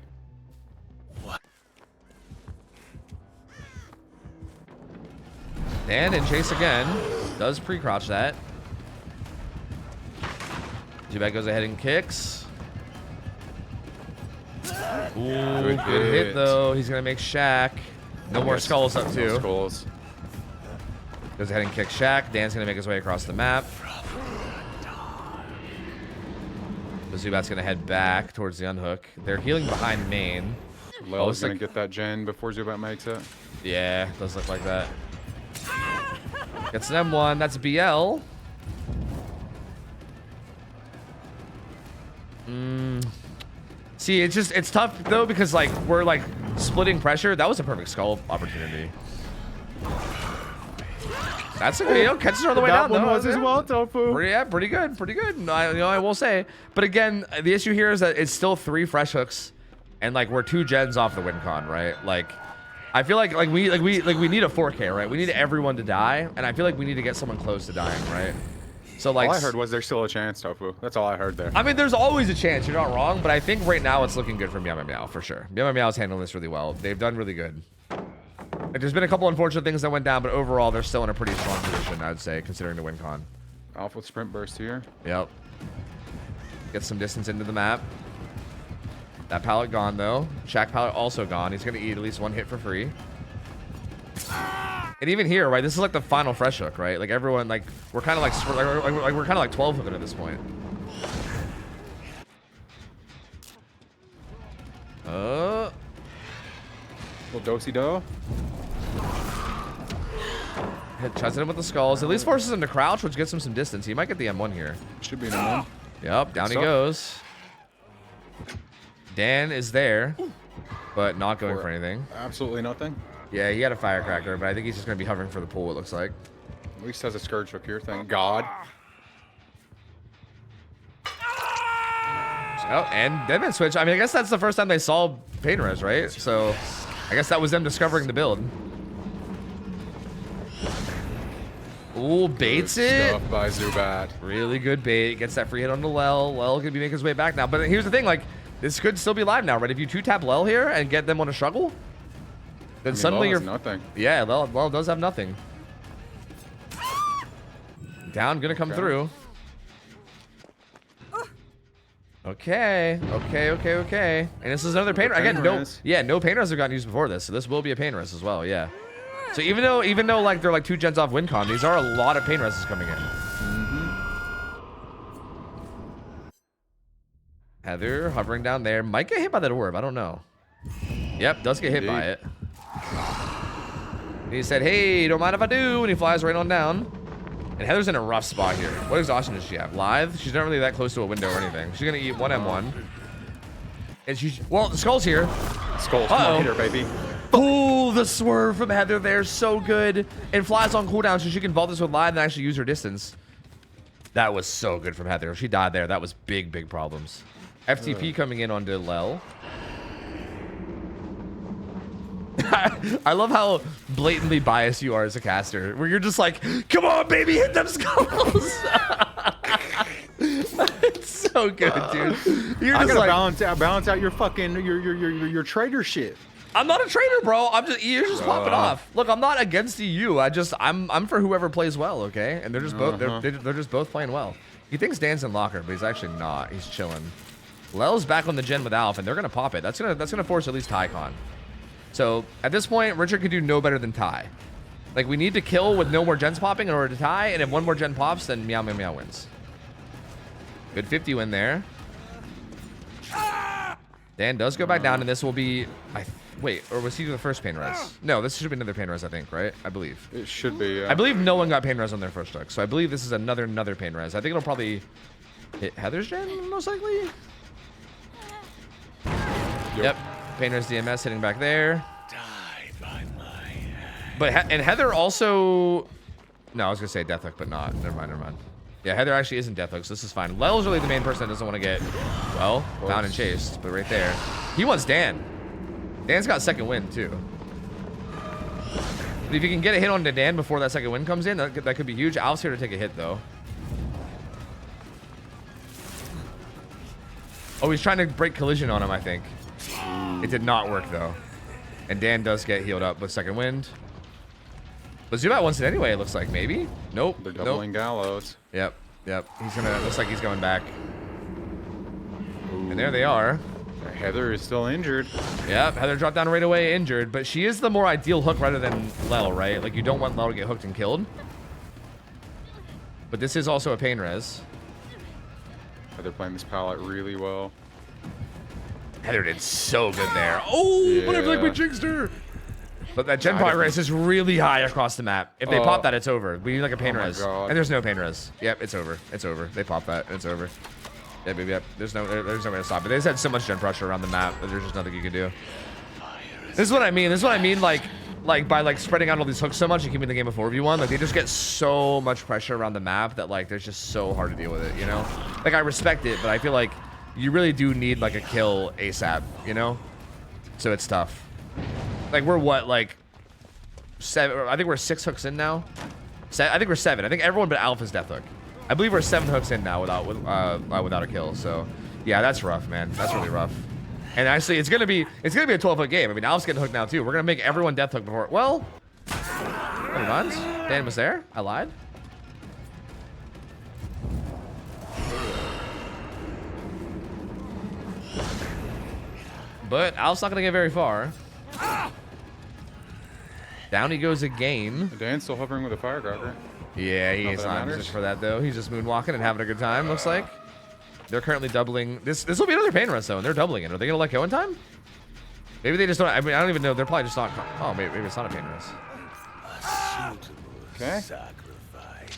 And in chase again, does pre-crouch that. Zubat goes ahead and kicks. Ooh, good hit though. He's gonna make Shaq. No more skulls up too. Skulls. Goes ahead and kicks Shaq. Dan's gonna make his way across the map. The Zubat's gonna head back towards the unhook. They're healing behind main. Lel's gonna get that gen before Zubat makes it. Yeah, does look like that. Gets an M1. That's BL. See, it's tough though because like we're like splitting pressure. That was a perfect skull opportunity. That's a good, catches her on the way down. That one though. was as well, Tofu. Pretty good. I will say. But again, the issue here is that it's still 3 fresh hooks, and like we're 2 gens off the win con, right? Like, I feel like we need a 4K, right? We need everyone to die, and I feel like we need to get someone close to dying, right? So like, All I heard was there's still a chance, Tofu. That's all I heard there. I mean, there's always a chance. You're not wrong, but I think right now it's looking good for Meow Meow Meow for sure. Meow Meow Meow's handling this really well. They've done really good. Like, there's been a couple unfortunate things that went down, but overall they're still in a pretty strong position, I'd say, considering the win con. Off with sprint burst here. Yep. Get some distance into the map. That pallet gone though. Shaq pallet also gone. He's gonna eat at least 1 hit for free. And even here, right? This is like the final fresh hook, right? Like everyone, like we're kind of like we're kind of like 12 hooking at this point. Little dosey-do. Chuds him with the skulls. At least forces him to crouch, which gets him some distance. He might get the M1 here. Should be an M1. Yep, down he goes. Dan is there, but not going for anything. Absolutely nothing. Yeah, he had a firecracker, but I think he's just going to be hovering for the pool, it looks like. At least has a Scourge Hook here, thank God. Oh, and Deadman switch. I mean, I guess that's the first time they saw Pain Res, right? So I guess that was them discovering the build. Ooh, baits Good it. stuff by Zubat. Really good bait. Gets that free hit onto Lel. Lel could be making his way back now. But here's the thing, like, this could still be live now, right? If you 2-tap Lel here and get them on a struggle, then suddenly Lel you're... has nothing. Yeah, Lel does have nothing. Down, gonna come through. Okay. And this is another pain res. Again, no pain res have gotten used before this, so this will be a pain res as well, yeah. So even though like they're like 2 gens off win con, these are a lot of pain reses coming in. Heather hovering down there. Might get hit by that orb, I don't know. Yep, does get hit by it. And he said, hey, don't mind if I do, and he flies right on down. And Heather's in a rough spot here. What exhaustion does she have? Live? She's not really that close to a window or anything. She's gonna eat 1 M1. And she's, well, the skull's here. Skulls, come on, hit her, baby. Oh, the swerve from Heather there, so good. And flies on cooldown, so she can vault this with live and actually use her distance. That was so good from Heather. If she died there, that was big problems. FTP coming in onto Lel. I love how blatantly biased you are as a caster, where you're just like, come on, baby, hit them skulls. It's so good, dude. You're I just gotta like, balance out your fucking your traitor shit. I'm not a traitor, bro. You're just popping off. Look, I'm not against EU. I'm for whoever plays well, okay? And they're just both they're just both playing well. He thinks Dan's in locker, but he's actually not. He's chilling. Lel's back on the gen with Alf, and they're gonna pop it. That's gonna force at least Tycon. So at this point, Richard could do no better than Ty. Like, we need to kill with no more gens popping in order to tie, and if one more gen pops, then Meow Meow Meow wins. Good 50 win there. Dan does go back down, and this will be... Wait, or was he the first pain res? No, this should be another pain res, I think, right? I believe. It should be, yeah. I believe no one got pain res on their first hook, so I believe this is another pain res. I think it'll probably hit Heather's gen, most likely. Yep. Pain res DMS hitting back there. But and Heather also... No, I was going to say death hook, but not. Never mind. Yeah, Heather actually isn't death hook, so this is fine. Lel's really the main person that doesn't want to get, well, found and chased. But right there, he wants Dan. Dan's got second win, too. But if you can get a hit on Dan before that second win comes in, that could be huge. Alf's here to take a hit, though. Oh, he's trying to break collision on him, I think. It did not work, though. And Dan does get healed up with second wind. But Zubat wants it anyway, it looks like. Maybe? Nope. They're doubling Gallows. Yep. He's gonna... Looks like he's going back. Ooh. And there they are. Heather is still injured. Yep, Heather dropped down right away injured, but she is the more ideal hook rather than Lel, right? Like, you don't want Lel to get hooked and killed. But this is also a pain res. Heather playing this palette really well. Heather did so good there. Oh, yeah. but I feel like we jinxed her. But that gen pot res is really high across the map. If they pop that, it's over. We need like a pain res. God. And there's no pain res. Yep, it's over. It's over. They pop that, and it's over. Yeah, baby, yep. There's no way to stop it. They just had so much gen pressure around the map that there's just nothing you can do. This is what I mean. Like by like spreading out all these hooks so much and keeping the game a 4v1, like they just get so much pressure around the map that like there's just so hard to deal with it, you know? Like I respect it, but I feel like you really do need like a kill ASAP, you know? So it's tough. Like we're what, like 7? I think we're 6 hooks in now. I think we're 7. I think everyone but Alpha's death hook. I believe we're 7 hooks in now without a kill. So yeah, that's rough, man. That's really rough. And actually, it's gonna be a 12-hook game. I mean, Alf's getting hooked now too. We're gonna make everyone death hook before. Well, never mind. Dan was there. I lied. But Alf's not gonna get very far. Down he goes again. Dan's still hovering with a firecracker. Yeah, he is not in position for that though. He's just moonwalking and having a good time. Looks like. They're currently doubling. This will be another pain run, though, and they're doubling it. Are they going to let go in time? Maybe they just don't. I mean, I don't even know. They're probably just not. Oh, maybe it's not a pain run. Okay.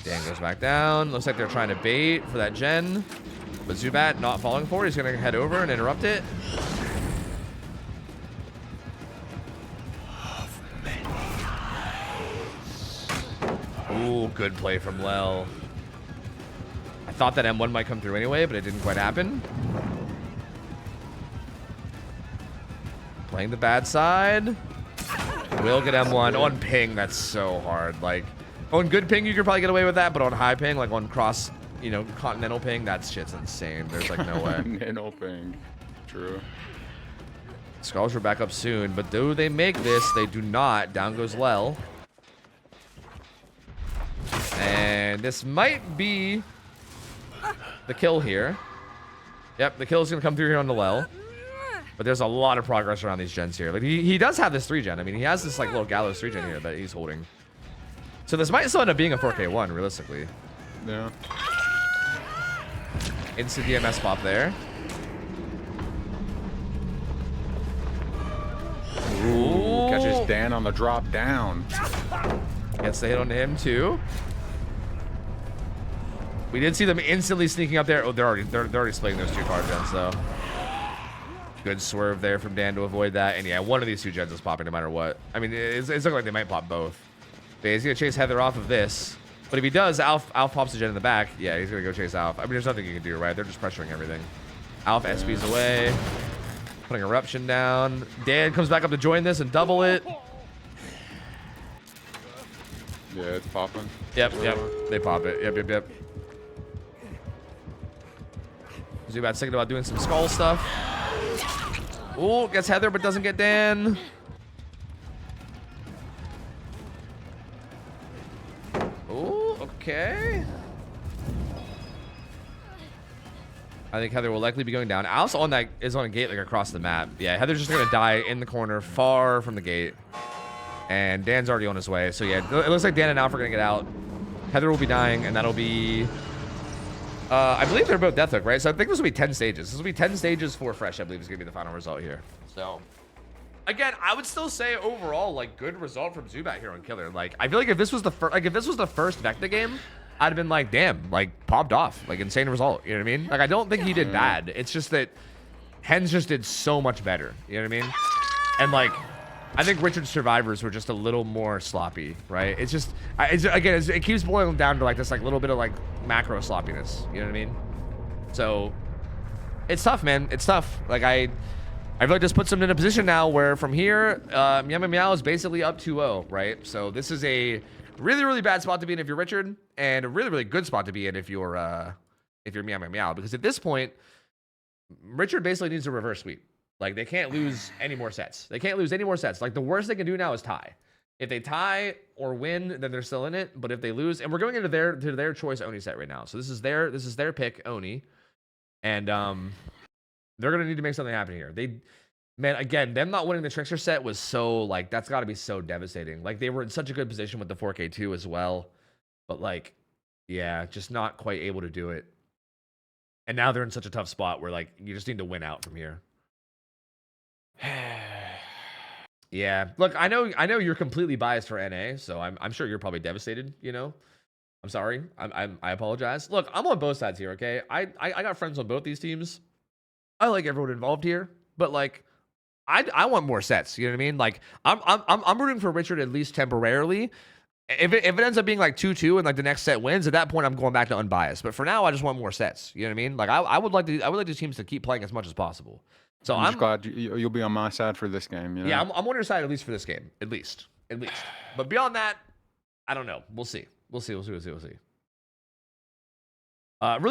Dan goes back down. Looks like they're trying to bait for that gen. But Zubat not falling for it. He's going to head over and interrupt it. Ooh, good play from Lel. I thought that M1 might come through anyway, but it didn't quite happen. Playing the bad side. Will get M1 on ping. That's so hard. Like on good ping, you could probably get away with that, but on high ping, like on cross, you know, continental ping, that shit's insane. There's like no way. Continental ping. True. Skulls are back up soon, but do they make this? They do not. Down goes Lel. And this might be the kill here. Yep, the kill is going to come through here on the Lel. But there's a lot of progress around these gens here. Like he does have this 3-gen. I mean, he has this like little Gallows 3-gen here that he's holding. So this might still end up being a 4K1, realistically. Yeah. Instant DMS pop there. Ooh, catches Dan on the drop down. Gets the hit onto him too. We did see them instantly sneaking up there. Oh, they're already splitting those 2 card gens though. Good swerve there from Dan to avoid that. And yeah, one of these 2 gens is popping no matter what. I mean, it's looking like they might pop both. But he's gonna chase Heather off of this. But if he does, Alf pops the gen in the back. Yeah, he's going to go chase Alf. I mean, there's nothing you can do, right? They're just pressuring everything. Alf SP's away. Putting Eruption down. Dan comes back up to join this and double it. Yeah, it's popping. Yep. They pop it. Yep. Zubat's thinking about doing some skull stuff. Ooh, gets Heather but doesn't get Dan. Ooh, okay. I think Heather will likely be going down. Alice is on a gate like across the map. Yeah, Heather's just gonna die in the corner far from the gate. And Dan's already on his way. So yeah, it looks like Dan and Alf are gonna get out. Heather will be dying, and that'll be I believe they're both Deathhook, right? So I think this will be 10 stages. This will be 10 stages for Fresh, I believe, is gonna be the final result here. So again, I would still say overall, like, good result from Zubat here on Killer. Like, I feel like if this was the first, like, if this was the first Vecna game, I'd have been like, damn, like, popped off, like, insane result. You know what I mean? Like, I don't think he did bad. It's just that Hens just did so much better. You know what I mean? And like, I think Richard's survivors were just a little more sloppy, right? It's just, it keeps boiling down to like this, like, little bit of like macro sloppiness. You know what I mean? So it's tough, man. It's tough. Like, I feel like this puts him in a position now where from here, Meow is basically up 2-0, right? So this is a really, really bad spot to be in if you're Richard, and a really, really good spot to be in if you're Meow. Because at this point, Richard basically needs a reverse sweep. Like, they can't lose any more sets. They can't lose any more sets. Like, the worst they can do now is tie. If they tie or win, then they're still in it. But if they lose, and we're going into their choice Oni set right now. So this is their pick, Oni. And they're gonna need to make something happen here. Man, again, them not winning the Trickster set was so, like, that's got to be so devastating. Like, they were in such a good position with the 4K2 as well, but like, yeah, just not quite able to do it. And now they're in such a tough spot where, like, you just need to win out from here. Yeah, look, I know you're completely biased for NA, so I'm sure you're probably devastated. You know, I'm sorry. I apologize. Look, I'm on both sides here. Okay, I got friends on both these teams. I like everyone involved here, but like, I want more sets. You know what I mean? Like, I'm rooting for Richard at least temporarily. If it ends up being like 2-2 and like the next set wins, at that point I'm going back to unbiased. But for now, I just want more sets. You know what I mean? Like, I would like the teams to keep playing as much as possible. So I'm just glad you'll be on my side for this game. You know? Yeah, I'm on your side at least for this game, at least. But beyond that, I don't know. We'll see. Really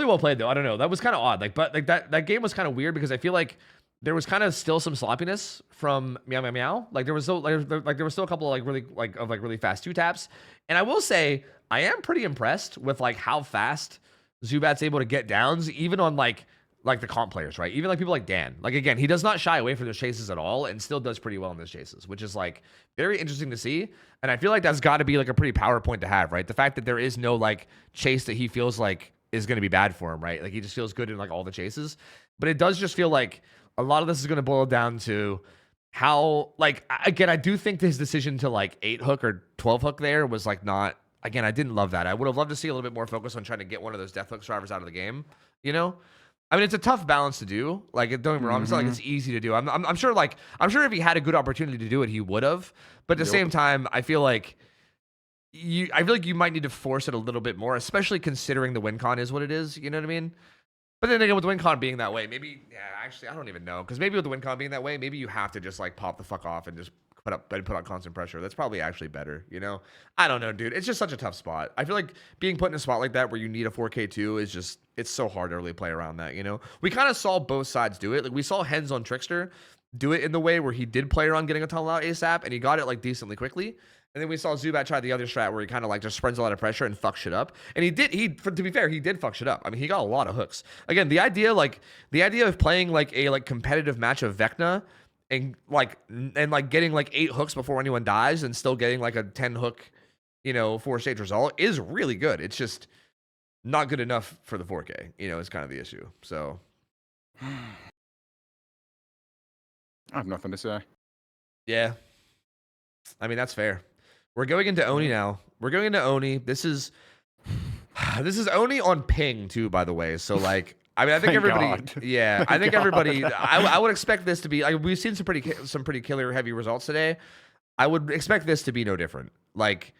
well played though. I don't know. That was kind of odd. Like, but like that game was kind of weird because I feel like there was kind of still some sloppiness from Meow. Like there was still a couple of really fast 2-taps. And I will say I am pretty impressed with like how fast Zubat's able to get downs, even on like the comp players, right? Even like people like Dan. Like, again, he does not shy away from those chases at all and still does pretty well in those chases, which is like very interesting to see. And I feel like that's got to be like a pretty power point to have, right? The fact that there is no like chase that he feels like is going to be bad for him, right? Like, he just feels good in like all the chases. But it does just feel like a lot of this is going to boil down to how, like, again, I do think his decision to like 8 hook or 12 hook there was like not, again, I didn't love that. I would have loved to see a little bit more focus on trying to get one of those death hook drivers out of the game, you know? I mean, it's a tough balance to do. Like, don't get me wrong, it's not like it's easy to do. I'm sure if he had a good opportunity to do it, he would have. But at the same time, I feel like you might need to force it a little bit more, especially considering the win con is what it is. You know what I mean? But then again, with the win con being that way, maybe, yeah, actually, I don't even know. Because maybe with the win con being that way, maybe you have to just like pop the fuck off and just put on constant pressure. That's probably actually better, you know? I don't know, dude. It's just such a tough spot. I feel like being put in a spot like that where you need a 4K2 is just, it's so hard to really play around that, you know? We kind of saw both sides do it. Like, we saw Hens on Trickster do it in the way where he did play around getting a tunnel out ASAP, and he got it like decently quickly. And then we saw Zubat try the other strat where he kind of like just spreads a lot of pressure and fucks shit up. And to be fair, he did fuck shit up. I mean, he got a lot of hooks. Again, the idea of playing like a like competitive match of Vecna and getting like 8 hooks before anyone dies and still getting like a 10 hook, you know, 4-stage result is really good. It's just not good enough for the 4K, you know, is kind of the issue. So I have nothing to say. yeah, I mean, that's fair. We're going into Oni now. This is Oni on ping too, by the way. So like, I mean, I think Thank everybody, God. yeah, I think everybody, I would expect this to be, like, we've seen some pretty killer heavy results today. I would expect this to be no different. Like,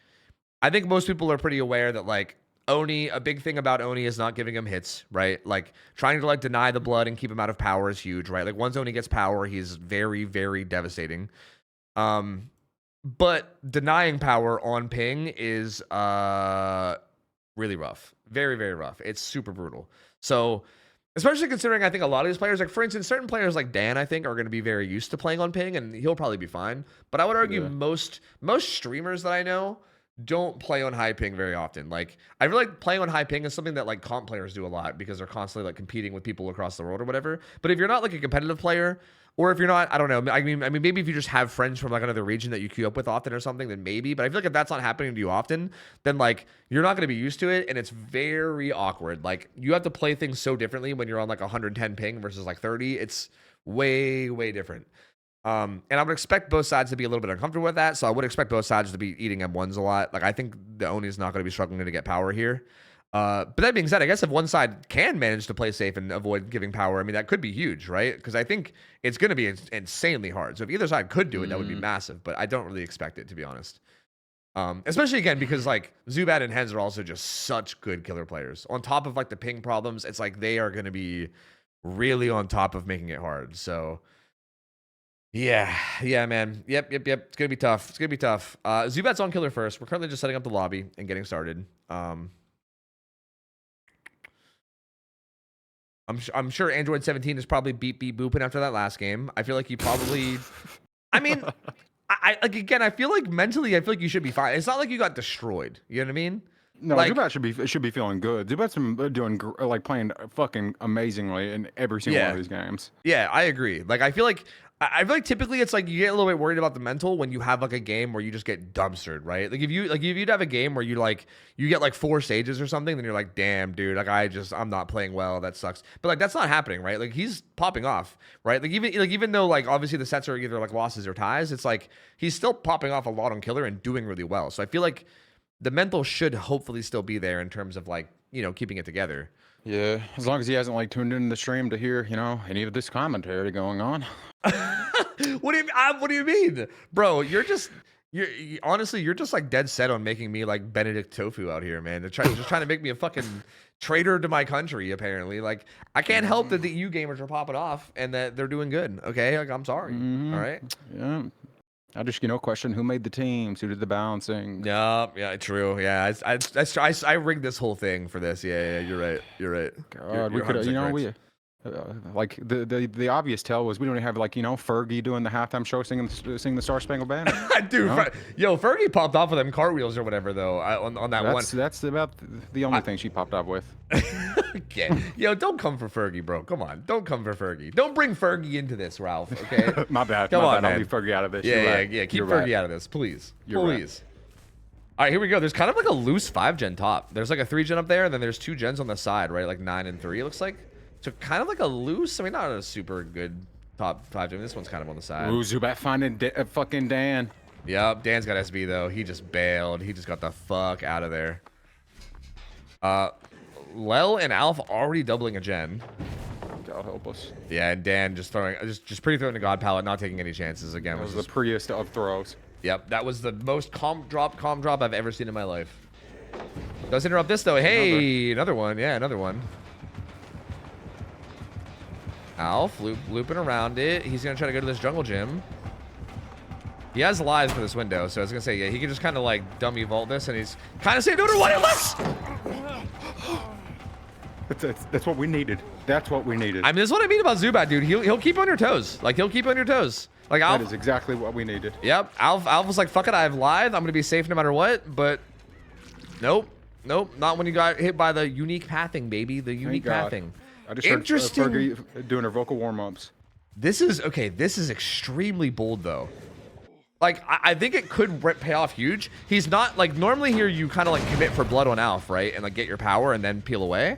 I think most people are pretty aware that like Oni, a big thing about Oni is not giving him hits, right? Like trying to like deny the blood and keep him out of power is huge, right? Like once Oni gets power, he's very, very devastating. But denying power on ping is really rough. Very, very rough. It's super brutal. So especially considering I think a lot of these players, like for instance, certain players like Dan, I think are going to be very used to playing on ping and he'll probably be fine. But I would argue most streamers that I know don't play on high ping very often. Like I feel like playing on high ping is something that like comp players do a lot because they're constantly like competing with people across the world or whatever. But if you're not like a competitive player, or if you're not, I don't know. I mean, maybe if you just have friends from like another region that you queue up with often or something, then maybe. But I feel like if that's not happening to you often, then like you're not going to be used to it, and it's very awkward. Like you have to play things so differently when you're on like 110 ping versus like 30. It's way, way different. And I would expect both sides to be a little bit uncomfortable with that. So I would expect both sides to be eating M1s a lot. Like I think the Oni is not going to be struggling to get power here. But that being said, I guess if one side can manage to play safe and avoid giving power, I mean, that could be huge, right? Because I think it's going to be insanely hard. So if either side could do it, that would be massive. But I don't really expect it, to be honest. Especially, again, because, like, Zubat and Hens are also just such good killer players. On top of, like, the ping problems, it's like they are going to be really on top of making it hard. So, yeah, man. Yep. It's going to be tough. Zubat's on killer first. We're currently just setting up the lobby and getting started. I'm sure Android 17 is probably beep booping after that last game. I feel like he probably. I mean, I like again. I feel like mentally, I feel like you should be fine. It's not like you got destroyed. You know what I mean? No, like, Zubat should be feeling good. Zubat's been doing like playing fucking amazingly in every single one of these games. Yeah, I agree. Like I feel like typically it's like you get a little bit worried about the mental when you have like a game where you just get dumpstered, right? Like if you'd have a game where you get like 4 stages or something, then you're like, damn, dude, like I'm not playing well. That sucks. But like that's not happening, right? Like he's popping off, right? Like even though like obviously the sets are either like losses or ties, it's like he's still popping off a lot on killer and doing really well. So I feel like the mental should hopefully still be there in terms of like, you know, keeping it together. Yeah, as long as he hasn't like tuned in the stream to hear, you know, any of this commentary going on. What do you mean, bro? You're honestly just like dead set on making me like Benedict Tofu out here, man. They're just trying to make me a fucking traitor to my country. Apparently, like I can't help that the EU gamers are popping off and that they're doing good. Okay, like I'm sorry. All right. Yeah. I just, you know, question who made the teams, who did the balancing. Yeah, true. Yeah, I rigged this whole thing for this. Yeah, you're right. God, we could, you know, like the obvious tell was we don't have like, you know, Fergie doing the halftime show singing the Star Spangled Banner. Dude, you know? Yo, Fergie popped off with them cartwheels or whatever though on that one. That's about the only thing she popped off with. Yeah. Yo, don't come for Fergie, bro. Come on, don't come for Fergie. Don't bring Fergie into this, Ralph. Okay. My bad. Come on, man. I'll leave Fergie out of this. Yeah. Keep Fergie out of this, please. Please. All right, here we go. There's kind of like a loose 5-gen top. There's like a 3-gen up there, and then there's 2 gens on the side, right? Like 9 and 3. It looks like. So kind of like a loose. I mean, not a super good top 5-gen. This one's kind of on the side. Ooh, Zubat finding fucking Dan. Yep, Dan's got SB though. He just bailed. He just got the fuck out of there. Lel and Alf already doubling a gen. God help us. Yeah, and Dan just pretty throwing the God palette, not taking any chances again. That was the prettiest of throws. Yep, that was the most calm drop I've ever seen in my life. Does interrupt this though. Hey, another one. Yeah, another one. Alf looping around it. He's gonna try to go to this jungle gym. He has lives for this window, so I was gonna say, yeah, he can just kind of like dummy vault this, and he's kind of saying, "No, what it was." That's what we needed. That's what we needed. I mean, this is what I mean about Zubat, dude. He'll keep on your toes. Like he'll keep on your toes. Like Alf. That is exactly what we needed. Yep. Alf was like, "Fuck it, I have live. I'm gonna be safe no matter what." But nope, not when you got hit by the unique pathing, baby. The unique pathing. I just heard Fergie doing her vocal warm-ups. This is extremely bold though. Like I think it could pay off huge. He's not like normally here you kind of like commit for blood on Alf, right, and like get your power and then peel away.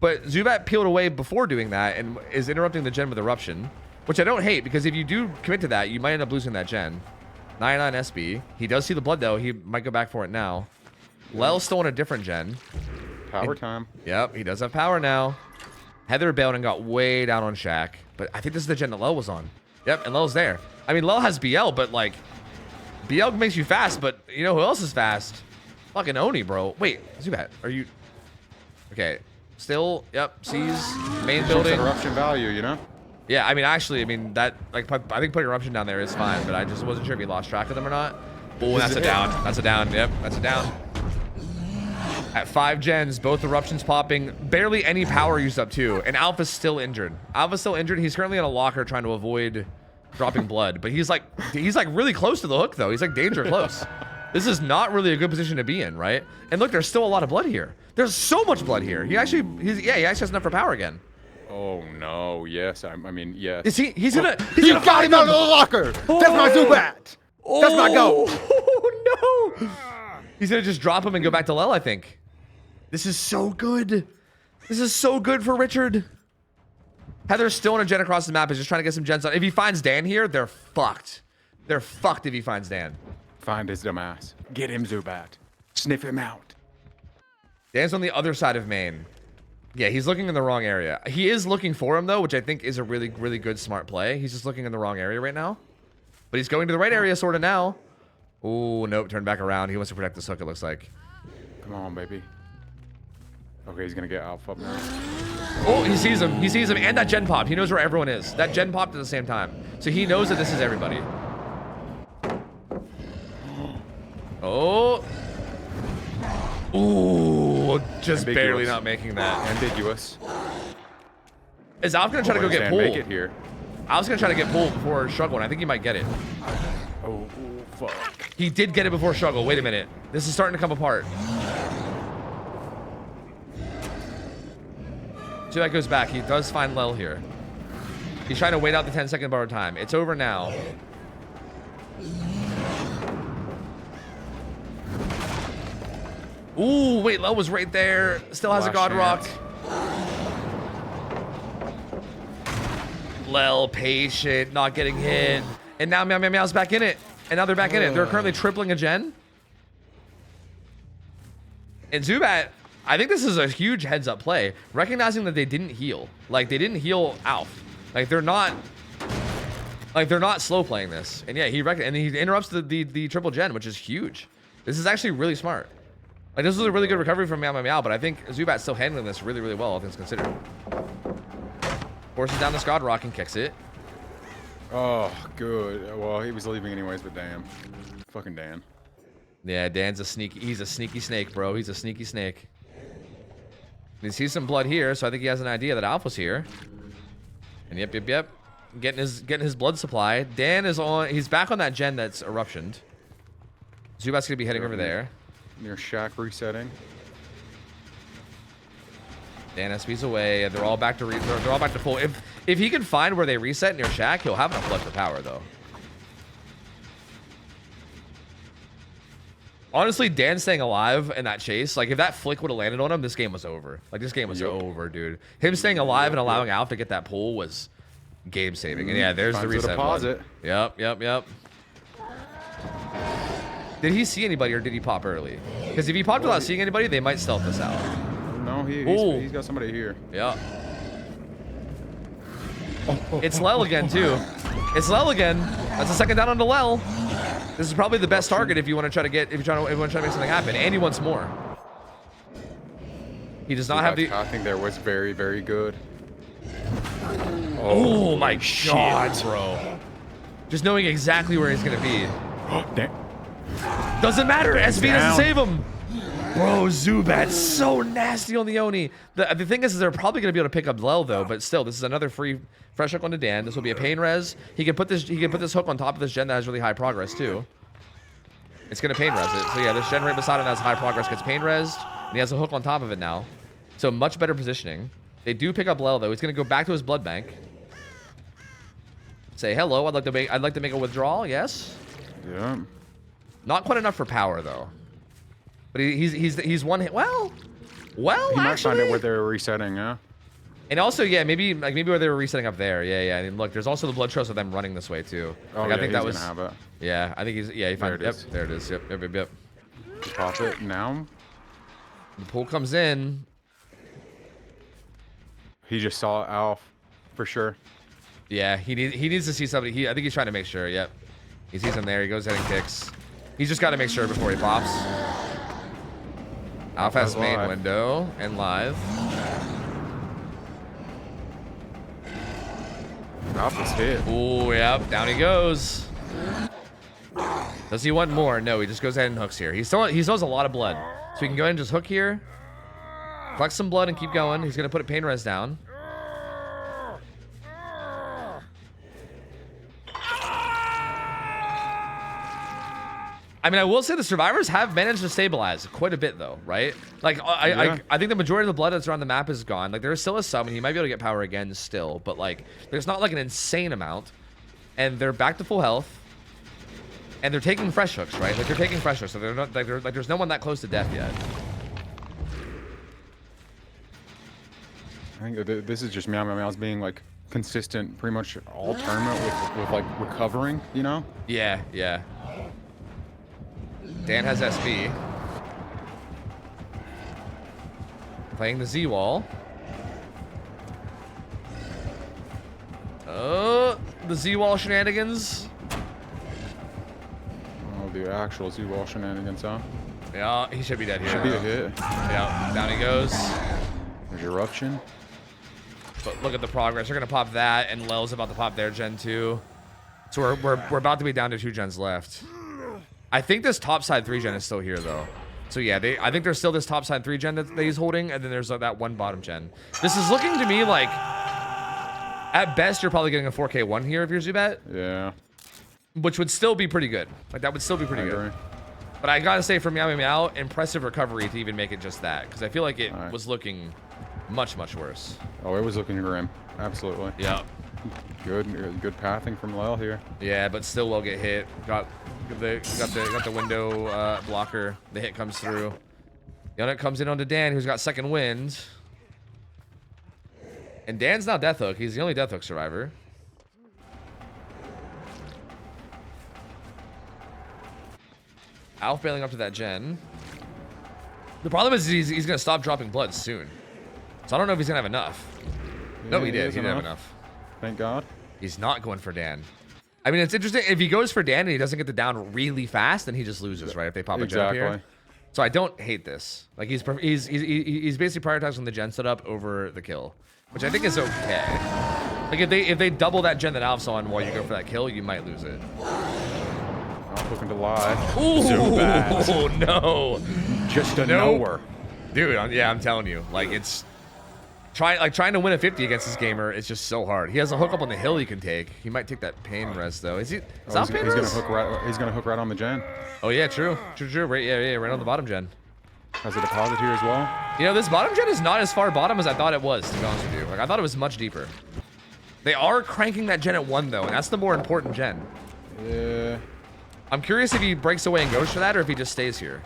But Zubat peeled away before doing that and is interrupting the gen with eruption, which I don't hate because if you do commit to that, you might end up losing that gen. 99 SB. He does see the blood though. He might go back for it now. Lel's still on a different gen. Power time. Yep, he does have power now. Heather bailed and got way down on Shaq, but I think this is the gen that Lel was on. Yep, and Lel's there. I mean, Lel has BL, but like, BL makes you fast, but you know who else is fast? Fucking Oni, bro. Wait, Zubat, are you... Okay. Still, yep, sees main building. Eruption value, you know? Yeah, I mean, actually, I mean, that, like, I think putting Eruption down there is fine, but I just wasn't sure if he lost track of them or not. Oh, that's a down. That's a down. Yep, that's a down. At 5 gens, both Eruptions popping. Barely any power used up, too. And Alpha's still injured. Alpha's still injured. He's currently in a locker trying to avoid dropping blood. But he's like really close to the hook, though. He's like danger close. This is not really a good position to be in, right? And look, there's still a lot of blood here. There's so much blood here. He actually has enough for power again. Oh no! Yes, I mean yes. Is he? He's gonna got him out of the locker. That's my Zubat. That's my goal. Oh no! He's gonna just drop him and go back to Lel, I think. This is so good. This is so good for Richard. Heather's still on a gen across the map. Is just trying to get some gens on. If he finds Dan here, they're fucked. They're fucked if he finds Dan. Find his dumb ass. Get him, Zubat. Sniff him out. Dan's on the other side of main. Yeah, he's looking in the wrong area. He is looking for him, though, which I think is a really, really good, smart play. He's just looking in the wrong area right now. But he's going to the right area sort of now. Oh, nope, turn back around. He wants to protect this hook, it looks like. Come on, baby. Okay, he's going to get Alpha up now. Oh, he sees him. He sees him. And that gen popped. He knows where everyone is. That gen popped at the same time. So he knows that this is everybody. Oh. Ooh, just barely not making that. Ambiguous. Is Alf gonna try to go get pulled? Make it here. Alf's gonna try to get pulled before struggle, and I think he might get it. Oh, fuck. He did get it before struggle. Wait a minute. This is starting to come apart. So that goes back. He does find Lel here. He's trying to wait out the 10-second bar time. It's over now. Ooh, wait, Lel was right there. Still has a God Rock. Lel, patient, not getting hit. And now Meow Meow Meow's back in it. And now they're back in it. They're currently tripling a gen. And Zubat, I think this is a huge heads-up play. Recognizing that they didn't heal. Like, they didn't heal Alf. Like, they're not slow playing this. And yeah, he interrupts the triple gen, which is huge. This is actually really smart. Like, this was a really good recovery from Meow Meow Meow, but I think Zubat's still handling this really, really well, all things considered. Forces down the God Rock and kicks it. Oh, good. Well, he was leaving anyways, but damn. Fucking Dan. Yeah, Dan's he's a sneaky snake, bro. He's a sneaky snake. He sees some blood here, so I think he has an idea that Alpha's here. And yep. Getting his blood supply. Dan is on, he's back on that gen that's eruptioned. Zubat's gonna be heading over there. Near Shack resetting. Dan SP's away, and they're all back to they're all back to full. If he can find where they reset near Shack, he'll have enough blood for power, though. Honestly, Dan staying alive in that chase, like if that flick would have landed on him, this game was over. Like this game was over, dude. Him staying alive and allowing Alf to get that pull was game saving. And yeah, there's the reset. Deposit. Yep. Did he see anybody or did he pop early? Because if he popped without seeing anybody, they might stealth this out. No, he's got somebody here. Yeah. It's Lel again, too. It's Lel again. That's a second down onto Lel. This is probably the best target if you want to try to get, if you want to try to make something happen. And he wants more. He does not have the. I think there was very, very good. Oh my God, bro. Just knowing exactly where he's gonna be. Damn. Doesn't matter. SB doesn't save him. Bro, Zubat's so nasty on the Oni. The thing is they're probably gonna be able to pick up Lel though, but still, this is another free fresh hook onto Dan. This will be a pain res. He can put this hook on top of this gen that has really high progress too. It's gonna pain res it. So yeah, this gen right beside him that has high progress gets pain resed, and he has a hook on top of it now. So much better positioning. They do pick up Lel though. He's gonna go back to his blood bank. Say hello. I'd like to make a withdrawal. Yes. Yeah. Not quite enough for power though. But he's one hit. Well, he might actually. find it where they're resetting, yeah. And also, yeah, maybe where they were resetting up there. Yeah. And look, there's also the blood trails of them running this way too. Oh, like, yeah, I think that was. Gonna have it. Yeah, I think he's. Yeah, he found it. Yep, there it is. Yep. Pop it now. The pull comes in. He just saw Alf, for sure. Yeah, he needs to see somebody. I think he's trying to make sure. Yep, he sees him there. He goes ahead and kicks. He's just got to make sure before he pops. Alf has has main live. window and live. Alpha's hit. Ooh, yep, down he goes. Does he want more? No, he just goes ahead and hooks here. He still has a lot of blood. So we can go ahead and just hook here. Collect some blood and keep going. He's gonna put a pain res down. I mean, I will say the survivors have managed to stabilize quite a bit, though, right? Like, I think the majority of the blood that's around the map is gone. Like, there is still a sum, and you might be able to get power again still, but like, there's not like an insane amount, and they're back to full health, and they're taking fresh hooks, right? Like, they're taking fresh hooks, so they're not like, there's no one that close to death yet. I think this is just Meow Meow Meow's being like consistent, pretty much all tournament with like recovering, you know? Yeah, yeah. Dan has SB. Playing the Z wall. Oh, the Z wall shenanigans. Oh, the actual Z-Wall shenanigans, huh? Yeah, he should be dead here. Should be a hit. Yeah, down he goes. There's Eruption. But look at the progress. They're gonna pop that, and Lel's about to pop their gen 2. So we're about to be down to 2 gens left. I think this top side 3 gen is still here though. So yeah, I think there's still this top side 3 gen that he's holding, and then there's that one bottom gen. This is looking to me like, at best, you're probably getting a 4K1 here if you're Zubat. Yeah. Which would still be pretty good. Like, that would still be pretty good. Agree. But I gotta say, for Meow Meow Meow, impressive recovery to even make it just that. Because I feel like it was looking much, much worse. Oh, it was looking grim. Absolutely. Yeah. Good pathing from Lel here. Yeah, but still will get hit. Got the window blocker. The hit comes through. The unit comes in onto Dan, who's got second wind. And Dan's not Death Hook. He's the only Death Hook survivor. Alf bailing up to that gen. The problem is he's going to stop dropping blood soon. So I don't know if he's going to have enough. Yeah, No, he did. has He didn't have enough. Thank God. He's not going for Dan. I mean, it's interesting. If he goes for Dan and he doesn't get the down really fast, then he just loses, right? If they pop a gen up here. So I don't hate this. Like, he's basically prioritizing the gen setup over the kill, which I think is okay. Like, if they double that gen that Alf's on while you go for that kill, you might lose it. Not looking to lie. Ooh, Zubat. oh no. Just a No. nowhere. Dude, I'm telling you, like, it's trying to win a 50 against this gamer. It's just so hard. He has a hook up on the hill he can take. He might take that pain res though. Is that pain res? He's gonna hook right on the gen. Oh yeah, true. Right, yeah, right on the bottom gen. Has a deposit here as well. You know, this bottom gen is not as far bottom as I thought it was, to be honest with you. Like, I thought it was much deeper. They are cranking that gen at 1 though, and that's the more important gen. Yeah. I'm curious if he breaks away and goes for that, or if he just stays here.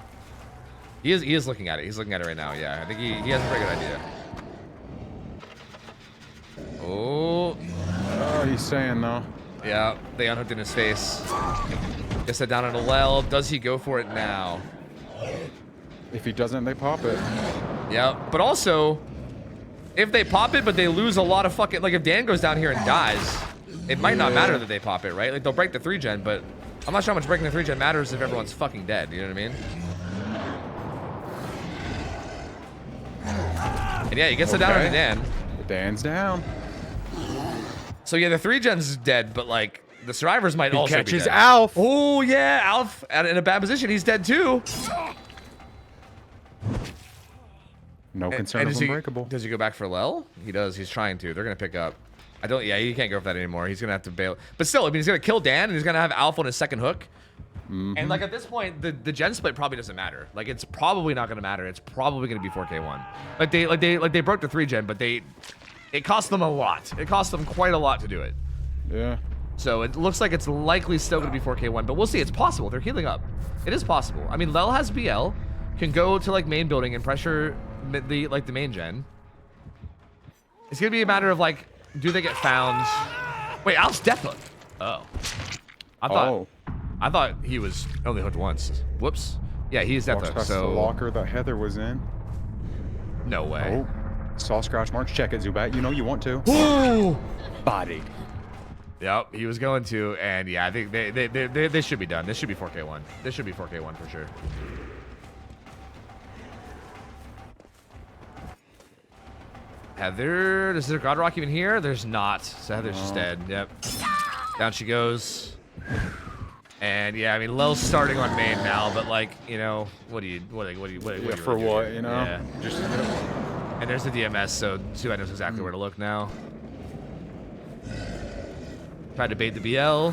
He is looking at it. He's looking at it right now. Yeah, I think he has a pretty good idea. Oh. Oh, he's saying though. Yeah, they unhooked in his face. Gets it down on a Lel. Does he go for it now? If he doesn't, they pop it. Yeah, but also, if they pop it, but they lose a lot of fucking... Like, if Dan goes down here and dies, it might not matter that they pop it, right? Like, they'll break the 3 gen, but I'm not sure how much breaking the 3 gen matters if everyone's fucking dead. You know what I mean? And yeah, he gets it down on Dan. Dan's down. So yeah, the 3 gen's dead, but like the survivors might also catches be dead. Alf. Oh yeah, Alf in a bad position. He's dead too. No concern of unbreakable. Does he go back for Lel? He does. He's trying to. They're gonna pick up. I don't. Yeah, he can't go for that anymore. He's gonna have to bail. But still, I mean, he's gonna kill Dan, and he's gonna have Alf on his second hook. And like at this point, the gen split probably doesn't matter. Like it's probably not gonna matter. It's probably gonna be 4K1. Like they broke the 3 gen, but it cost them a lot. It cost them quite a lot to do it. Yeah. So it looks like it's likely still gonna be 4K1, but we'll see. It's possible. They're healing up. It is possible. I mean, Lel has BL, can go to like main building and pressure the main gen. It's gonna be a matter of like, do they get found? Wait, Alf's death hook. Oh, I thought he was only hooked once. Whoops. Yeah, he's death hook. That's So the locker that Heather was in. no way. Oh, saw Scratch March. Check it, Zubat. You know you want to. Ooh. Bodied. Yep, he was going to, and yeah, I think they should be done. This should be 4K1. This should be 4K1 for sure. Heather. Is there God Rock even here? There's not. So Heather's just dead. Yep. Down she goes. And yeah, I mean, Lel's starting on main now, but like, you know, what do you For what, you know? Yeah. Just And there's the DMS, so Zubat knows exactly where to look now. Tried to bait the BL.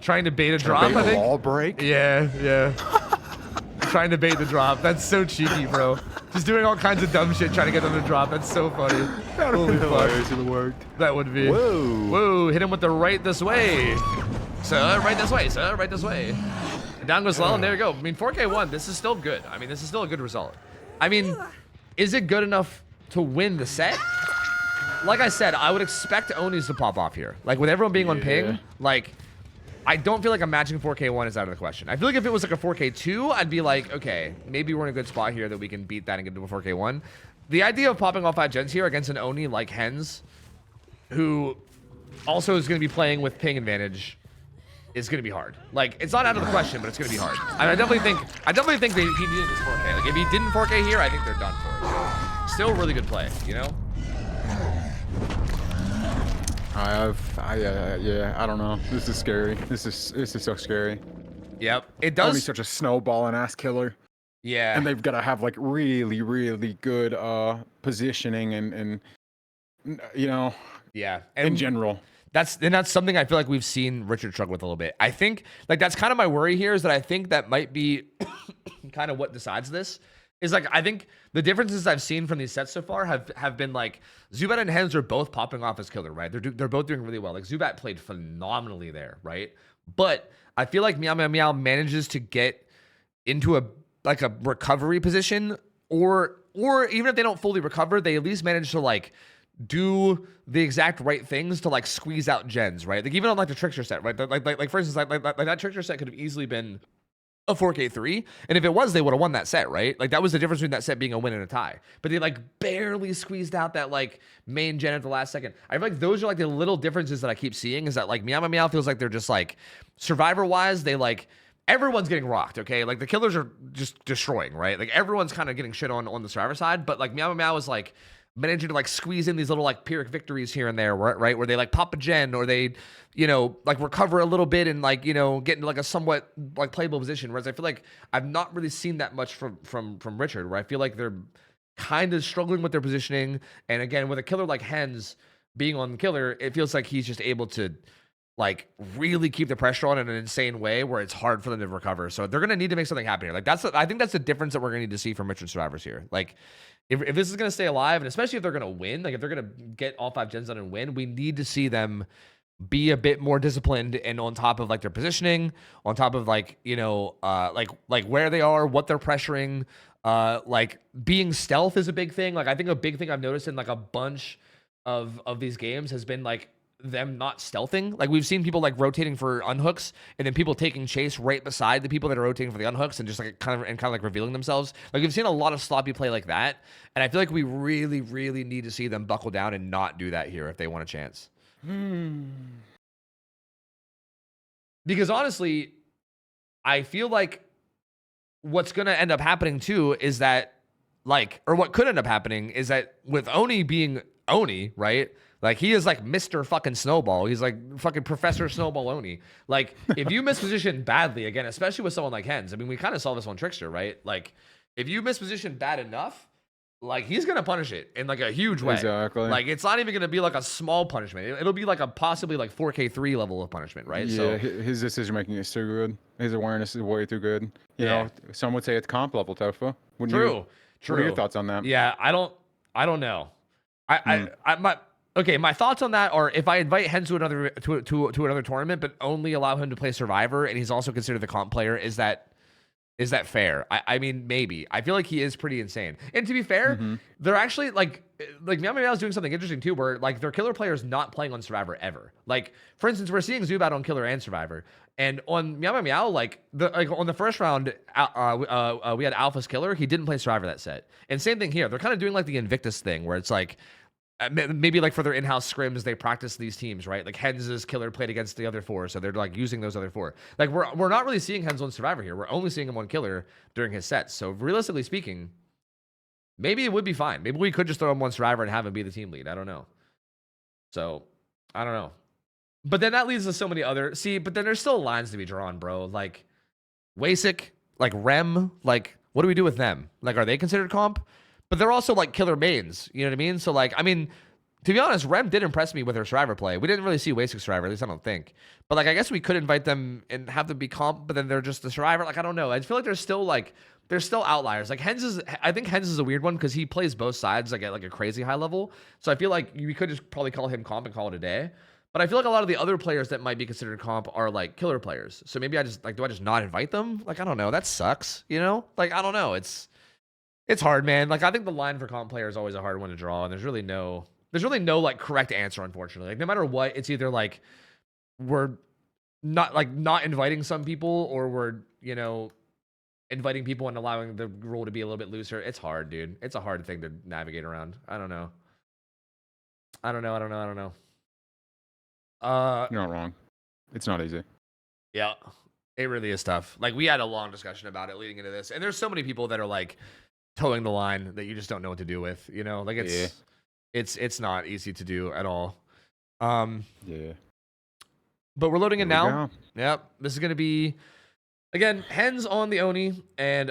Trying to bait a drop, I think. Wall break. Yeah, yeah. Trying to bait the drop. That's so cheeky, bro. Just doing all kinds of dumb shit trying to get them to drop. That's so funny. Holy fuck. It worked. That would be. Whoa. Whoa, hit him with the right this way. Sir, right this way, sir, right this way. And down goes Lel, and there you go. I mean, 4K1, this is still good. I mean, this is still a good result. I mean, is it good enough to win the set? Like I said, I would expect Onis to pop off here. Like, with everyone being on ping, like, I don't feel like I'm matching 4K1 is out of the question. I feel like if it was like a 4K2, I'd be like, okay, maybe we're in a good spot here that we can beat that and get to a 4K1. The idea of popping off 5 gens here against an Oni like Hens, who also is going to be playing with ping advantage, is going to be hard. Like, it's not out of the question, but it's going to be hard. I definitely think that he needed this 4K. Like, if he didn't 4K here, I think they're done for. So, still really good play, you know? Yeah, I don't know. This is scary. This is so scary. Yep, it does. Only such a snowballing ass killer. Yeah. And they've got to have like really, really good positioning and you know, yeah, in general. That's something I feel like we've seen Richard struggle with a little bit. I think like that's kind of my worry here is that I think that might be kind of what decides this. Is like I think the differences I've seen from these sets so far have been like Zubat and Hens are both popping off as killer, right? They're both doing really well. Like Zubat played phenomenally there, right? But I feel like Meow Meow Meow manages to get into a recovery position, or even if they don't fully recover, they at least manage to like do the exact right things to like squeeze out gens, right? Like even on like the trickster set, right? Like for instance, like that trickster set could have easily been a 4K3, and if it was, they would have won that set, right? Like that was the difference between that set being a win and a tie. But they like barely squeezed out that like main gen at the last second. I feel like those are like the little differences that I keep seeing. Is that like Meow Meow Meow feels like they're just like survivor wise, they like everyone's getting rocked, okay? Like the killers are just destroying, right? Like everyone's kind of getting shit on the survivor side, but like Meow Meow Meow is like managing to like squeeze in these little like Pyrrhic victories here and there, right? Where they like pop a gen or they, you know, like recover a little bit and like, you know, get into like a somewhat like playable position. Whereas I feel like I've not really seen that much from Richard, where I feel like they're kind of struggling with their positioning. And again, with a killer like Hens being on the killer, it feels like he's just able to like really keep the pressure on in an insane way where it's hard for them to recover. So they're gonna need to make something happen here. Like I think that's the difference that we're gonna need to see from Richard survivors here. Like if this is gonna stay alive, and especially if they're gonna win, like if they're gonna get all 5 gens done and win, we need to see them be a bit more disciplined and on top of like their positioning, on top of like, you know, like where they are, what they're pressuring, like being stealth is a big thing. Like I think a big thing I've noticed in like a bunch of these games has been like them not stealthing. Like we've seen people like rotating for unhooks and then people taking chase right beside the people that are rotating for the unhooks and just like kind of like revealing themselves. Like we've seen a lot of sloppy play like that, and I feel like we really, really need to see them buckle down and not do that here if they want a chance. Because honestly, I feel like what's gonna end up happening too is that like, or what could end up happening is that with Oni being Oni, right? Like he is like Mr. fucking Snowball. He's like fucking Professor Snowball Oni. Like if you misposition badly, again, especially with someone like Hens, I mean, we kind of saw this on Trickster, right? Like if you misposition bad enough, like he's gonna punish it in like a huge way. Exactly. Like it's not even gonna be like a small punishment. It'll be like a possibly like 4K3 level of punishment, right? Yeah, So his decision making is too good. His awareness is way too good. You Yeah. know, some would say it's comp level, Tofu. Wouldn't true. you? True. What are your thoughts on that? Yeah, I don't know. My thoughts on that are if I invite Hens to another tournament, but only allow him to play Survivor, and he's also considered the comp player, is that fair? I mean, maybe. I feel like he is pretty insane. And to be fair, they're actually like Meow Meow Meow is doing something interesting too, where like their killer player is not playing on Survivor ever. Like for instance, we're seeing Zubat on killer and Survivor, and on Meow Meow Meow, like on the first round, we had Alpha's killer. He didn't play Survivor that set, and same thing here. They're kind of doing like the Invictus thing, where it's like maybe like for their in-house scrims, they practice these teams, right? Like Hens' killer played against the other 4, so they're like using those other 4. Like we're not really seeing Hens on Survivor here. We're only seeing him on killer during his sets. So realistically speaking, maybe it would be fine. Maybe we could just throw him on Survivor and have him be the team lead. I don't know. So I don't know. But then that leads to so many other but then there's still lines to be drawn, bro. Like Wasik, like Rem, like what do we do with them? Like, are they considered comp? But they're also like killer mains. You know what I mean? So like, I mean, to be honest, Rem did impress me with her Survivor play. We didn't really see Wasik Survivor, at least I don't think. But like, I guess we could invite them and have them be comp, but then they're just the Survivor. Like, I don't know. I feel like there's still outliers. Like I think Hens is a weird one because he plays both sides like at like a crazy high level. So I feel like we could just probably call him comp and call it a day. But I feel like a lot of the other players that might be considered comp are like killer players. So maybe do I just not invite them? Like, I don't know. That sucks, you know? Like, I don't know. It's hard, man. Like, I think the line for comp player is always a hard one to draw, and there's really no like correct answer, unfortunately. Like, no matter what, it's either like we're not inviting some people, or we're, you know, inviting people and allowing the rule to be a little bit looser. It's hard, dude. It's a hard thing to navigate around. I don't know. You're not wrong. It's not easy. Yeah, it really is tough. Like, we had a long discussion about it leading into this, and there's so many people that are like towing the line that you just don't know what to do with. You know, like it's not easy to do at all. Yeah. But we're loading in now. Go. Yep, this is gonna be again Hens on the Oni, and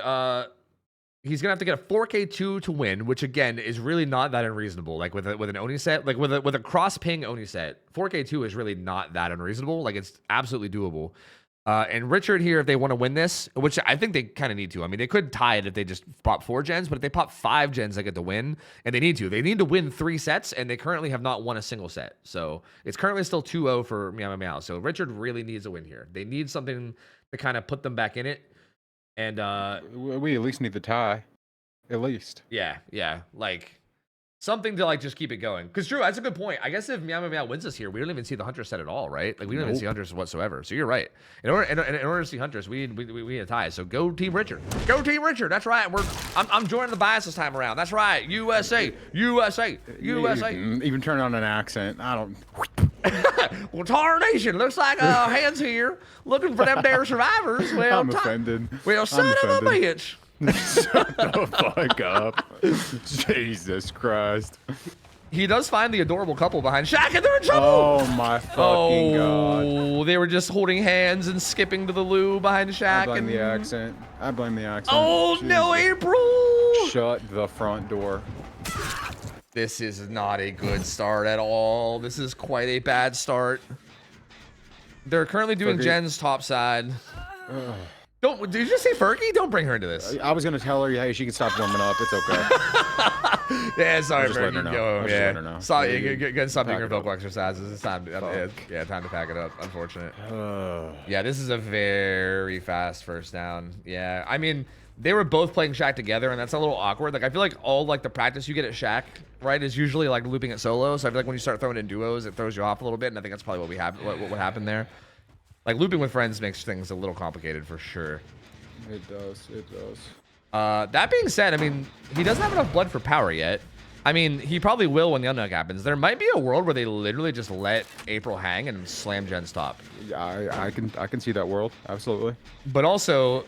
he's gonna have to get a 4K2 to win, which again is really not that unreasonable. Like with an Oni set, like with a cross ping Oni set, 4K2 is really not that unreasonable. Like, it's absolutely doable. And Richard here, if they want to win this, which I think they kind of need to. I mean, they could tie it if they just pop 4 gens, but if they pop 5 gens, they get to win, and they need to. They need to win 3 sets, and they currently have not won a single set. So it's currently still 2-0 for Meow Meow Meow. So Richard really needs a win here. They need something to kind of put them back in it. And we at least need the tie. At least. Yeah, like something to like just keep it going. Because true, that's a good point. I guess if Meow Meow Meow wins us here, we don't even see the Huntress set at all, right? Like, we don't even see Huntress whatsoever. So you're right. In order to see Huntress, we need a tie. So go Team Richard. Go Team Richard. That's right. I'm joining the bias this time around. That's right. USA. Even turn on an accent. I don't. Well, tarnation. Looks like Hands here looking for them dare survivors. Well, I'm offended. Well, son of a bitch. Shut the fuck up. Jesus Christ. He does find the adorable couple behind Shaq, and they're in trouble. Oh my fucking god. They were just holding hands and skipping to the loo behind Shaq. I blame the accent. Oh, Jesus. no, April. Shut the front door. This is not a good start at all. This is quite a bad start. They're currently doing Jen's top side. Did you just say Fergie? Don't bring her into this. I was gonna tell her, hey, she can stop warming up. It's okay. Yeah, sorry, Just letting her Fergie. know. Go, Just yeah. letting her know. Sorry, Yeah, you gotta stop doing pack your it up. vocal exercises. It's time. Time to pack it up. Unfortunate. Yeah, this is a very fast first down. Yeah, I mean, they were both playing Shaq together, and that's a little awkward. Like, I feel like all like the practice you get at Shaq, right, is usually like looping it solo. So I feel like when you start throwing in duos, it throws you off a little bit, and I think that's probably what happened there. Like, looping with friends makes things a little complicated for sure. It does. That being said, I mean, he doesn't have enough blood for power yet. I mean, he probably will when the unhook happens. There might be a world where they literally just let April hang and slam Jen's top. I can see that world. Absolutely. But also,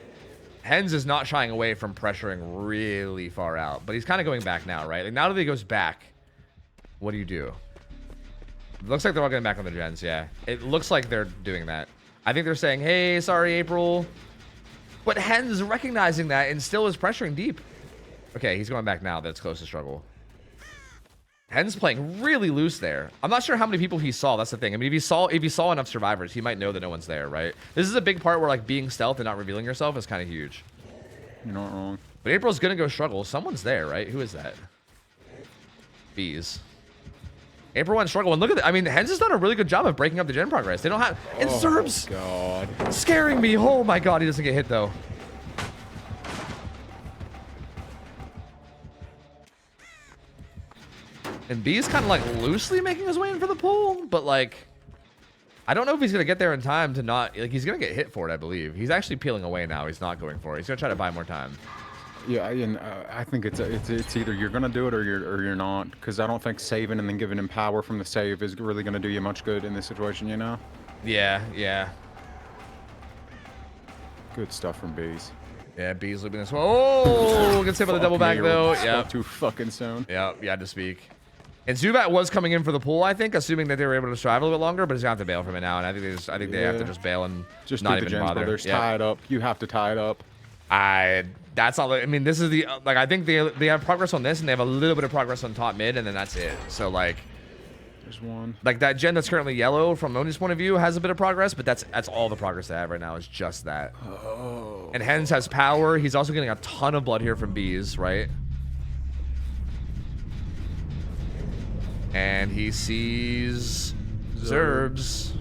Hens is not shying away from pressuring really far out. But he's kind of going back now, right? Like, now that he goes back, what do you do? It looks like they're all getting back on the gens, yeah. It looks like they're doing that. I think they're saying, hey, sorry, April. But Hens is recognizing that and still is pressuring deep. Okay, he's going back now. That's close to struggle. Hens playing really loose there. I'm not sure how many people he saw. That's the thing. I mean, if he saw enough survivors, he might know that no one's there, right? This is a big part where like being stealth and not revealing yourself is kind of huge. You're not wrong. But April's gonna go struggle. Someone's there, right? Who is that? Bees. April went struggle, and look at that. I mean, Hens has done a really good job of breaking up the gen progress. They don't have. And Serbs God. scaring me. Oh my god, he doesn't get hit though. And B's kind of like loosely making his way in for the pull, but like, I don't know if he's gonna get there in time to not. Like, he's gonna get hit for it, I believe. He's actually peeling away now. He's not going for it. He's gonna try to buy more time. Yeah, and I think it's either you're gonna do it or you're not, because I don't think saving and then giving him power from the save is really gonna do you much good in this situation, you know. Yeah, yeah. Good stuff from Bees. Yeah, B's looping this one. Oh, gets hit by the double back though. Yeah. Too fucking soon. Yeah, you had to speak. And Zubat was coming in for the pull, I think, assuming that they were able to strive a little bit longer, but he's gonna have to bail from it now. And I think they have to just bail and Just not do the even Gens bother. Brothers. Tie it up. You have to tie it up. That's all. I mean, this is the like. I think they have progress on this, and they have a little bit of progress on top mid, and then that's it. So like, there's one. Like that gen that's currently yellow from Moni's point of view has a bit of progress, but that's all the progress they have right now is just that. Oh. And Hens has power. He's also getting a ton of blood here from Bees, right? And he sees Zerbs.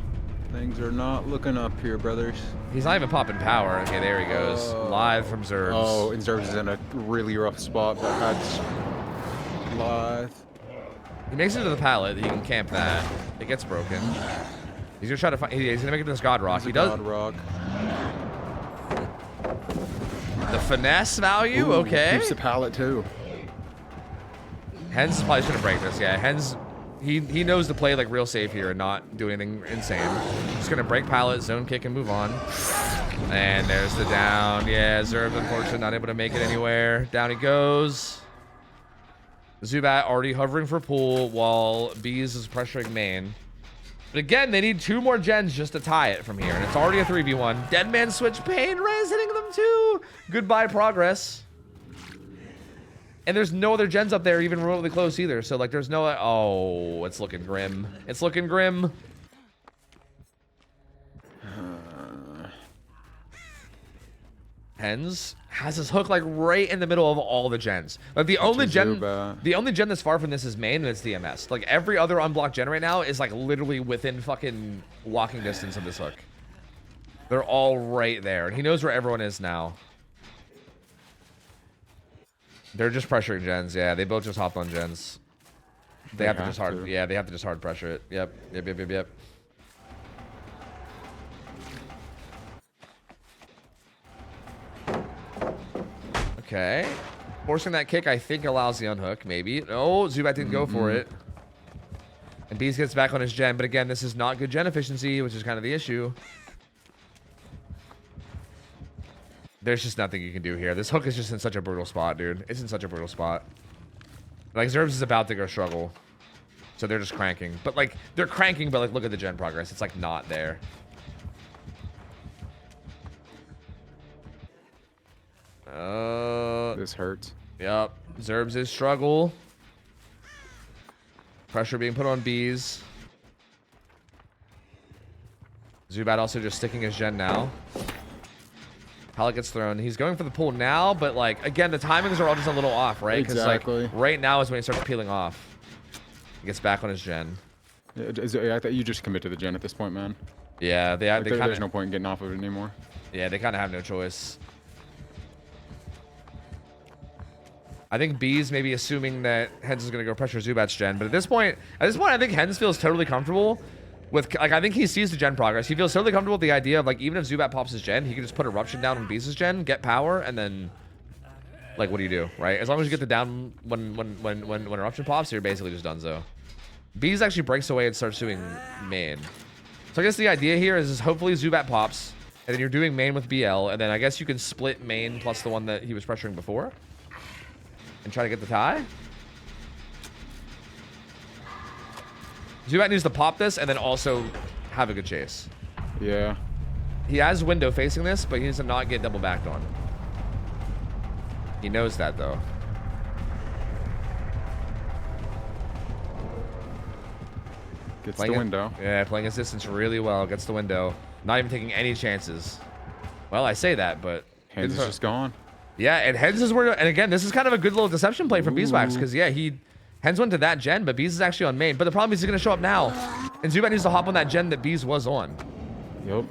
Things are not looking up here, brothers. He's not even popping power. Okay, there he goes. Live from Zerbs. Oh, and Zerbs is in a really rough spot, but that's live. He makes it to the pallet. He can camp that. It gets broken. He's gonna try to find. He's gonna make it to this God Rock. He does. God Rock. The finesse value. Ooh, Okay. Keeps the pallet too. Hens is probably just gonna break this. Yeah, Hens. He knows to play like real safe here and not do anything insane. Just gonna break pallet, zone kick, and move on. And there's the down. Yeah, Zerb, unfortunately, not able to make it anywhere. Down he goes. Zubat already hovering for pool while Bees is pressuring main. But again, they need 2 more gens just to tie it from here. And it's already a 3v1. Deadman switch, Pain Res hitting them too. Goodbye progress. And there's no other gens up there even remotely close either. So like there's no, oh, it's looking grim. It's looking grim. Hens has his hook like right in the middle of all the gens. Like the only gen that's far from this is main, and it's DMS. Like every other unblocked gen right now is like literally within fucking walking distance of this hook. They're all right there, and he knows where everyone is now. They're just pressuring gens. Yeah, they both just hopped on gens. They have to just hard. Yeah, they have to just hard pressure it. Yep. Okay. Forcing that kick, I think, allows the unhook, maybe. No, Zubat didn't go for it. And Bees gets back on his gen, but again, this is not good gen efficiency, which is kind of the issue. There's just nothing you can do here. This hook is just in such a brutal spot, dude. It's in such a brutal spot. Like, Zerbs is about to go struggle. So they're just cranking. But, like, they're cranking, but, like, look at the gen progress. It's, like, not there. This hurts. Yep. Zerbs is struggle. Pressure being put on Bees. Zubat also just sticking his gen now. Pallet gets thrown. He's going for the pull now, but like again, the timings are all just a little off, right? Exactly. Like, right now is when he starts peeling off. He gets back on his gen. I thought you just commit to the gen at this point, man. Yeah, there's no point in getting off of it anymore. Yeah, they kind of have no choice. I think Bees maybe assuming that Hens is going to go pressure Zubat's gen, but at this point, I think Hens feels totally comfortable with, like, I think he sees the gen progress. He feels totally comfortable with the idea of, like, even if Zubat pops his gen, he can just put Eruption down on Bees' gen, get power, and then, like, what do you do, right? As long as you get the down when Eruption pops, you're basically just done, so. Bees actually breaks away and starts doing main. So I guess the idea here is hopefully Zubat pops, and then you're doing main with BL, and then I guess you can split main plus the one that he was pressuring before. And try to get the tie. Zubat needs to pop this and then also have a good chase. Yeah. He has window facing this, but he needs to not get double backed on. He knows that though. Gets the window. Yeah, playing his distance really well. Gets the window. Not even taking any chances. Well, I say that, but Hens is just gone. Yeah, and Hens is where, and again, this is kind of a good little deception play from Beeswax, because yeah, Hens went to that gen, but Bees is actually on main. But the problem is he's gonna show up now, and Zubat needs to hop on that gen that Bees was on. Yep.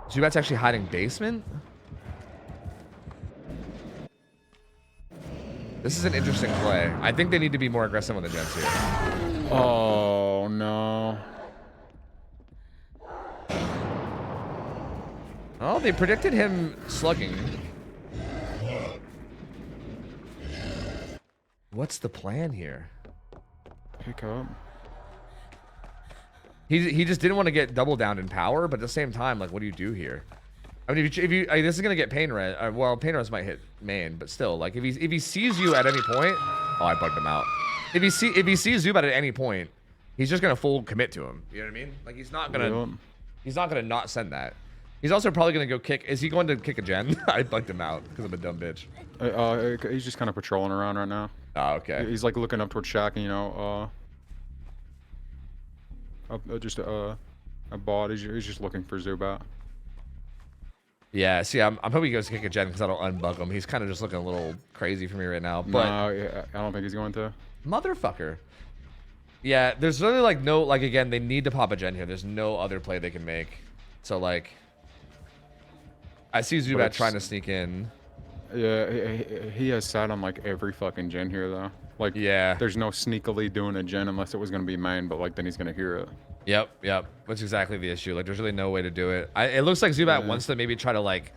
Zubat's actually hiding basement. This is an interesting play. I think they need to be more aggressive on the gens here. Oh no. Oh, Well, they predicted him slugging. What's the plan here? Pick up. He just didn't want to get double down in power, but at the same time, like, what do you do here? I mean, if you this is gonna get pain res. Well, pain res might hit main, but still, like, if he sees you at any point, oh, I bugged him out. If he sees Zubat at any point, he's just gonna full commit to him. You know what I mean? Like, he's not gonna not send that. He's also probably gonna go kick. Is he going to kick a gen? I bugged him out because I'm a dumb bitch. He's just kind of patrolling around right now. Oh, okay. He's like looking up towards Shaq, and, you know, just a bot. He's just looking for Zubat. Yeah, see, I'm hoping he goes to kick a gen because I don't unbug him. He's kind of just looking a little crazy for me right now. But No, I don't think he's going to. Motherfucker. Yeah, there's really like no, like, again, they need to pop a gen here. There's no other play they can make. So, like, I see Zubat trying to sneak in. Yeah, he has sat on like every fucking gen here though. Like, yeah, there's no sneakily doing a gen unless it was gonna be main, but like then he's gonna hear it. Yep. That's exactly the issue. Like, there's really no way to do it. It looks like Zubat wants to maybe try to, like,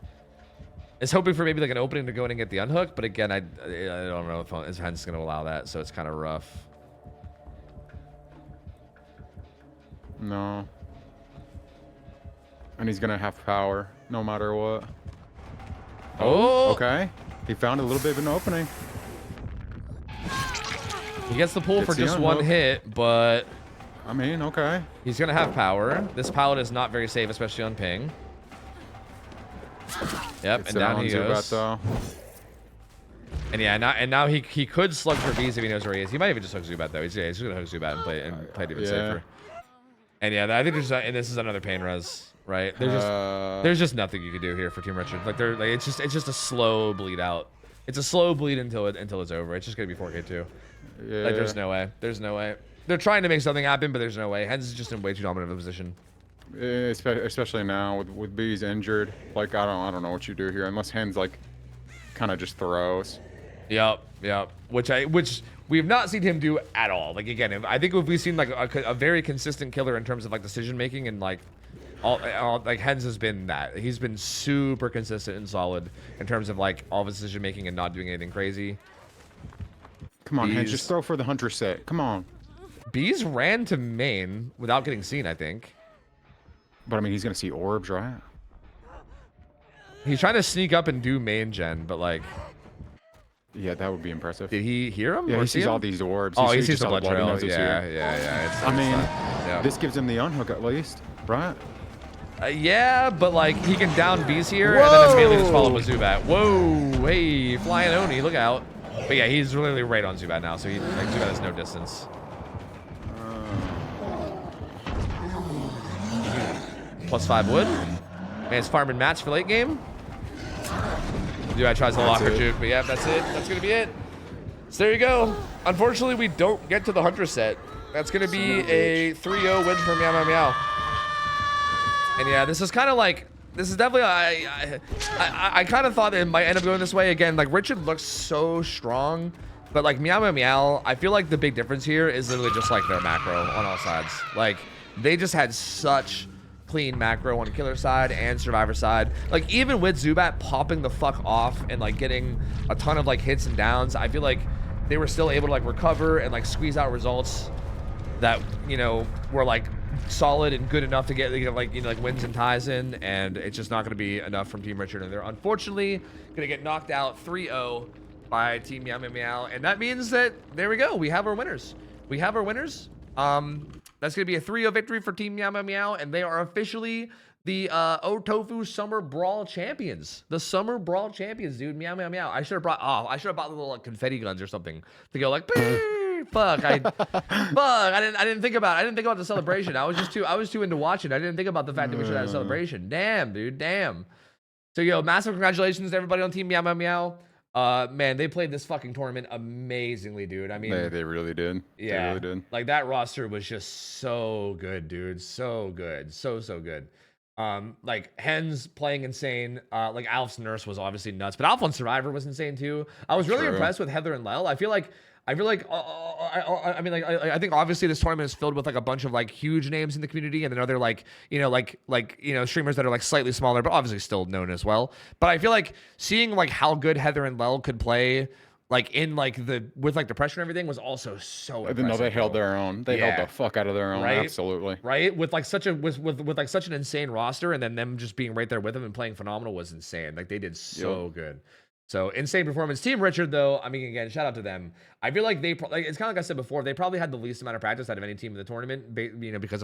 is hoping for maybe like an opening to go in and get the unhook, but again, I don't know if his hand's gonna allow that, so it's kind of rough. No. And he's gonna have power no matter what. Oh, Okay. He found a little bit of an opening. he gets the pull Gets for the just one unhook. hit, but I mean, okay. he's gonna have power. This pallet is not very safe, especially on ping. Yep, It's and down he Zubat, goes. though. And yeah, now he could slug for V's if he knows where he is. He might even just hook Zubat though. He's just gonna hook Zubat and play it even safer. And yeah, I think and this is another pain res, right? There's just nothing you can do here for Team Richard. Like, it's just a slow bleed out. It's a slow bleed until it's over. It's just gonna be 4K2. Yeah. Like, there's no way. There's no way. They're trying to make something happen, but there's no way. Hens is just in way too dominant of a position. Especially now with B's injured. Like, I don't know what you do here unless Hens like kind of just throws. Yep. Which we have not seen him do at all. Like, again, I think if we've seen like a very consistent killer in terms of like decision making and like all like Hens has been that. He's been super consistent and solid in terms of like all of his decision making and not doing anything crazy. Come on, Hens, just throw for the Hunter set. Come on. Bees ran to main without getting seen, I think. But I mean, he's gonna see orbs, right? He's trying to sneak up and do main gen, but like, yeah, that would be impressive. did he hear him? Yeah, or he see sees him? all these orbs. Oh, he sees just the how blood he trail. knows it's Yeah. here. I mean, this gives him the unhook at least, right? Yeah, but like he can down Bees here and then immediately just follow with Zubat. Whoa, hey, flying Oni, look out. But yeah, he's literally right on Zubat now, so like, Zubat has no distance. +5 wood. Man's farming mats for late game. Zubat tries to lock her juke, but yeah, that's it. That's gonna be it. So there you go. Unfortunately, we don't get to the Hunter set. That's gonna be a 3-0 win for Meow Meow Meow. And yeah, this is kind of like, this is definitely, I kind of thought it might end up going this way. Again, like, Richard looks so strong, but like Meow Meow Meow, I feel like the big difference here is literally just like their macro on all sides. Like, they just had such clean macro on killer side and survivor side. Like, even with Zubat popping the fuck off and like getting a ton of like hits and downs, I feel like they were still able to like recover and like squeeze out results that, you know, were like solid and good enough to get like wins and ties in, and it's just not going to be enough from Team Richard, and they're unfortunately going to get knocked out 3-0 by Team Meow Meow Meow, and that means that there we go, we have our winners. That's going to be a 3-0 victory for Team Meow Meow Meow, and they are officially the Ohtofu Summer Brawl champions. The Summer Brawl champions, dude. Meow Meow Meow. I should have bought little like confetti guns or something to go like fuck. I didn't think about the celebration. I was too into watching. I didn't think about the fact that we should have a celebration. Damn, dude, damn. So yo, massive congratulations to everybody on Team Meow Meow Meow. Man, they played this fucking tournament amazingly, dude. I mean, they really did. Yeah, they really did. Like, that roster was just so good, dude. So good, so good. Like, Hens playing insane. Like, Alf's nurse was obviously nuts, but Alf on Survivor was insane too. I was really impressed with Heather and Lel. I feel like I feel like I mean, like I think obviously this tournament is filled with like a bunch of like huge names in the community, and then other like streamers that are like slightly smaller, but obviously still known as well. But I feel like seeing like how good Heather and Lel could play, like in like with like the pressure and everything, was also so Even though they impressive, held bro. their own, they held Yeah. the fuck out of their own. Right? Absolutely. Right, with like such a with like such an insane roster, and then them just being right there with them and playing phenomenal was insane. Like they did so good. So insane performance. Team Richard, though, I mean, again, shout out to them. I feel like they like it's kind of like I said before, they probably had the least amount of practice out of any team in the tournament, because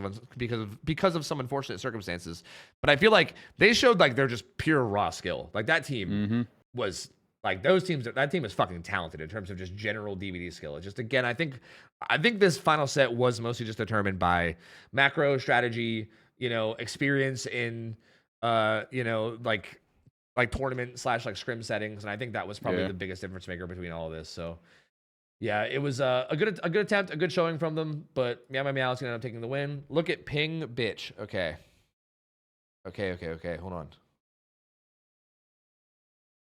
of some unfortunate circumstances. But I feel like they showed like they're just pure raw skill. Like that team was like that team is fucking talented in terms of just general DVD skill. It's just, again, I think this final set was mostly just determined by macro strategy, experience in like tournament / like scrim settings, and I think that was probably the biggest difference maker between all of this. So yeah, it was a good attempt, a good showing from them, but Meow Meow Meow is gonna end up taking the win. Look at Ping Bitch. Okay, hold on.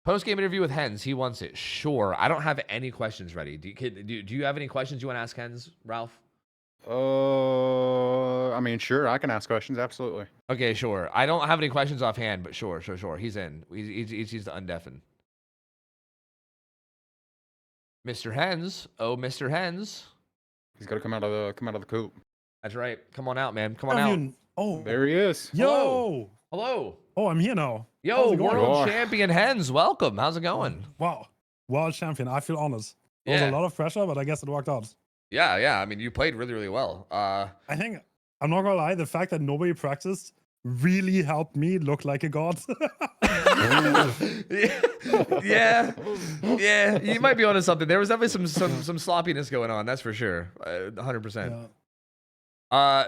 Post-game interview with Hens. He wants it. Sure. I don't have any questions ready. Do you have any questions you want to ask Hens, Ralph? I mean, sure, I can ask questions. Absolutely. Okay, sure. I don't have any questions offhand, but sure. He's in. He's the undeafen. Mr. Hens. Oh, Mr. Hens. He's got to come out of the coop. That's right. Come on out, man. Come on out. Oh, There he is. yo. Hello. Oh, I'm here now. Yo, How's it going? world champion Hens. Welcome. How's it going? Wow. World champion. I feel honored. There was Yeah. a lot of pressure, but I guess it worked out. Yeah. I mean, you played really, really well. I think, I'm not gonna lie, the fact that nobody practiced really helped me look like a god. yeah. You might be onto something. There was definitely some sloppiness going on. That's for sure. 100%. Yeah.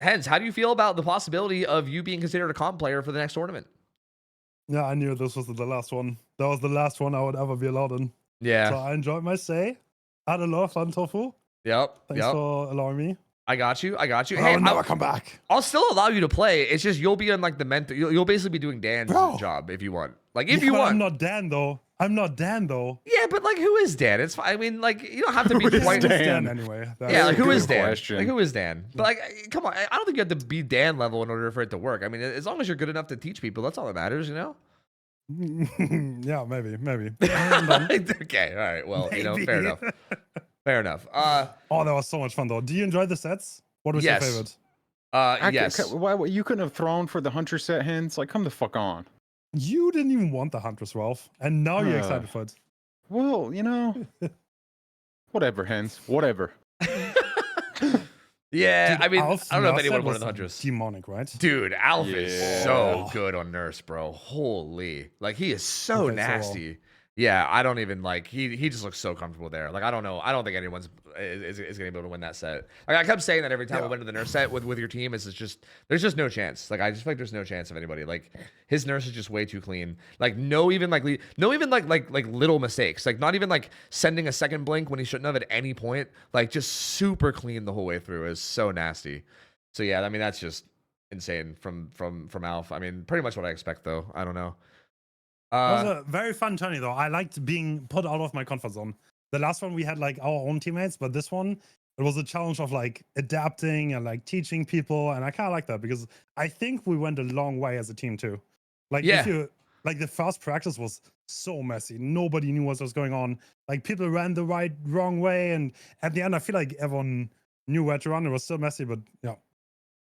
Hens, how do you feel about the possibility of you being considered a comp player for the next tournament? Yeah, I knew this was the last one. That was the last one I would ever be allowed in. Yeah. So I enjoyed my stay. I had a lot of fun, Ohtofu. Yep. Thanks for allowing me. I got you. I Hey, will never come back. I'll still allow you to play. It's just you'll be in like the mentor. You'll basically be doing Dan's job if you want. Like if you but want. I'm not Dan though. Yeah, but like who is Dan? It's fine. I mean, like you don't have to be quite Dan? anyway. Yeah, like who is Dan? question. Like who is Dan? But like, come on, I don't think you have to be Dan level in order for it to work. I mean, as long as you're good enough to teach people, that's all that matters, Yeah, maybe. Okay, all right. Well, Maybe. fair enough. Fair enough. Oh, that was so much fun though. Do you enjoy the sets? What was Yes. your favorite? Yes. Why you couldn't have thrown for the hunter set, Hens? Like, come the fuck on. You didn't even want the Huntress, Ralph, and now you're excited for it. Well, whatever, Hens. Whatever. Yeah, Dude, I mean, Alf's I don't know if nurse anyone set wanted was the Huntress. Demonic, right? Dude, Alf is so Yeah. good on Nurse, bro. Holy. Like, he is so Okay, so well. nasty. Yeah, I don't even like he just looks so comfortable there. Like I don't know. I don't think anyone's is gonna be able to win that set. Like I kept saying that every time I went to the Nurse set with your team, it's just there's just no chance. Like I just feel like there's no chance of anybody. Like his Nurse is just way too clean. Like no even like little mistakes. Like not even like sending a second blink when he shouldn't have at any point. Like just super clean the whole way through. Is so nasty. So yeah, I mean that's just insane from Alf. I mean pretty much what I expect though. I don't know. It was a very fun tourney though. I liked being put out of my comfort zone. The last one we had like our own teammates, but this one it was a challenge of like adapting and like teaching people, and I kind of like that because I think we went a long way as a team too. Like Yeah. if you like the first practice was so messy. Nobody knew what was going on. Like people ran the wrong way, and at the end I feel like everyone knew where to run. It was so messy, but yeah.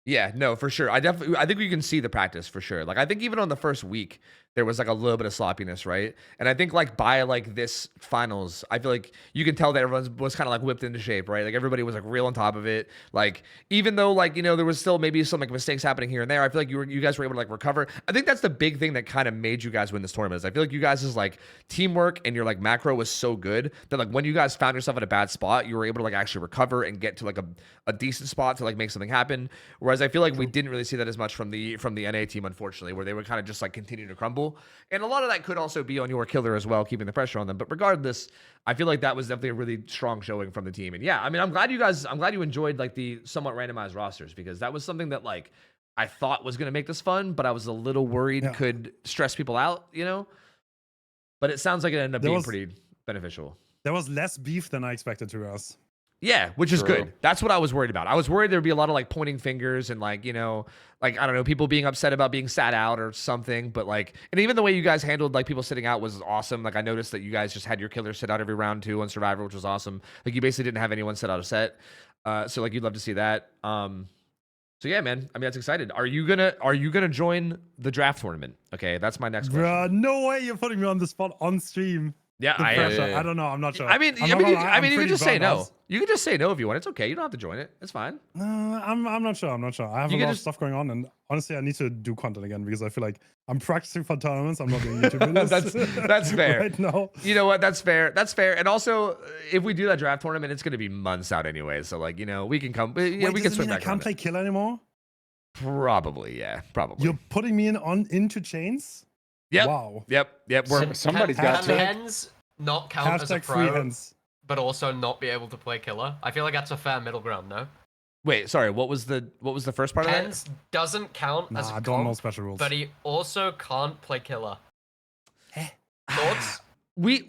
Yeah, no, for sure. I think you can see the practice for sure. Like I think even on the first week there was like a little bit of sloppiness, right? And I think like by like this finals, I feel like you can tell that everyone was kind of like whipped into shape, right? Like everybody was like real on top of it. Like even though like there was still maybe some like mistakes happening here and there, I feel like you guys were able to like recover. I think that's the big thing that kind of made you guys win this tournament. Is I feel like you guys' like teamwork and your like macro was so good that like when you guys found yourself in a bad spot, you were able to like actually recover and get to like a decent spot to like make something happen. Whereas I feel like we didn't really see that as much from the NA team, unfortunately, where they would kind of just like continue to crumble. And a lot of that could also be on your killer as well, keeping the pressure on them. But regardless, I feel like that was definitely a really strong showing from the team. And yeah, I mean, I'm glad you enjoyed like the somewhat randomized rosters, because that was something that like I thought was going to make this fun, but I was a little worried could stress people out, But it sounds like it ended up being pretty beneficial. there was less beef than I expected to us. Yeah, which is True. good. That's what I was worried about. I was worried there'd be a lot of like pointing fingers and like, like, I don't know, people being upset about being sat out or something. But like, and even the way you guys handled like people sitting out was awesome. Like I noticed that you guys just had your killer sit out every round too on Survivor, which was awesome. Like you basically didn't have anyone sit out a set. So like you'd love to see that. So yeah, man. I mean, that's excited. Are you gonna join the draft tournament? Okay, that's my next question. Bruh, no way you're putting me on the spot on stream. Yeah, The I am. pressure. yeah. I don't know. I'm not sure. I mean, I'm not gonna lie, I'm you can pretty just say bummed no. out. You can just say no if you want. It's okay. You don't have to join it. It's fine. I'm not sure. I'm not sure. I have You a can lot of just- stuff going on, and honestly, I need to do content again because I feel like I'm practicing for tournaments. I'm not doing YouTube videos. That's fair. right now. You know what? That's fair. That's fair. And also, if we do that draft tournament, it's going to be months out anyway. So like, we can come. Yeah, Wait, we does can it swing mean I back can't on play it. kill anymore? Probably, yeah. Probably. You're putting me into chains? Yep. Wow. Yep. Some- somebody's got Hashtag- to. hens not count as a Hashtag free pro, hands. but also not be able to play killer? I feel like that's a fair middle ground, no? Wait, sorry. What was the first part of that? Hens doesn't count as Nah, a I don't know comp, special rules. but he also can't play killer. Thoughts? We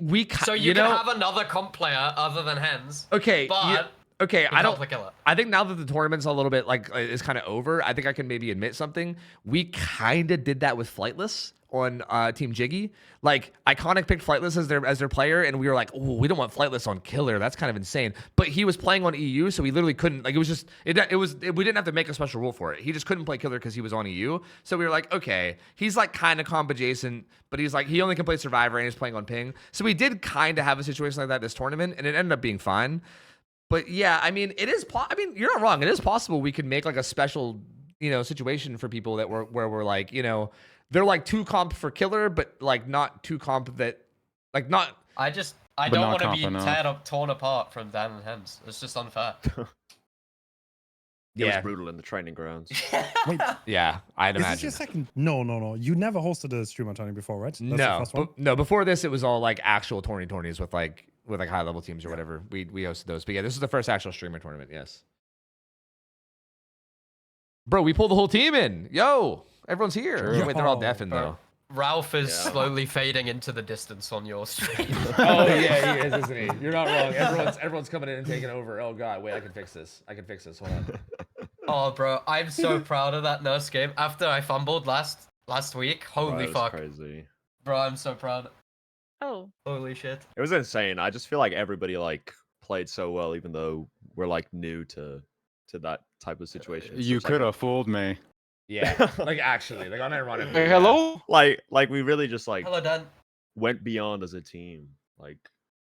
So you can have another comp player other than hens, okay. but Okay, he I can't don't. play killer. I think now that the tournament's a little bit like is kind of over, I think I can maybe admit something. We kind of did that with Flightless on Team Jiggy. Like Iconic picked Flightless as their player, and we were like, oh, we don't want Flightless on Killer. That's kind of insane. But he was playing on EU, so he literally couldn't. Like it was just we didn't have to make a special rule for it. He just couldn't play Killer because he was on EU. So we were like, okay, he's like kind of comp adjacent, but he's like he only can play Survivor and he's playing on Ping. So we did kind of have a situation like that this tournament, and it ended up being fine. But yeah, I mean, I mean, you're not wrong. It is possible we could make like a special, situation for people that where we're like, they're like 2 comp for Killer, but like not 2 comp that, like not. I But don't not want to be comp enough. torn apart from Dan and Hens. It's just unfair. It was Yeah, brutal in the training grounds. Wait, yeah, I'd is this imagine. your second? No. You never hosted a streamer tourney before, right? That's the No, first one? no. Before this, it was all like actual tourneys with like high level teams or whatever. We hosted those, but yeah, this is the first actual streamer tournament. Yes, bro, we pulled the whole team in. Yo, everyone's here. True. Wait, they're all Yo, deafened though. Ralph is Yeah. slowly fading into the distance on your stream. Oh yeah, he is, isn't he? You're not wrong. Everyone's coming in and taking over. Oh god, wait, I can fix this. Hold on. Oh, bro, I'm so proud of that nurse game. After I fumbled last week, holy That was fuck, crazy. bro, I'm so proud. Oh, Holy shit. It was insane. I just feel like everybody like played so well, even though we're like new to that type of situation. It's You just, like, could have fooled me. Yeah, like actually, like on ironic. Hey, hello? like we really just like Hello, Dan. went beyond as a team. Like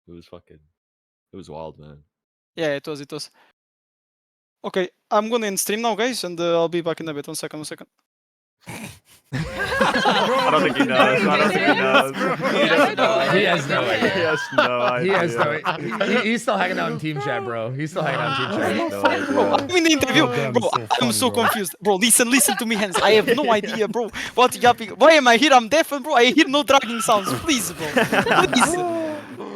it was wild, man. Yeah, it was. Okay, I'm gonna end stream now, guys, and I'll be back in a bit. One second. I don't think he knows. I don't think he knows. He has no idea. He has no idea. He has no. He's still hanging out in team chat, bro. He's still hanging out in team He chat. has no idea. Bro, I'm in the interview, Oh, damn, bro. so I'm funny, so bro. confused, bro. Listen to me, hands. I have no idea, bro. What yapping? Why am I here? I'm deaf, bro. I hear no dragging sounds. Please, bro. Please.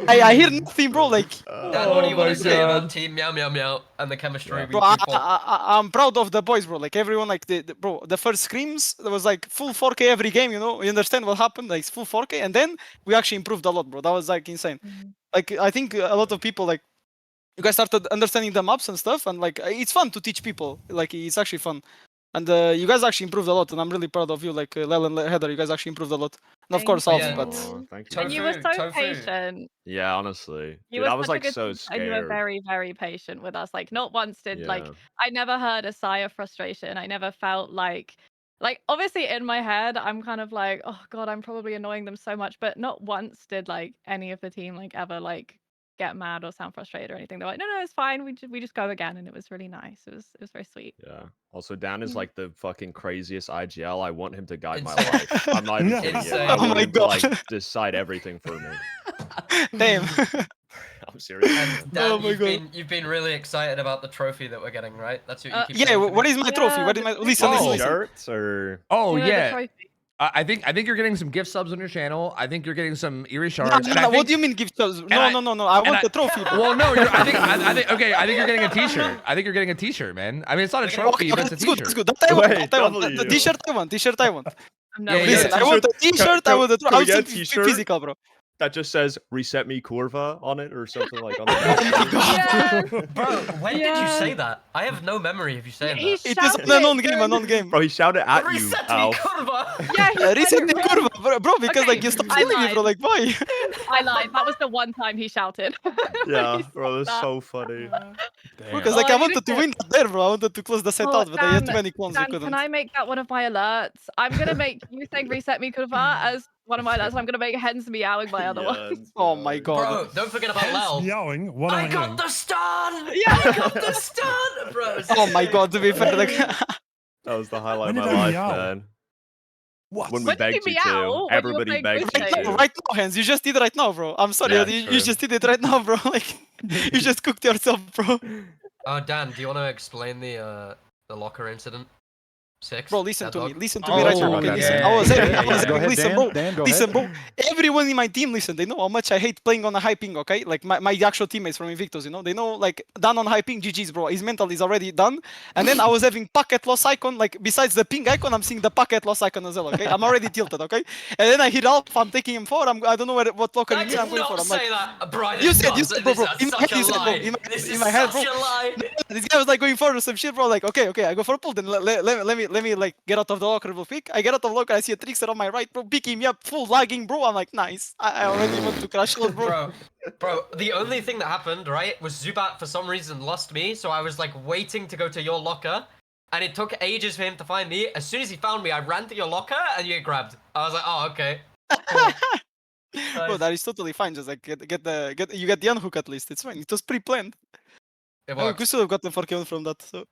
I hear nothing, bro. Like, Dan, what do you my want to say God. about Team Meow Meow Meow and the chemistry we bro, formed? I'm proud of the boys, bro. Like everyone, like bro, the first screams, there was like full 4K every game. You understand what happened? Like full 4K, and then we actually improved a lot, bro. That was like insane. Like I think a lot of people like. You guys started understanding the maps and stuff, and like it's fun to teach people. Like it's actually fun, and you guys actually improved a lot, and I'm really proud of you. Like Lel and Heather, you guys actually improved a lot. And of Thank course, you. Alf, Yeah. but Oh, thank you. Tofu, and you were so tofu. patient. Yeah, honestly. You Dude, were I was such a like good so teacher, scared. and you were very, very patient with us. Like not once did like Yeah. I never heard a sigh of frustration. I never felt like obviously in my head I'm kind of like, oh god, I'm probably annoying them so much, but not once did like any of the team like ever like get mad or sound frustrated or anything. They're like, no, it's fine. We just go again, and it was really nice. It was very sweet. Yeah. Also, Dan is Mm. like the fucking craziest IGL. I want him to guide my Insane. life. I'm not even Yeah. kidding you. Insane. I Oh want my him to like God. decide everything for me. damn. I'm serious. And Dan, Oh my you've been really excited about the trophy that we're getting, right? That's what you keep yeah, saying to what me. is my trophy? What is my? Listen, Oh. listen, listen. Shirts or Oh You know, the yeah. trophy. I think you're getting some gift subs on your channel. I think you're getting some eerie shards. No, and I no, what think- do you mean gift subs? I- No. I want I- the trophy. Bro. Well, no, I think okay. I think you're getting a T-shirt. I think you're getting a T-shirt, man. I mean, it's not a trophy, but it's a It's good. T-shirt. It's good. That I want. Wait, That I want. W. The T-shirt I want. T-shirt I want. I'm Yeah, not yeah, Listen, I want a T-shirt. I Can want the we I get a want t-shirt? physical, bro. that just says "reset me curva" on it or something like on the Yeah. Bro, when did you Yeah. say that? I have no memory of you saying He that. It is shouted an it on game, during- an on game. Bro, he shouted at you, Reset me, Alf. curva! Yeah, he said Reset it the wrong. curva, bro, because Okay, like you stopped I killing me, bro. lied. Like why? I lied. That was the one time he shouted. Yeah, He bro, said that's that. so funny. Because Oh, like I you wanted to did. win that there, bro. I wanted to close the set Oh, out, but I had too Dan, many clones. I Dan, couldn't. can I make that one of my alerts? I'm gonna make you saying reset me kurva as one of my alerts. And I'm gonna make hens meowing my other one. Oh my god. Bro, don't forget about Hence Lel. meowing. What am I I got hearing? the stun! Yeah, I got the stun! Bro, Oh my god. To be fair, like. That was the highlight When of did my I life, meow? man. What? When we When did begged you you to. meow? When you were Everybody playing begged you Ghost to. Right now, hands. You just did it right now, bro. I'm sorry. Yeah, you true. just did it right now, bro. Like you just cooked yourself, bro. Oh, Dan, do you want to explain the locker incident? 6? Bro, listen Dead to me. dog? Listen to me right Oh, now. Okay, listen. yeah, I was yeah, having, yeah, I was yeah. Go having, ahead, listen, Dan. bro. Dan, go Listen, ahead. bro. Everyone in my team, listen. They know how much I hate playing on a high ping. Okay, like my actual teammates from Invictus, you know, they know like done on high ping. GG's, bro. His mental is already done. And then I was having packet loss icon. Like besides the ping icon, I'm seeing the packet loss icon as well. Okay, I'm already tilted. Okay, and then I hit Alpha. I'm taking him for. I don't know what locker I you mean. did I'm going for. not I'm like, say that, Brian. you said, bro, bro. In my Such head, a you said, bro. lie. In This in is my head, bro. such a lie. This guy was like going forward some shit, bro. Like, okay, I go for a pull. Then let me like get out of the locker real quick. I get out of the locker. I see a trickster on my right, bro. Picking me up, full lagging, bro. I'm like, nice. I already want to crash out, bro. Bro, the only thing that happened, right, was Zubat for some reason lost me, so I was like waiting to go to your locker, and it took ages for him to find me. As soon as he found me, I ran to your locker and you get grabbed. I was like, oh, okay. Cool. Bro, Nice. that is totally fine. Just like you get the unhook at least. It's fine. It was pre-planned. It We works. should have gotten 4 kills from that. So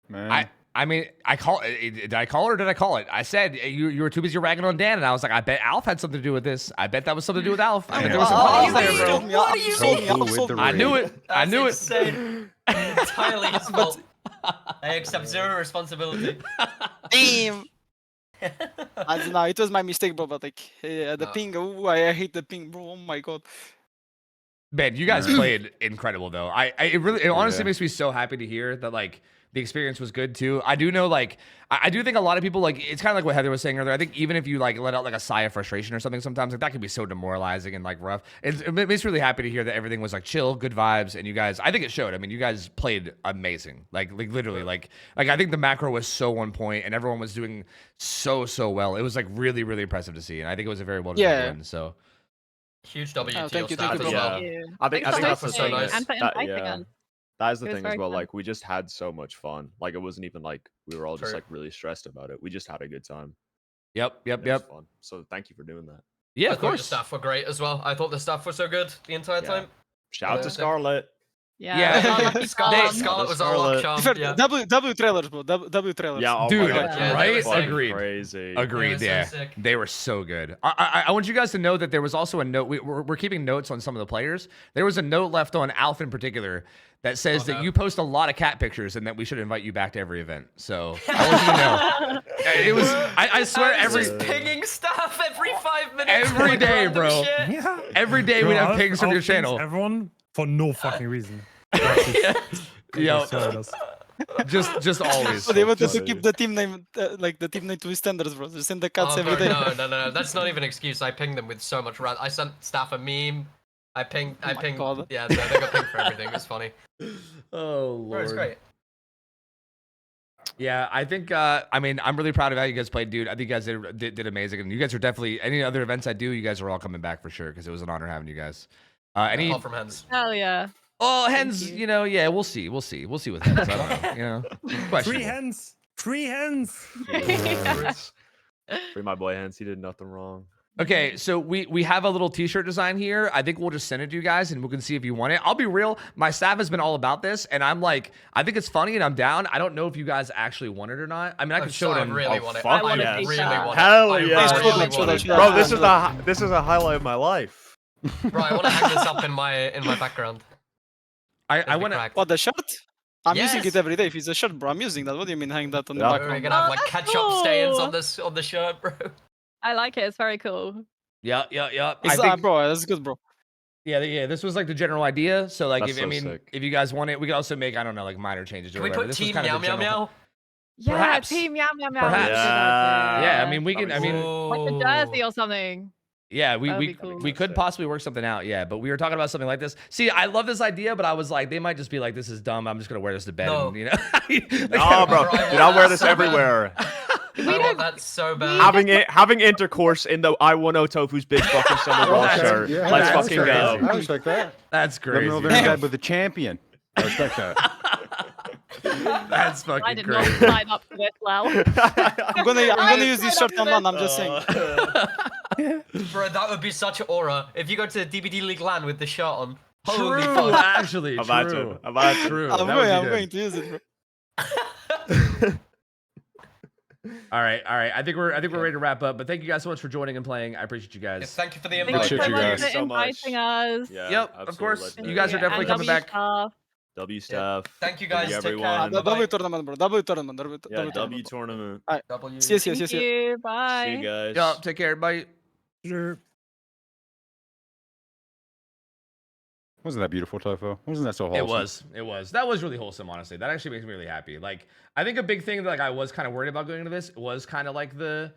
Man. I mean, did I call it or did I call it? I said you were too busy ragging on Dan, and I was like, I bet Alf had something to do with this. I bet that was something to do with Alf. I bet there was some Oh, problems what there, do you bro. mean? What do you mean? Ohtofu with the I knew ring. it. I knew it. Insane. Entirely his fault. I accept zero responsibility. damn. I don't know. It was my mistake, bro. But like the ping. Ooh, I hate the ping, bro. Oh my god. Man, you guys played incredible though. It honestly Yeah. makes me so happy to hear that like the experience was good too. I do know like I do think a lot of people like it's kind of like what Heather was saying earlier. I think even if you like let out like a sigh of frustration or something, sometimes like that can be so demoralizing and like rough. It makes me really happy to hear that everything was like chill, good vibes, and you guys. I think it showed. I mean, you guys played amazing. Like literally like I think the macro was so on point and everyone was doing so well. It was like really impressive to see, and I think it was a very well deserved win. So. Huge W to thank your you, thank staff you, as bro. well. Thank you. I think Thanks for that's the hosting thing. and for inviting us. That is the It was thing as very well. fun. Like we just had so much fun. Like it wasn't even like we were all just True. like really stressed about it. We just had a good time. Yep. and it was fun. So thank you for doing that. Yeah, I of thought the course. staff were great as well. I thought the staff were so good the entire Yeah. time. Shout out to Yeah. Scarlet. Yeah. our lucky Scarlet, charm. Scarlet was a Scarlet. luck charm. Fair, Yeah. W trailers, bro. W trailers. Yeah, oh Dude, my God, yeah, right? they were sick. Agreed. Crazy. Agreed. so Yeah, sick. they were so good. I want you guys to know that there was also a note. We're keeping notes on some of the players. There was a note left on Alf in particular that says that Okay. you post a lot of cat pictures and that we should invite you back to every event. So I want you to know. It was. I swear I was every just pinging stuff every 5 minutes. Every like day, random bro. shit. Yeah. every day Bro, we'd have I'll- pings from I'll your ping channel. Everyone for no fucking reason. Yo, just always. So they wanted to funny. keep the team name, like the team name to his standards, bro. Just send the cats Oh, every bro, day. no. That's not even an excuse. I pinged them with so much rant. I sent staff a meme. I pinged. Oh my God. Yeah, they got pinged for everything. It's funny. Oh Bro, lord. it's great. Yeah, I think. I mean, I'm really proud of how you guys played, dude. I think you guys did amazing, and you guys are definitely. Any other events I do, you guys are all coming back for sure because it was an honor having you guys. Any? Apart from hands. Hell yeah. Oh, hens. you. You know, yeah, we'll see with hens. I don't know. You know, questionable. Free hens. Free my boy Hans. He did nothing wrong. Okay, so we have a little T-shirt design here. I think we'll just send it to you guys, and we can see if you want it. I'll be real. My staff has been all about this, and I'm like, I think it's funny, and I'm down. I don't know if you guys actually want it or not. I mean, I can show it I on. really Oh, want it. fuck I want yes. really yes. want it. Hell I yeah. really Please, want please, it. please. Bro, this is a highlight of my life. Bro, I want to hang this up in my background. I want to. Cracked. What, the shirt? I'm using Yes. it every day. If it's a shirt, bro, I'm using that. What do you mean hang that on the Yeah. We're background? gonna have Oh, like that's ketchup stains cool. on the shirt, bro. I like it. It's very cool. Yeah. It's I think, bro, that's good, bro. yeah. This was like the general idea. So like, That's if I so mean, sick. if you guys want it, we could also make like minor changes. Can or we whatever. put This was team kind of meow the meow general- meow? Yeah, Perhaps. team meow meow meow. Perhaps. That's a good idea. Yeah, I mean, we can. I mean, like a jersey or something. Yeah, That would we be cool. we could possibly work something out. Yeah, but we were talking about something like this. See, I love this idea, but I was like, they might just be like, this is dumb. I'm just gonna wear this to bed. No. And, you know. No, bro, Bro, I dude, I'll wear want this that so everywhere. I want that so bad. Having intercourse in the I want Ohtofu's big fucking summer ball That's- shirt. Yeah, Let's I fucking respect go. that. I respect that. That's Let me crazy. know they're in bed with the champion. I respect that. That's I fucking did not crazy. sign up for this, Lal. I'm gonna use this shirt on LAN. I'm just saying. Bro, that would be such an aura. If you go to DBD League LAN with the shirt on. Holy True, fuck. actually, I'm about true. to. I'm about to. True. I'm That would be going good. to use it, bro. All right. I think we're ready to wrap up. But thank you guys so much for joining and playing. I appreciate you Yeah, guys. thank you for the Thank invite. you Appreciate so you much guys for so much. inviting us. Yeah, Yep, of absolutely. course. Let's do You it. guys are definitely And coming W back. Staff. W staff. Thank you guys. Take care. everyone. The Bye-bye. W tournament, bro. W tournament. Yeah, W tournament. tournament. W. Yes, Thank yes, yes. you. Bye. See you guys. Yeah, take care. Bye. Sure. Wasn't that beautiful, Tofu? Wasn't that so wholesome? It was. That was really wholesome, honestly. That actually makes me really happy. Like, I think a big thing that like I was kind of worried about going into this was kind of like the,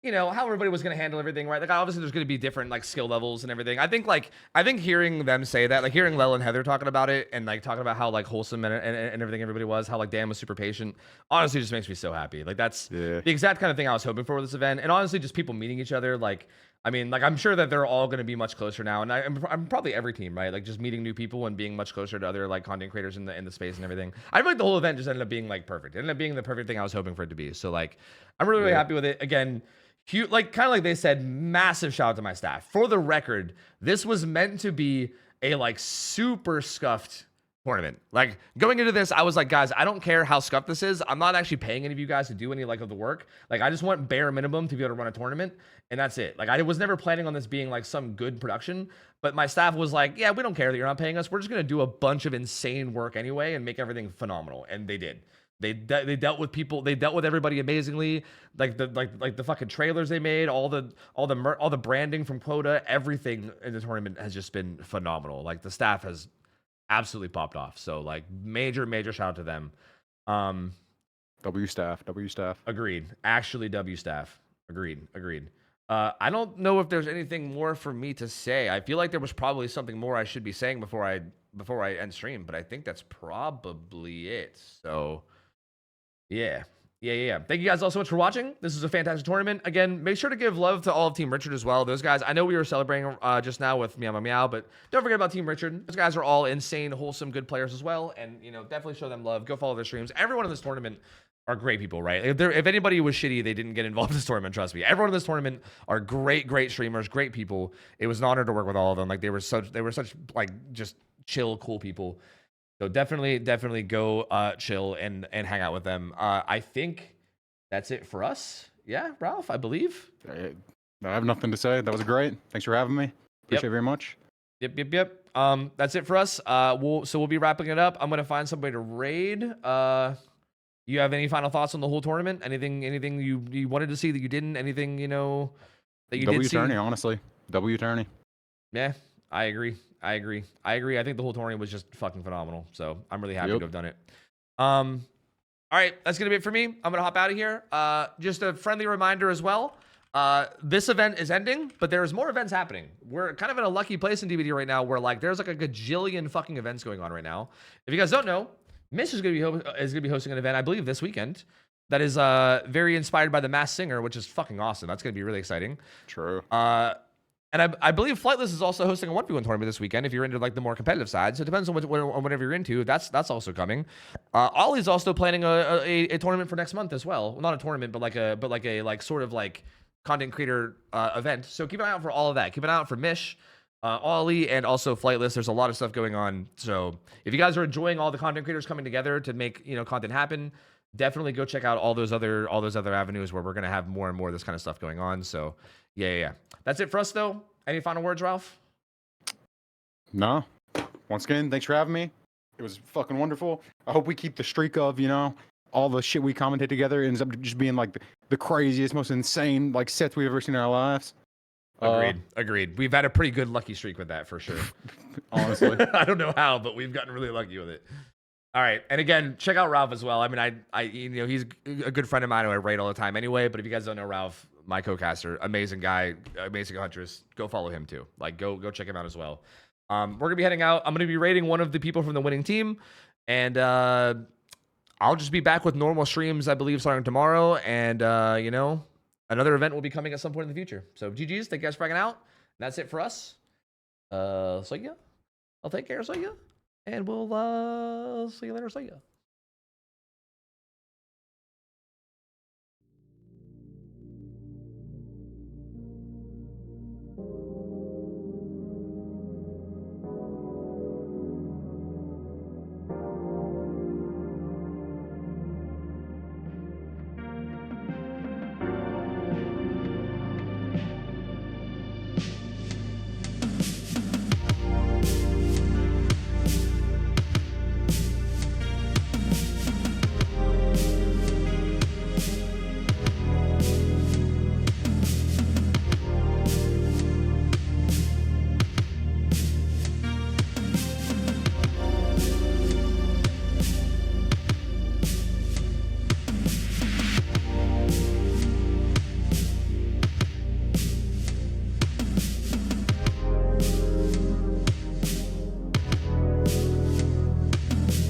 you know, how everybody was gonna handle everything, right? Like, obviously there's gonna be different like skill levels and everything. I think hearing them say that, like hearing Lel and Heather talking about it and like talking about how like wholesome and everything everybody was, how like Dan was super patient, honestly just makes me so happy. Like that's the exact kind of thing I was hoping for with this event. And honestly, just people meeting each other, like. I mean, like, I'm sure that they're all going to be much closer now. And I'm probably every team, right? Like, just meeting new people and being much closer to other, like, content creators in the space and everything. I feel like the whole event just ended up being, like, perfect. It ended up being the perfect thing I was hoping for it to be. So, like, I'm really, really happy with it. Again, huge, like, kind of like they said, massive shout out to my staff. For the record, this was meant to be a, like, super scuffed tournament. Like, going into this, I was like, guys, I don't care how scuffed this is. I'm not actually paying any of you guys to do any, like, of the work. Like, I just want bare minimum to be able to run a tournament. And that's it. Like, I was never planning on this being like some good production, but my staff was like, yeah, we don't care that you're not paying us. We're just going to do a bunch of insane work anyway and make everything phenomenal. And they did. They dealt with people. They dealt with everybody amazingly. Like the fucking trailers they made, all the branding from Quota, everything in the tournament has just been phenomenal. Like, the staff has absolutely popped off. So, like, major shout out to them. W staff. Agreed. Actually, W staff. Agreed. I don't know if there's anything more for me to say. I feel like there was probably something more I should be saying before I end stream, but I think that's probably it. So, yeah. Thank you guys all so much for watching. This is a fantastic tournament. Again, make sure to give love to all of Team Richard as well. Those guys, I know we were celebrating just now with Meow Meow Meow, but don't forget about Team Richard. Those guys are all insane, wholesome, good players as well. And, you know, definitely show them love. Go follow their streams. Everyone in this tournament are great people, right? If anybody was shitty, they didn't get involved in this tournament, trust me. Everyone in this tournament are great streamers, great people. It was an honor to work with all of them. Like, they were such like just chill, cool people. So definitely go chill and hang out with them. I think that's it for us. Yeah, Ralph, I believe. I have nothing to say. That was great. Thanks for having me. Appreciate it very much. Yep. That's it for us. We'll be wrapping it up. I'm gonna find somebody to raid. You have any final thoughts on the whole tournament? Anything you wanted to see that you didn't? Anything, you know, that you did see? W tourney, honestly. W tourney. Yeah, I agree. I think the whole tournament was just fucking phenomenal. So I'm really happy to have done it. All right, that's gonna be it for me. I'm gonna hop out of here. Just a friendly reminder as well. This event is ending, but there's more events happening. We're kind of in a lucky place in DVD right now where like there's like a gajillion fucking events going on right now. If you guys don't know, Mish is gonna be hosting an event, I believe, this weekend. That is very inspired by the Masked Singer, which is fucking awesome. That's gonna be really exciting. True. And I believe Flightless is also hosting a 1v1 tournament this weekend if you're into like the more competitive side. So it depends on whatever you're into. That's also coming. Ollie's also planning a tournament for next month as well. Not a tournament, but like a sort of like content creator event. So keep an eye out for all of that. Keep an eye out for Mish, Ollie, and also Flightless. There's a lot of stuff going on. So if you guys are enjoying all the content creators coming together to make, you know, content happen, definitely go check out all those other avenues where we're gonna have more and more of this kind of stuff going on. So yeah. That's it for us though. Any final words, Ralph? No. Once again, thanks for having me. It was fucking wonderful. I hope we keep the streak of, you know, all the shit we commented together ends up just being like the craziest, most insane like sets we've ever seen in our lives. Agreed. We've had a pretty good lucky streak with that for sure. Honestly. I don't know how, but we've gotten really lucky with it. All right, and again, check out Ralph as well. I mean, he's a good friend of mine who I raid all the time anyway. But if you guys don't know Ralph, my co-caster, amazing guy, amazing huntress, go follow him too. Like, go check him out as well. We're gonna be heading out. I'm gonna be raiding one of the people from the winning team, and I'll just be back with normal streams, I believe, starting tomorrow. And another event will be coming at some point in the future. So GG's, thank you guys for hanging out. That's it for us. So yeah, I'll take care. So yeah. And we'll see you later. See ya.